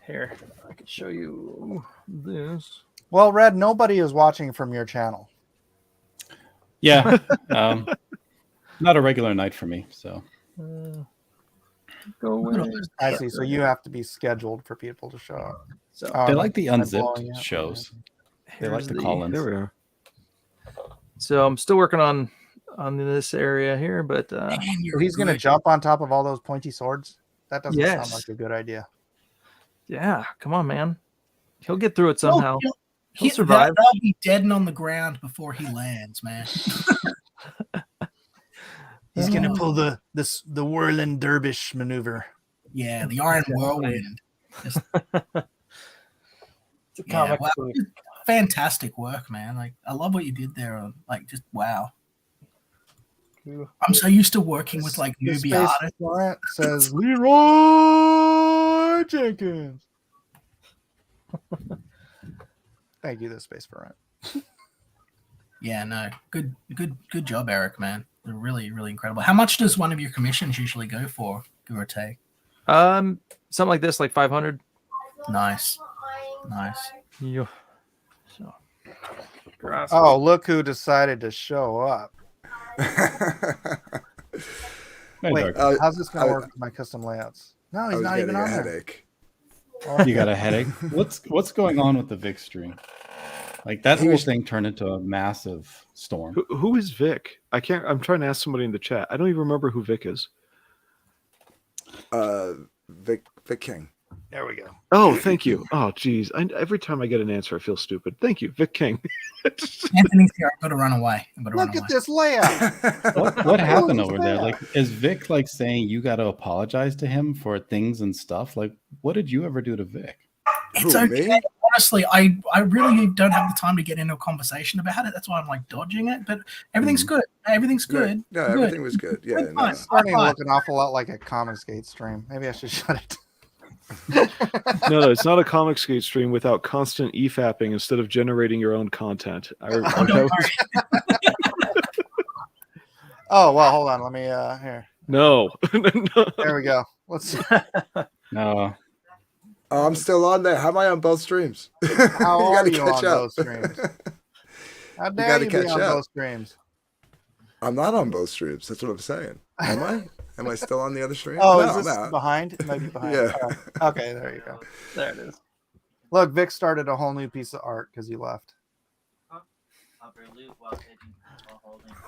Here, I could show you this. Well, Red, nobody is watching from your channel. Yeah. Not a regular night for me. So Go away. I see. So you have to be scheduled for people to show up. So they like the I'm unzipped blowing up. shows. They here's like the call-ins. There we are. So I'm still working on this area here, but Man, So he's going to jump on top of all those pointy swords? That doesn't Yes. sound like a good idea. yeah, come on, man. He'll get through it somehow. He'll They'll survive. be dead and on the ground before he lands, man. He's going to pull the whirling dervish maneuver. Yeah, the Iron Whirlwind. It's a Yeah, comic wow. book. Fantastic work, man. Like, I love what you did there. Like, just wow. I'm so used to working with like The newbie space artists. warrant says Leroy Jenkins. Thank you, the space for rent. Yeah, no, good job, Eric, man. They're really, really incredible. How much does one of your commissions usually go for, give or take? Something like this, like 500. Nice. Yeah. So. Oh, look who decided to show up. Wait, Dark. how's this going to work with my custom layouts? No, I he's was not getting even a on there. headache. You got a headache? What's going on with the Vic stream? Like that whole thing turned into a massive storm. Who is Vic? I'm trying to ask somebody in the chat. I don't even remember who Vic is. Vic King. There we go. Oh, thank you. Oh, geez. Every time I get an answer, I feel stupid. Thank you, Vic King. Anthony's here. I'm going to run away. Look at this layout. What happened over there? Like, is Vic like saying you got to apologize to him for things and stuff? Like, what did you ever do to Vic? It's Who, okay. me? honestly, I really don't have the time to get into a conversation about it. That's why I'm like dodging it. But everything's good. Everything's good. No, Good. everything was good. Yeah, Good no. time. It's starting to look an awful lot like a Comicsgate stream. Maybe I should shut it. No, it's not a Comicsgate stream without constant e-fapping instead of generating your own content. Oh well, hold on. Let me here. No. No. There we go. Let's. No. Oh, I'm still on there. How am I on both streams? How You are gotta you catch on up. both streams? How dare gotta you be catch on up. both streams? I'm not on both streams. That's what I'm saying. Am I? Am I still on the other stream? Oh, No, is I'm this not. behind? It might be behind. Yeah. All right. Okay, there you go. There it is. Look, Vic started a whole new piece of art because he left.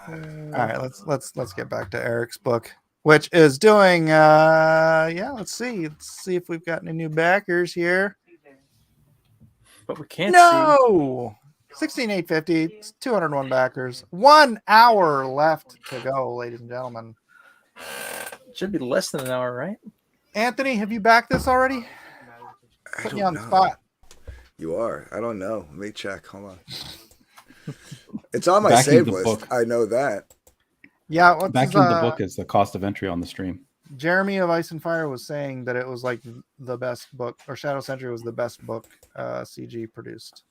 All right, let's get back to Eric's book, which is doing let's see if we've got any new backers here. But we can't No, 16,850, 201 backers, 1 hour left to go, ladies and gentlemen. see. It should be less than an hour, right? Anthony, have you backed this already? I Put don't me on the know. spot. You are. I don't know. Let me check. Hold on. It's on my Backing save the list. book. I know that. Yeah, what's Backing the book is the cost of entry on the stream. Jeremy of Ice and Fire was saying that it was like the best book, or Shadow Sentry was the best book CG produced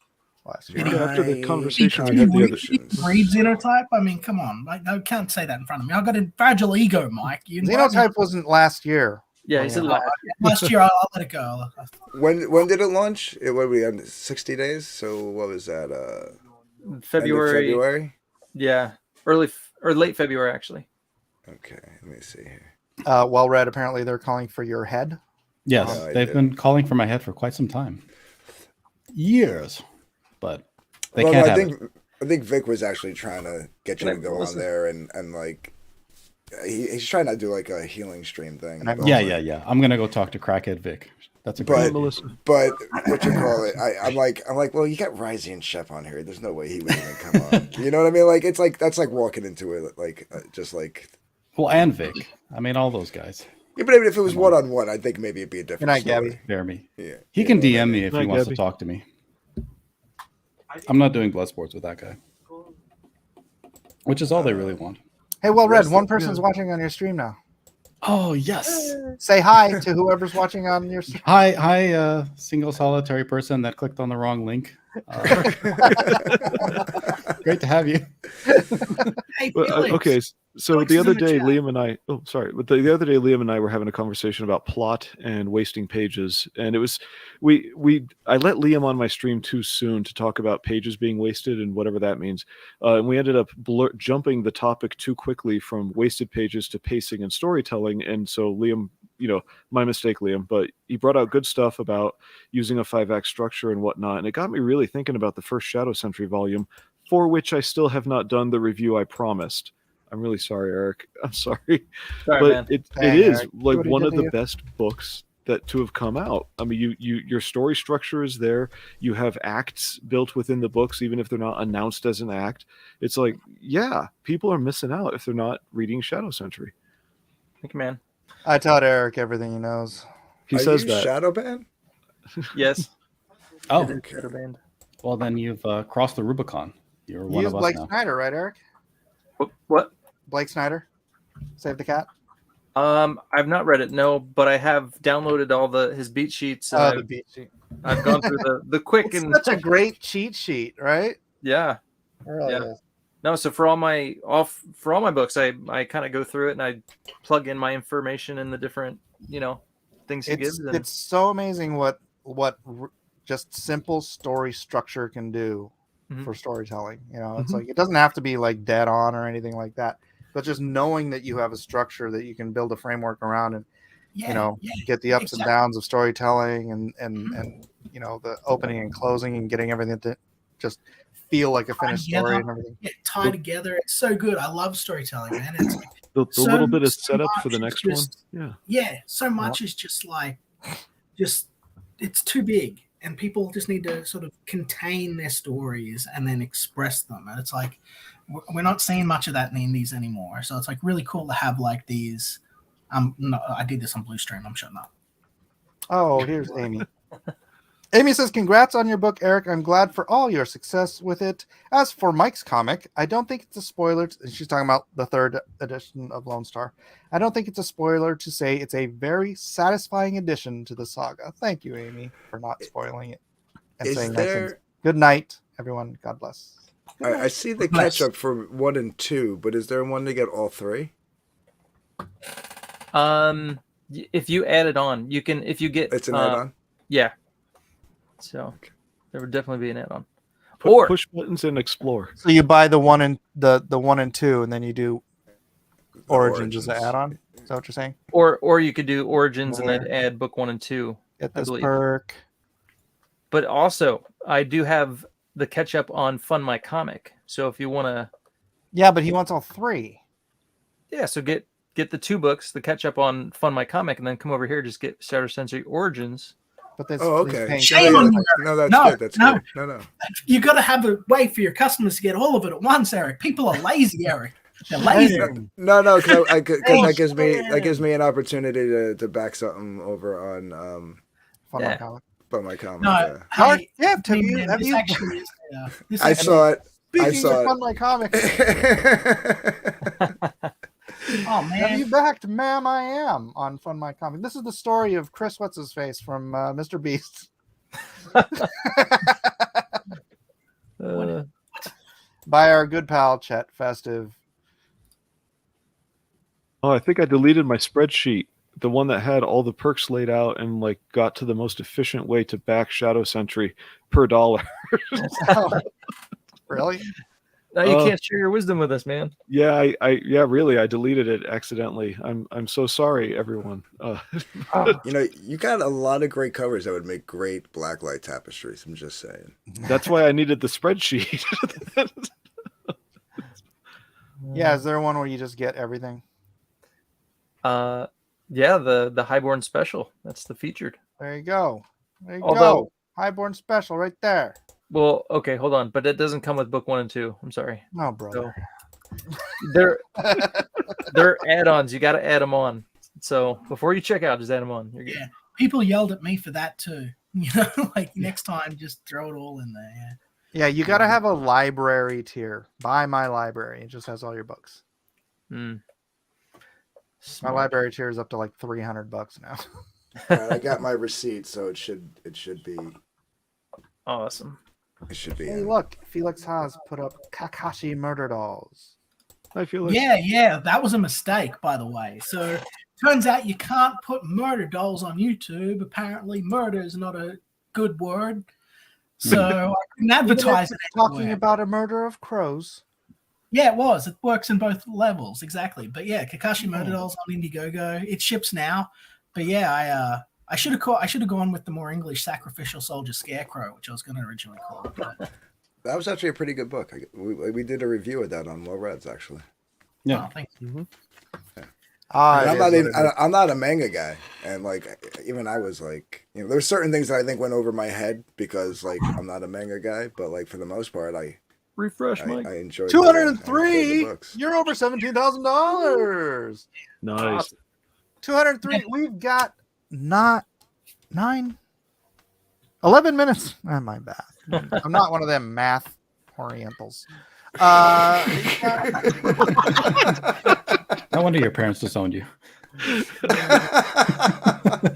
last year. Yeah, after the My conversation we had the other. Read Xenotype. I mean, come on. I can't say that in front of me. I've got a fragile ego, Mike. You Xenotype wasn't last year. Yeah, he said last year. I'll let it go. When did it launch? What were we on 60 days? So what was that? End of February. February? Yeah, early or late February actually. Okay, let me see here. Well read. Apparently, they're calling for your head. Yes, Oh, I they've did. been calling for my head for quite some time. Years. But they Well, can't no, have it. I think Vic was actually trying to get you Can I to go on listen? there and like he's trying to do like a healing stream thing. And I'm- but- Yeah. I'm gonna go talk to Crackhead Vic. That's a But- great. Melissa. But what you call it? I'm like, well, you got Risey and Shep on here. There's no way he would even come on. You know what I mean? Like it's like that's like walking into it, like just like. Well, and Vic. I mean, all those guys. Yeah, but even if it was one on one, I think maybe it'd be a different. Good night, story. Gabby. Jeremy. Yeah, He you can know what I DM mean? me if he Hi, wants Gabby. to talk to me. I'm not doing blood sports with that guy. Which is all they really want. Hey, well read. Where's One the- person's watching on your stream now. Oh yes. Say hi to whoever's watching on your stream. Hi, single solitary person that clicked on the wrong link. Great to have you. Hey, Well, Felix. okay, so Felix the is other in the day, chat. Liam and I. Oh, sorry, but the other day, Liam and I were having a conversation about plot and wasting pages, and it was I let Liam on my stream too soon to talk about pages being wasted and whatever that means, and we ended up jumping the topic too quickly from wasted pages to pacing and storytelling, and so Liam. My mistake, Liam, but he brought out good stuff about using a 5-act structure and whatnot, and it got me really thinking about the first Shadow Sentry volume, for which I still have not done the review I promised. I'm really sorry, Eric. I'm sorry, Sorry, but man. it Dang, is Eric. like What he one did of to the you. best books to have come out. I mean, your story structure is there. You have acts built within the books, even if they're not announced as an act. It's like, yeah, people are missing out if they're not reading Shadow Sentry. Thank you, man. I taught Eric everything he knows. He Are says you that. shadow ban? Yes. Oh, It is okay. shadow banned. well then you've crossed the Rubicon. You're You one use of us Blake now. Snyder, right, Eric? What? Blake Snyder, Save the Cat. I've not read it, no, but I have downloaded all his beat sheets and Oh, the beat sheet. I've gone through the quick It's and such a great cheat sheet, right? yeah. It really Yeah. is. No, so for all my books, I kind of go through it and I plug in my information in the different things he gives. And It's so amazing what just simple story structure can do Mhm. for storytelling. It's like it doesn't have to be like dead on or anything like that, but just knowing that you have a structure that you can build a framework around and get the ups and exactly. downs of storytelling and the opening and closing and getting everything to just feel like a finished story together. and everything. Tie together. It's so good. I love storytelling, man. It's like, The So- little bit of so setup for the much next just- one. Yeah. so much is just like, it's too big, and people just need to sort of contain their stories and then express them. And it's like we're not seeing much of that in the indies anymore. So it's like really cool to have like these. No, I did this on Blue Stream. I'm shutting up. Oh, here's Amy. Amy says, congrats on your book, Eric. I'm glad for all your success with it. As for Mike's comic, I don't think it's a spoiler. She's talking about the 3rd edition of Lone Star. I don't think it's a spoiler to say it's a very satisfying addition to the saga. Thank you, Amy, for not spoiling it. And Is saying nice things. there? Good night, everyone. God bless. I see the catch up for 1 and 2, but is there one to get all 3? If you add it on, you can. If you get, It's an add-on. Yeah. So there would definitely be an add-on. Push buttons and explore. So you buy the 1 and the 1 and 2, and then you do Origins as an add-on. Is that what you're saying? Or you could do Origins and then add book 1 and 2. Get this perk. But also, I do have the catch up on Fund My Comic. So if you want to, yeah, but he wants all 3. Yeah, so get the 2 books, the catch up on Fund My Comic, and then come over here, just get Shadow Sentry Origins. But that's okay. Shame on you. No, that's No, good. That's no. good. No. You got to have a way for your customers to get all of it at once, Eric. People are lazy, Eric. They're lazy. No, because that gives me an opportunity to back something over on Fund My Comic. Fund My Comic. No, Yeah. hey, Yeah, have this you? actually is, this I actually- saw it. I Speaking saw of it. Fund My Comic. Oh Have you man, backed Ma'am I Am on Fund My Comic? This is the story of Chris What's-His-Face from Mr. Beast. By our good pal, Chet Festive. Oh, I think I deleted my spreadsheet, the one that had all the perks laid out and like got to the most efficient way to back Shadow Sentry per dollar. Really? No, you can't share your wisdom with us, man. Yeah, really, I deleted it accidentally. I'm so sorry, everyone. You got a lot of great covers that would make great blacklight tapestries. I'm just saying. That's why I needed the spreadsheet. Yeah, is there one where you just get everything? Yeah, the Highborn special. That's the featured. There you go. There you Although- go. Highborn special right there. Well, okay, hold on, but it doesn't come with book 1 and 2. I'm sorry. No, brother. They're add-ons. You got to add them on. So before you check out, just add them on. You're good. yeah. People yelled at me for that too. You know, like next time, just throw it all in there. Yeah. Yeah, you got to have a library tier. Buy my library. It just has all your books. My library tier is up to like $300 now. All right, I got my receipt, so it should be. Awesome. It should be. Hey, look, Felix Haas put up Kakashi Murder Dolls. I feel like Yeah, that was a mistake, by the way. So turns out you can't put murder dolls on YouTube. Apparently, murder is not a good word. So I couldn't advertise it. Talking anywhere. about a murder of crows. Yeah, it was. It works in both levels, exactly. But yeah, Kakashi Murder Dolls on Indiegogo. It ships now. But yeah, I should have gone with the more English Sacrificial Soldier Scarecrow, which I was going to originally call it. But, That was actually a pretty good book. We did a review of that on Low Reds, actually. Yeah. oh, thank you. I'm not a manga guy, and like even I was like, there's certain things that I think went over my head because like I'm not a manga guy, but like for the most part, I enjoyed 203. the books. You're over $17,000. nice. 203. We've got not 11 minutes. Oh, my bad. I'm not one of them math orientals. No wonder your parents disowned you.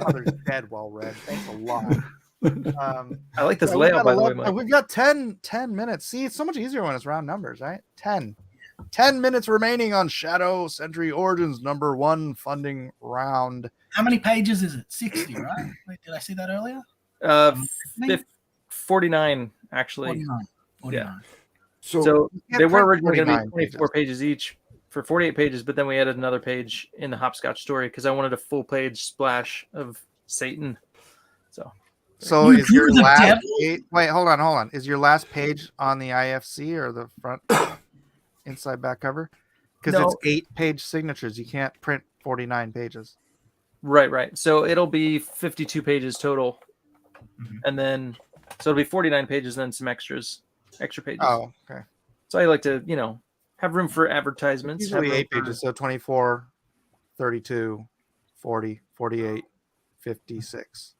Mother's dead, well read. Thanks a lot. I like this we've layout, got by the way, 11 Mike. We've got 10 minutes. See, it's so much easier when it's round numbers, right? 10 minutes remaining on Shadow Sentry Origins #1 funding round. How many pages is it? 60, right? Wait, did I see that earlier? 49, actually. 49. Yeah. So They were originally going to 49 be 24 pages each for 48 pages, but then we added another page in the Hopscotch story because I wanted a full page splash of Satan. So You is your drew the last devil? page, wait, hold on. Is your last page on the IFC or the front inside back cover? Because No. it's 8-page signatures. You can't print 49 pages. Right. So it'll be 52 pages total. Mhm. And then, so it'll be 49 pages, then some extra pages. Oh, okay. So I like to, have room for advertisements. have Usually room 8 for- pages. So 24, 32, 40, 48, 56.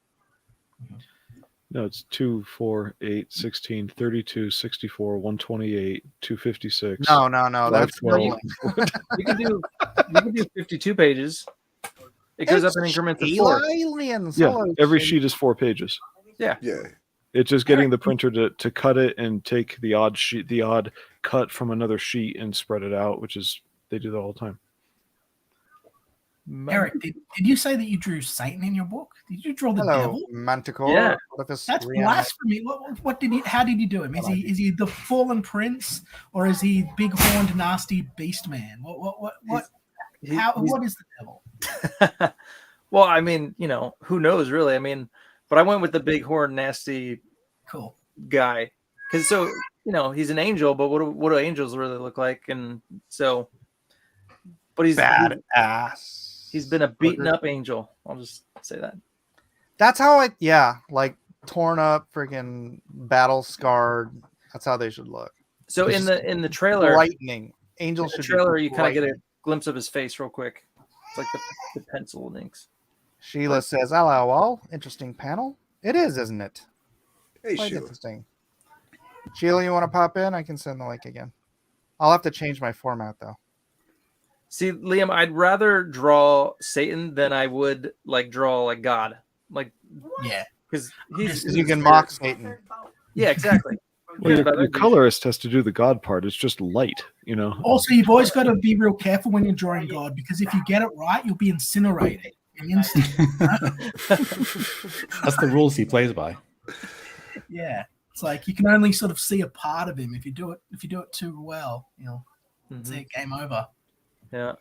No, it's 2, 4, 8, 16, 32, 64, 128, 256. No. That's 512. You can do 52 pages. It goes up in increments of 4. Aliens. Yeah, Hello, every Shane. sheet is 4 pages. Yeah. It's just getting the printer to cut it and take the odd cut from another sheet and spread it out, which is they do the whole time. Eric, did you say that you drew Satan in your book? Did you draw the Hello, devil? Manticore. Yeah. That's That's blasphemy. What did he? How did you do him? Is he the fallen prince, or is he big horned nasty beast man? What is the devil? Well, I mean, who knows really? I mean, but I went with the big horn nasty Cool guy because he's an angel, but what do angels really look like? And so, but he's badass. He's been a beaten up angel. I'll just say that. That's how like torn up, freaking battle scarred. That's how they should look. So in the trailer, lightning angel should. Trailer, you kind of get a glimpse of his face real quick. It's like the pencil and inks. Sheila says, "LOL, interesting panel. It is, isn't it? Hey, quite Sheila. Interesting." Sheila, you want to pop in? I can send the link again. I'll have to change my format though. See, Liam, I'd rather draw Satan than I would draw God. Yeah, because you can mock Satan. Yeah, exactly. Well, your colorist has to do the God part. It's just light, Also, you've always got to be real careful when you're drawing God, because if you get it right, you'll be incinerated. That's the rules he plays by. Yeah, it's like you can only sort of see a part of him. If you do it too well, it's it, game over. Yeah,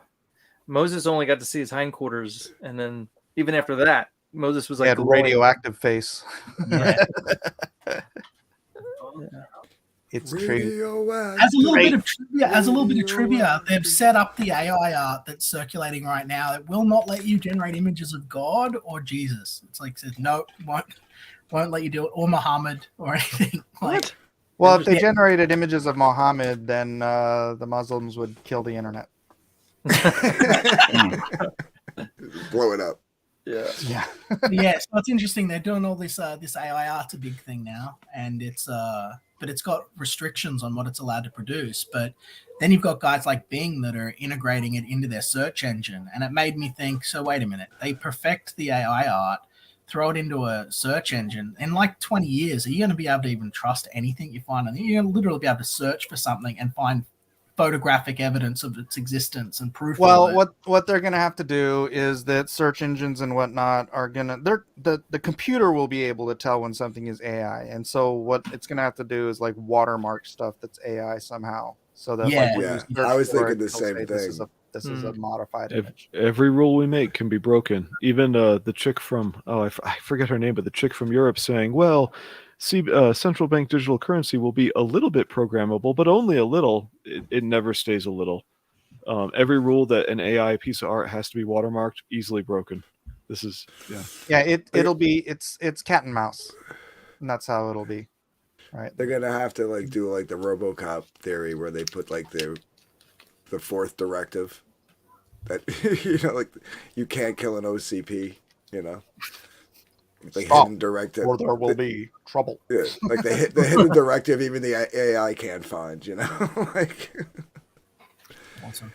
Moses only got to see his hindquarters, and then even after that, Moses was like a radioactive face. Yeah. It's crazy. As a little bit of trivia, they've set up the AI art that's circulating right now. It will not let you generate images of God or Jesus. It's like says no, won't let you do it, or Muhammad or anything. Well, if they generated images of Muhammad, then the Muslims would kill the internet. Blow it up. Yeah. Yeah, so it's interesting. They're doing all this AI art's a big thing now, and but it's got restrictions on what it's allowed to produce. But then you've got guys like Bing that are integrating it into their search engine, and it made me think, so wait a minute, they perfect the AI art, throw it into a search engine. In 20 years, are you going to be able to even trust anything you find? You're going to literally be able to search for something and find photographic evidence of its existence and proof. Well, what they're going to have to do is that search engines and whatnot are going to, the computer will be able to tell when something is AI. And so what it's going to have to do is watermark stuff that's AI somehow. So that I was thinking the same thing. This is a modified image. Every rule we make can be broken. Even the chick from, I forget her name, but the chick from Europe saying, well, central bank digital currency will be a little bit programmable, but only a little. It never stays a little. Every rule that an AI piece of art has to be watermarked, easily broken. This is, it'll be, it's cat and mouse. And that's how it'll be. Right. They're going to have to do the RoboCop theory where they put the fourth directive that, you can't kill an OCP, The hidden directive, or there will be trouble. Yeah, the hidden directive, even the AI can't find. Awesome.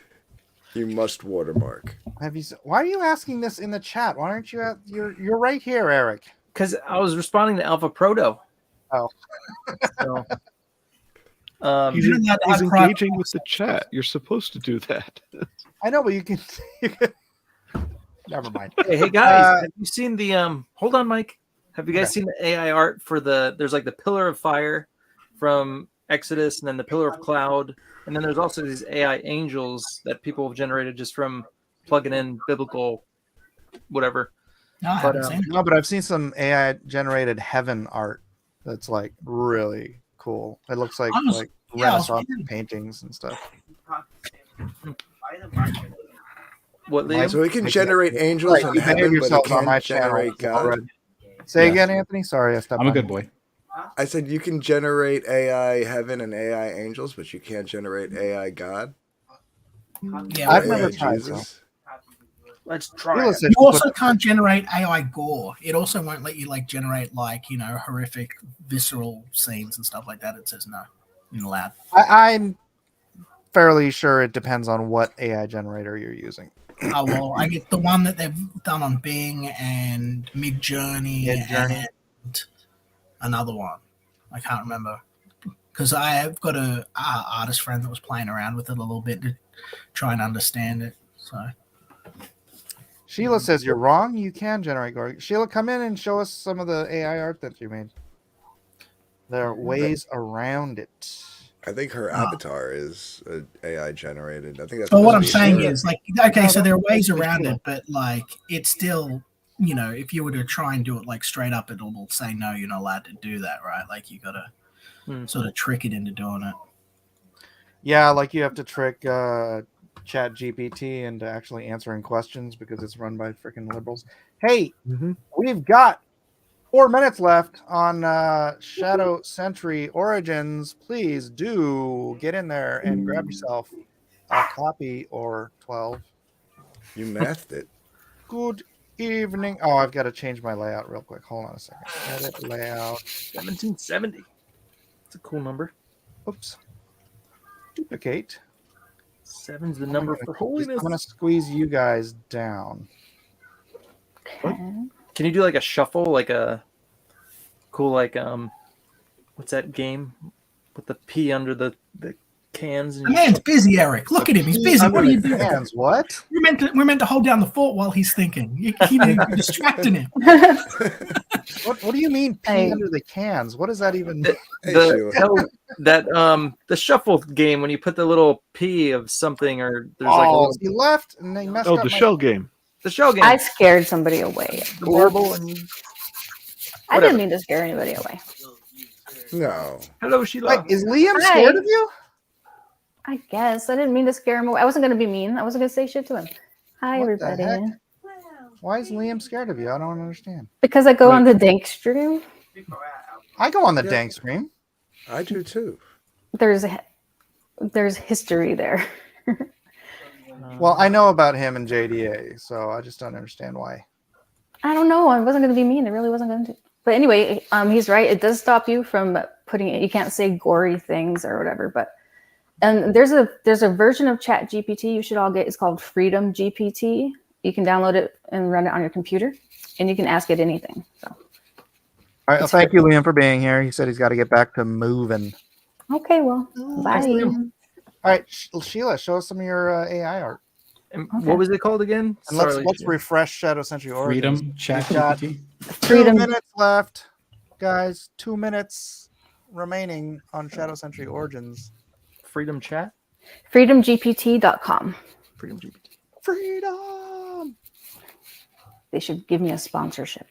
You must watermark. Why are you asking this in the chat? Why aren't you you're right here, Eric? Because I was responding to Alpha Proto. Oh. So, he's engaging with the chat. You're supposed to do that. I know, but you can never mind. Hey guys, have you seen the hold on, Mike? Have you guys seen the AI art for there's the pillar of fire from Exodus, and then the pillar of cloud, and then there's also these AI angels that people have generated just from plugging in biblical whatever. No, but I've seen some AI generated heaven art that's really cool. It looks like Renaissance paintings and stuff. What, Liam? So we can generate angels in heaven, but it can't generate God. Say again, Anthony. Sorry, I'm a good boy. I said you can generate AI heaven and AI angels, but you can't generate AI God. Yeah, I've never tried. Let's try Sheila it. said You she also put- can't generate AI gore. It also won't let you like generate like horrific visceral scenes and stuff like that. It says no, you're not allowed. I'm fairly sure it depends on what AI generator you're using. Oh well, I get the one that they've done on Bing and Midjourney Midjourney. and another one. I can't remember because I've got a artist friend that was playing around with it a little bit to try and understand it. So Sheila says you're wrong. You can generate gore. Sheila, come in and show us some of the AI art that you made. There are ways around it. I think her avatar is AI generated. I think that's. but what I'm supposed to be saying her. is like, okay, No, so there are that's ways pretty around cool. it, but like it's still, if you were to try and do it like straight up, it'll say no, you're not allowed to do that, right? Like you gotta sort of trick it into doing it. Yeah, like you have to trick Chat GPT into actually answering questions because it's run by freaking liberals. Hey, we've got 4 minutes left on Shadow Sentry Origins. Please do get in there and grab yourself a copy or 12. You mathed it. Good evening. Oh, I've got to change my layout real quick. Hold on a second. Edit layout. 1770. It's a cool number. Oops. Duplicate. 7's the number for holiness. I'm going to squeeze you guys down. What? Can you do like a shuffle, like a cool, like what's that game with the P under the cans? And The man's busy, Eric. Look at him. He's busy. What are you doing? Hands, what? We're meant to hold down the fort while he's thinking. You're distracting him. What do you mean P under the cans? What does that even mean? The shuffle game when you put the little P of something or there's like a little... he left and they messed Oh, up the shell game. The shell game. I scared somebody away. The marble and I didn't mean to scare anybody away. No. Hello, Sheila. Wait, is Liam Hi. scared of you? I guess I didn't mean to scare him away. I wasn't going to be mean. I wasn't going to say shit to him. Hi, What the everybody. heck? Why is Liam scared of you? I don't understand. Because I go on the dank stream. I go on the dank stream. I do too. There's history there. Well, I know about him and JDA, so I just don't understand why. I don't know. I wasn't going to be mean. I really wasn't going to. But anyway, he's right. It does stop you from putting it. You can't say gory things or whatever. But and there's a version of Chat GPT you should all get. It's called Freedom GPT. You can download it and run it on your computer, and you can ask it anything. So. All right. Well, thank you, Liam, for being here. He said he's got to get back to moving. Okay. Well, bye. All right, Sheila, show us some of your AI art. And what was it called again? And let's refresh Shadow Sentry Origins. Freedom Chat We've got GPT. 2 minutes left, guys. 2 minutes remaining on Shadow Sentry Origins. Freedom Chat. FreedomGPT.com. Freedom GPT. Freedom. They should give me a sponsorship.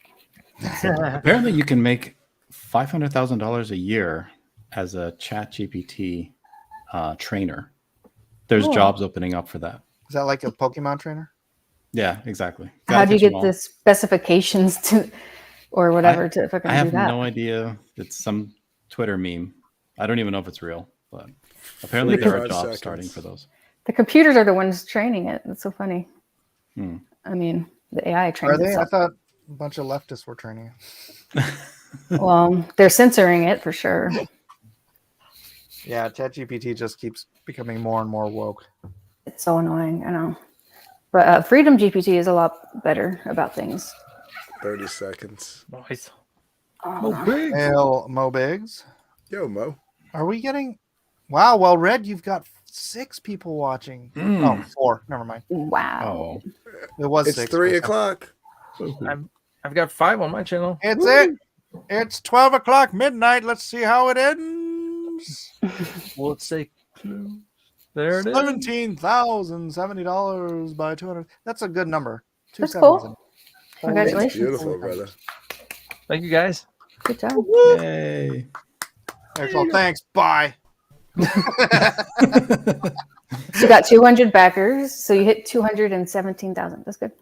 Apparently, you can make $500,000 a year as a Chat GPT trainer. There's Cool. jobs opening up for that. Is that like a Pokemon trainer? Yeah, exactly. How do you catch 'em get all. the specifications to, or whatever, to fucking I do have that? no idea. It's some Twitter meme. I don't even know if it's real, but apparently Because- there are 5 jobs seconds. starting for those. The computers are the ones training it. That's so funny. Hmm. I mean, the AI Are trains they? I itself. thought a bunch of leftists were training it. Well, they're censoring it for sure. Yeah, ChatGPT just keeps becoming more and more woke. It's so annoying. I know. But Freedom GPT is a lot better about things. 30 seconds. Nice. Hail, Mo Biggs. Yo, Mo. Are we getting? Wow. Well, Red, you've got 6 people watching. Oh, 4. Never mind. Wow. Oh, It was It's 6. 3 o'clock. I've got 5 on my channel. It's it. It's 12 o'clock midnight. Let's see how it ends. Well, let's say close. There it is. $17,070 by 200. That's a good number. Two That's sevens cool. in it. Congratulations. Beautiful, brother. Thank you, guys. Good job. yay. Excellent. Thanks. Bye. You got 200 backers, so you hit 217,000. That's good.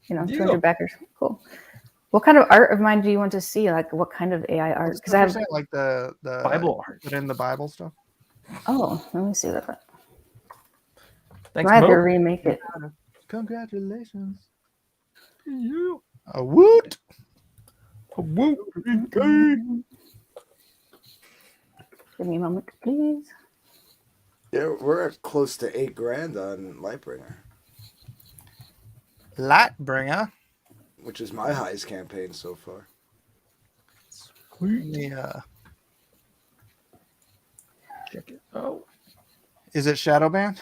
200 backers. Cool. What kind of art of mine do you want to see? Like, what kind of AI art? Because I have like the Bible art. Put in the Bible stuff. Oh, let me see that. Thanks, I have to Mo. remake it. Congratulations. You. A woot. A woot. Give me a moment, please. Yeah, we're at close to $8,000 on Lightbringer, Lightbringer. which is my highest campaign so far. Yeah. Check it. Oh, Is it Shadowban?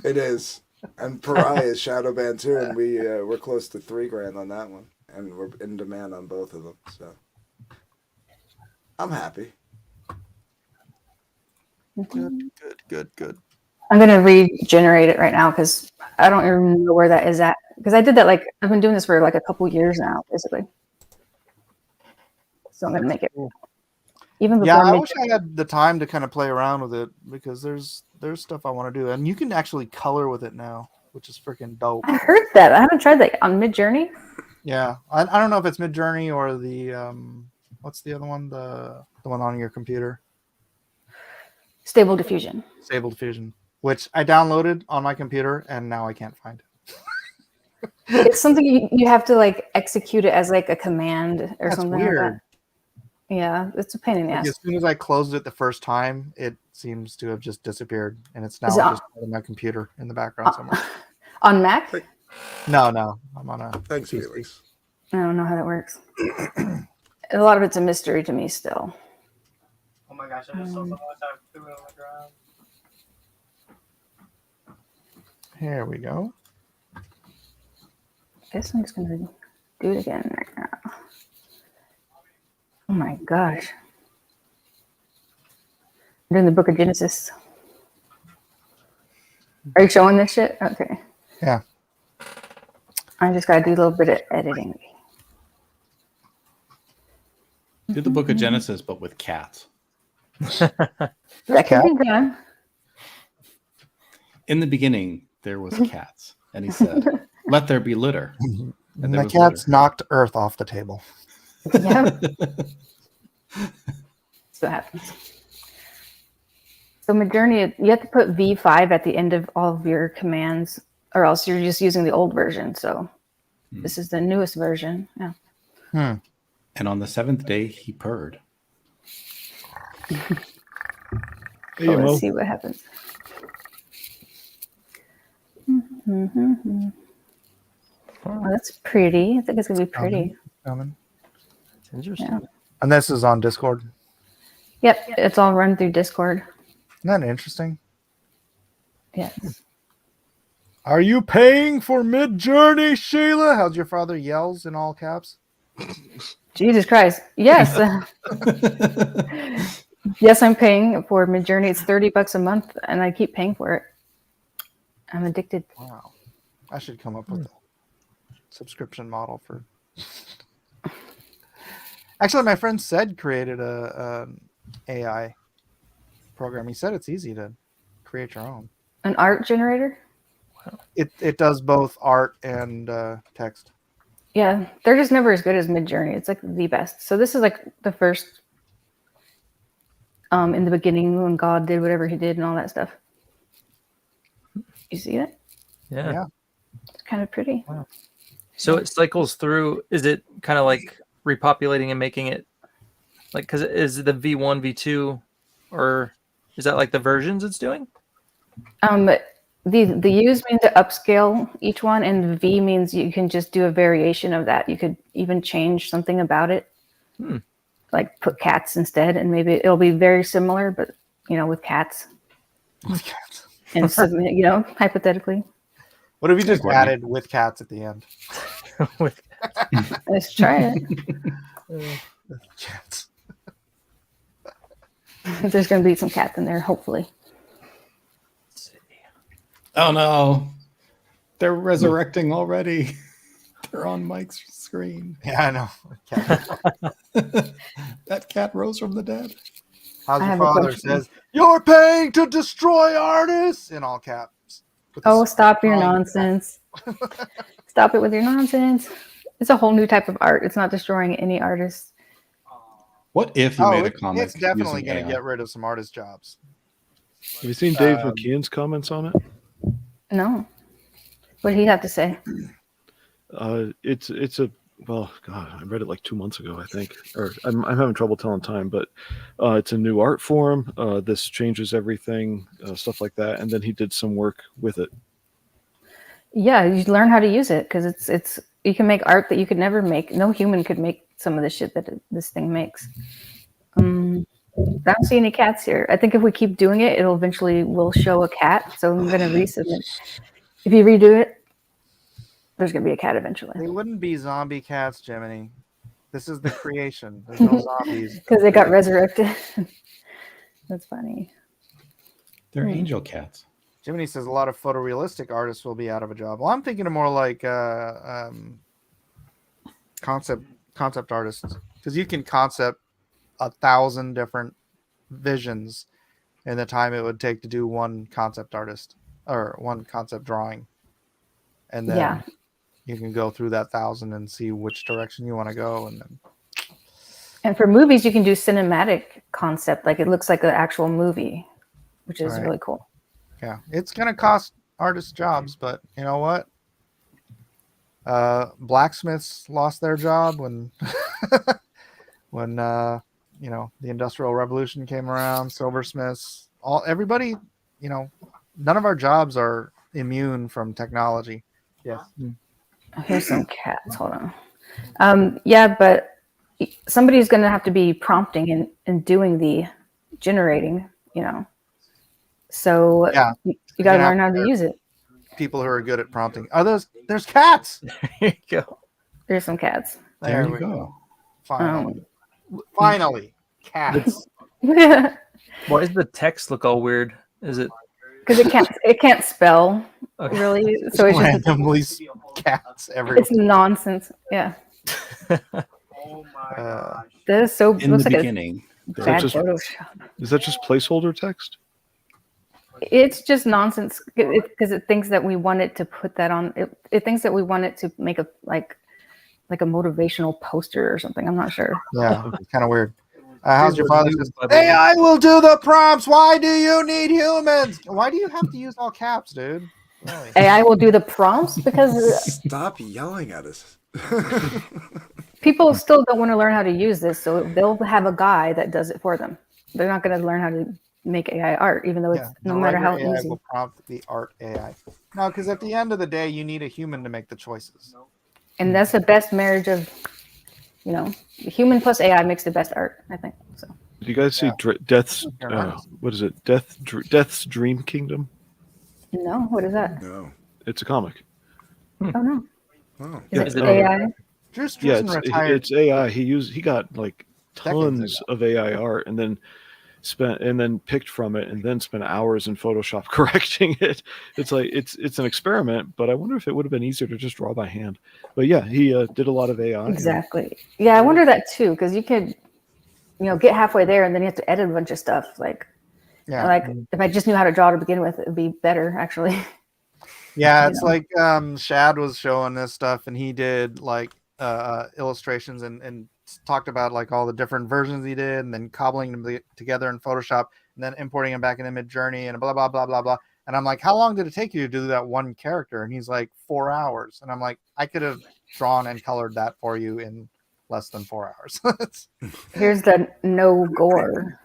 It is, and Pariah is Shadowban too, and we're close to $3,000 on that one, and we're in demand on both of them. So I'm happy. Good. I'm gonna regenerate it right now because I don't even know where that is at. Because I did that I've been doing this for like a couple years now, basically. So I'm gonna make it. Even before Yeah, I wish I had the time to kind of play around with it because there's stuff I want to do, and you can actually color with it now, which is freaking dope. I heard that. I haven't tried that on Midjourney. Yeah, I don't know if it's Midjourney or the what's the other one? The one on your computer. Stable Diffusion. Stable Diffusion, which I downloaded on my computer, and now I can't find it. It's something you have to execute it as a command or That's something weird. like that. Yeah, it's a pain in the ass. As soon as I closed it the first time, it seems to have just disappeared, and it's now Is it just on my computer in the background somewhere. On Mac? No, I'm on a. Thanks, PC. Felix. I don't know how that works. A lot of it's a mystery to me still. oh my gosh! I just saw someone I threw it on the ground. Here we go. I guess I'm just gonna do it again right now. Oh my gosh. I'm doing the Book of Genesis. Are you showing this shit? Okay. Yeah. I just gotta do a little bit of editing. Do the Book of Genesis, but with cats. That can be done. In the beginning, there was cats, and he said, "Let there be litter." And there The was cats litter. knocked Earth off the table. Yeah. That's what happens. So Midjourney, you have to put V5 at the end of all of your commands, or else you're just using the old version. So this is the newest version. Yeah. And on the seventh day, he purred. Hey, So Mo. let's see what happens. Oh, that's pretty. I think it's gonna be pretty. Coming. It's interesting. Yeah. And this is on Discord. Yep, it's all run through Discord. Isn't that interesting? Yes. Are you paying for Midjourney, Sheila? How's your father yells in all caps? Jesus Christ. Yes. Yes, I'm paying for Midjourney. It's $30 a month, and I keep paying for it. I'm addicted. Wow. I should come up with a subscription model for. Actually, my friend Said created a AI program. He said it's easy to create your own. An art generator? It does both art and text. Yeah, they're just never as good as Midjourney. It's the best. So this is the first in the beginning when God did whatever he did and all that stuff. You see that? Yeah. It's kind of pretty. Wow. So it cycles through. Is it kind of repopulating and making it because is it the V1, V2, or is that the versions it's doing? The U's mean to upscale each one, and the V means you can just do a variation of that. You could even change something about it, like put cats instead, and maybe it'll be very similar, but with cats. With cats. And submit, hypothetically. What if you just added with cats at the end? With Let's try it. Cats. There's going to be some cats in there, hopefully. Oh no, they're resurrecting already. They're on Mike's screen. Yeah, I know. That cat rose from the dead. How's I your have a father question. says, "You're paying to destroy artists," in all caps. Oh, stop your strong- nonsense. Stop it with your nonsense. It's a whole new type of art. It's not destroying any artists. What if you made a comic? It's definitely using going to AI? get rid of some artist jobs. Have you seen Dave McKeon's comments on it? No. What did he have to say? It's a well, God, I read it like 2 months ago, I think, or I'm having trouble telling time, but it's a new art form. This changes everything, stuff like that, and then he did some work with it. Yeah, you learn how to use it because it's you can make art that you could never make. No human could make some of the shit that this thing makes. I don't see any cats here. I think if we keep doing it, it'll eventually will show a cat. So I'm gonna resubmit. If you redo it, there's gonna be a cat eventually. They wouldn't be zombie cats, Jiminy. This is the creation. There's no zombies because they got resurrected. That's funny. They're angel cats. Jiminy says a lot of photorealistic artists will be out of a job. Well, I'm thinking of more like concept artists, because you can concept 1,000 different visions in the time it would take to do one concept artist or one concept drawing, and then you can go through that 1,000 and see which direction you want to go, and then. And for movies, you can do cinematic concept, like it looks like an actual movie, which is really cool. Yeah, it's gonna cost artists jobs, but you know what? Blacksmiths lost their job when the Industrial Revolution came around. Silversmiths, everybody, none of our jobs are immune from technology. Yes. Here's some cats. Hold on. Yeah, but somebody's going to have to be prompting and doing the generating. So you got to learn how to use it. People who are good at prompting. There's cats. There you go. There's some cats. There you go. Finally, cats. Why does the text look all weird? Is it because it can't spell really? So it's randomly cats everywhere. It's nonsense. Yeah. Oh my gosh. That is so. In the beginning, bad Photoshop. Is that just placeholder text? It's just nonsense because it thinks that we want it to put that on. It thinks that we want it to make a like a motivational poster or something. I'm not sure. Yeah, it's kind of weird. How's your father? AI will do the prompts. Why do you need humans? Why do you have to use all caps, dude? Really? AI will do the prompts because stop yelling at us. People still don't want to learn how to use this, so they'll have a guy that does it for them. They're not going to learn how to make AI art, even though it's no matter how AI easy. Will prompt the art AI. No, because at the end of the day, you need a human to make the choices. And that's the best marriage of, human plus AI makes the best art, I think. So. Did you guys see Death's? What is it? Death's Dream Kingdom? No, what is that? No, it's a comic. Oh no. Oh. Is it AI? It's AI. He got like tons of AI art, and then picked from it, and then spent hours in Photoshop correcting it. It's like it's an experiment, but I wonder if it would have been easier to just draw by hand. But yeah, he did a lot of AI. Exactly. Yeah, I wonder that too, because you could, get halfway there, and then you have to edit a bunch of stuff. Like if I just knew how to draw to begin with, it would be better actually. Yeah, it's like Shad was showing this stuff, and he did like illustrations and talked about like all the different versions he did, and then cobbling them together in Photoshop, and then importing them back into Midjourney, and blah blah blah blah blah. And I'm like, how long did it take you to do that one character? And he's like, 4 hours. And I'm like, I could have drawn and colored that for you in less than 4 hours. Here's the no gore.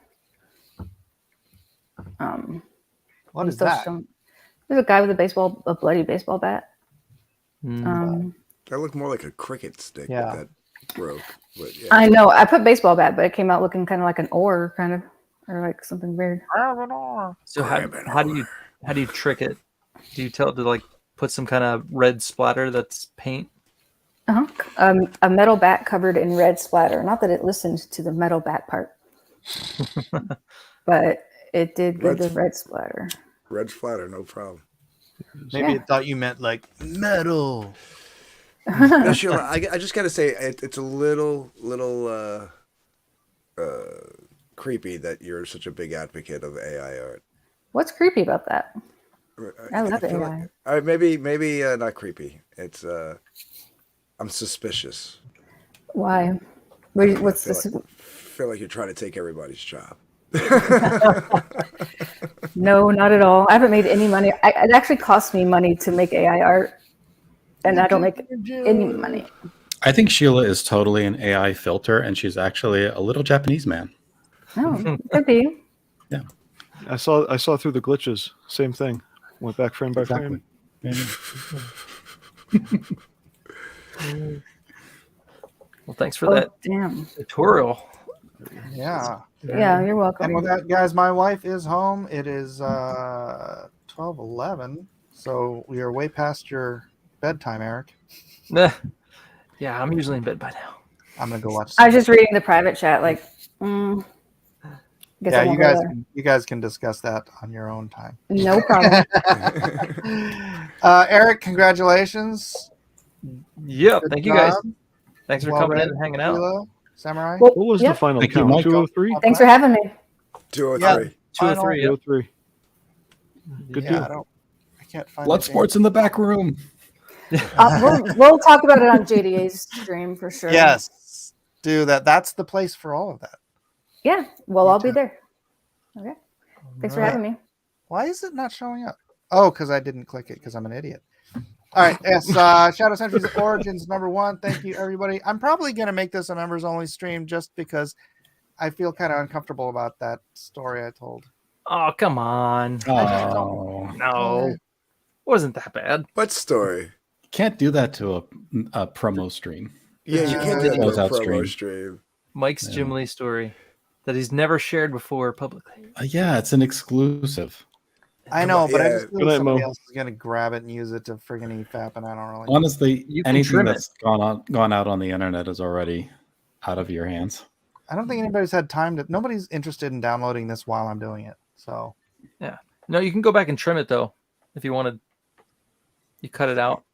What is that? There's a guy with a bloody baseball bat. That looked more like a cricket stick that broke. But yeah. I know. I put baseball bat, but it came out looking kind of like an oar, kind of, or like something weird. So how do you trick it? Do you tell it to like put some kind of red splatter that's paint? A metal bat covered in red splatter. Not that it listened to the metal bat part, but it did get the red splatter. Red splatter, no problem. Maybe it thought you meant like metal. No, Sheila, I just gotta say it's a little creepy that you're such a big advocate of AI art. What's creepy about that? I love AI. Like, maybe not creepy. It's I'm suspicious. Why? What's this? I feel like you're trying to take everybody's job. No, not at all. I haven't made any money. It actually cost me money to make AI art. and I don't make any money. I think Sheila is totally an AI filter, and she's actually a little Japanese man. Oh, could be. Yeah, I saw through the glitches. Same thing. Went back frame by frame. Yeah. Well, thanks for that Damn. tutorial. Yeah. Yeah, you're welcome. And with that, guys, my wife is home. It is 12:11, so we are way past your bedtime, Eric. Nah. Yeah, I'm usually in bed by now. I'm gonna go watch. I was just reading the private chat. Like, guess Yeah, I won't you go guys, there. you guys can discuss that on your own time. No problem. Eric, congratulations. Yep. Good Thank you guys. job. Thanks for Well coming in read, and hanging out. Sheila, Samurai. Well, What was yep. the final Thank you, count? Mike. 203? Thanks for having me. 203. 203. Yep. 203. Good Yeah, deal. I can't find Blood the date. sports in the back room. We'll talk about it on JDA's stream for sure. Yes, do that. That's the place for all of that. Yeah. Well, Me I'll be too. there. Okay. Thanks for Right. having me. Why is it not showing up? Oh, because I didn't click it because I'm an idiot. All right. Yes. Shadow Sentry's Origins #1. Thank you, everybody. I'm probably going to make this a members only stream just because I feel kind of uncomfortable about that story I told. Oh, come on. Oh, No. Wasn't that bad. What story? can't do that to a promo stream. Yeah, you can't do that Close to a out promo stream. stream. Mike's Yeah. Jim Lee story that he's never shared before publicly. Yeah, it's an exclusive. I know, but I Yeah. just feel Good night, somebody Mo. else is going to grab it and use it to friggin' EFAP, and I don't really. Honestly, You can anything trim it. that's gone out on the internet is already out of your hands. I don't think anybody's had time to. Nobody's interested in downloading this while I'm doing it. So No, you can go back and trim it though if you wanted. You cut it out.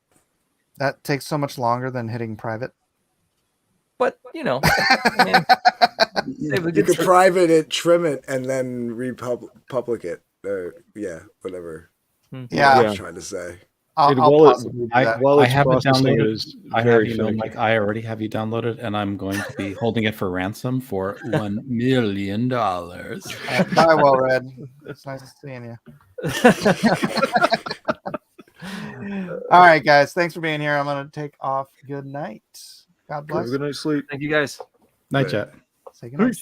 that takes so much longer than hitting private. But I mean, save the You good could stuff. private it, trim it, and then republic it. Yeah, whatever. Yeah, I Yeah. was trying to say. I'll While it- possibly do I- that. While it's have it processing, downloaded. it is I have very you know, finicky. Mike. I already have you downloaded, and I'm going to be holding it for ransom for $1 million. Bye, well read. It's nice seeing you. All right, guys. Thanks for being here. I'm going to take off. Good night. God Have bless. a good night's sleep. Thank you guys. Night chat. Say good night.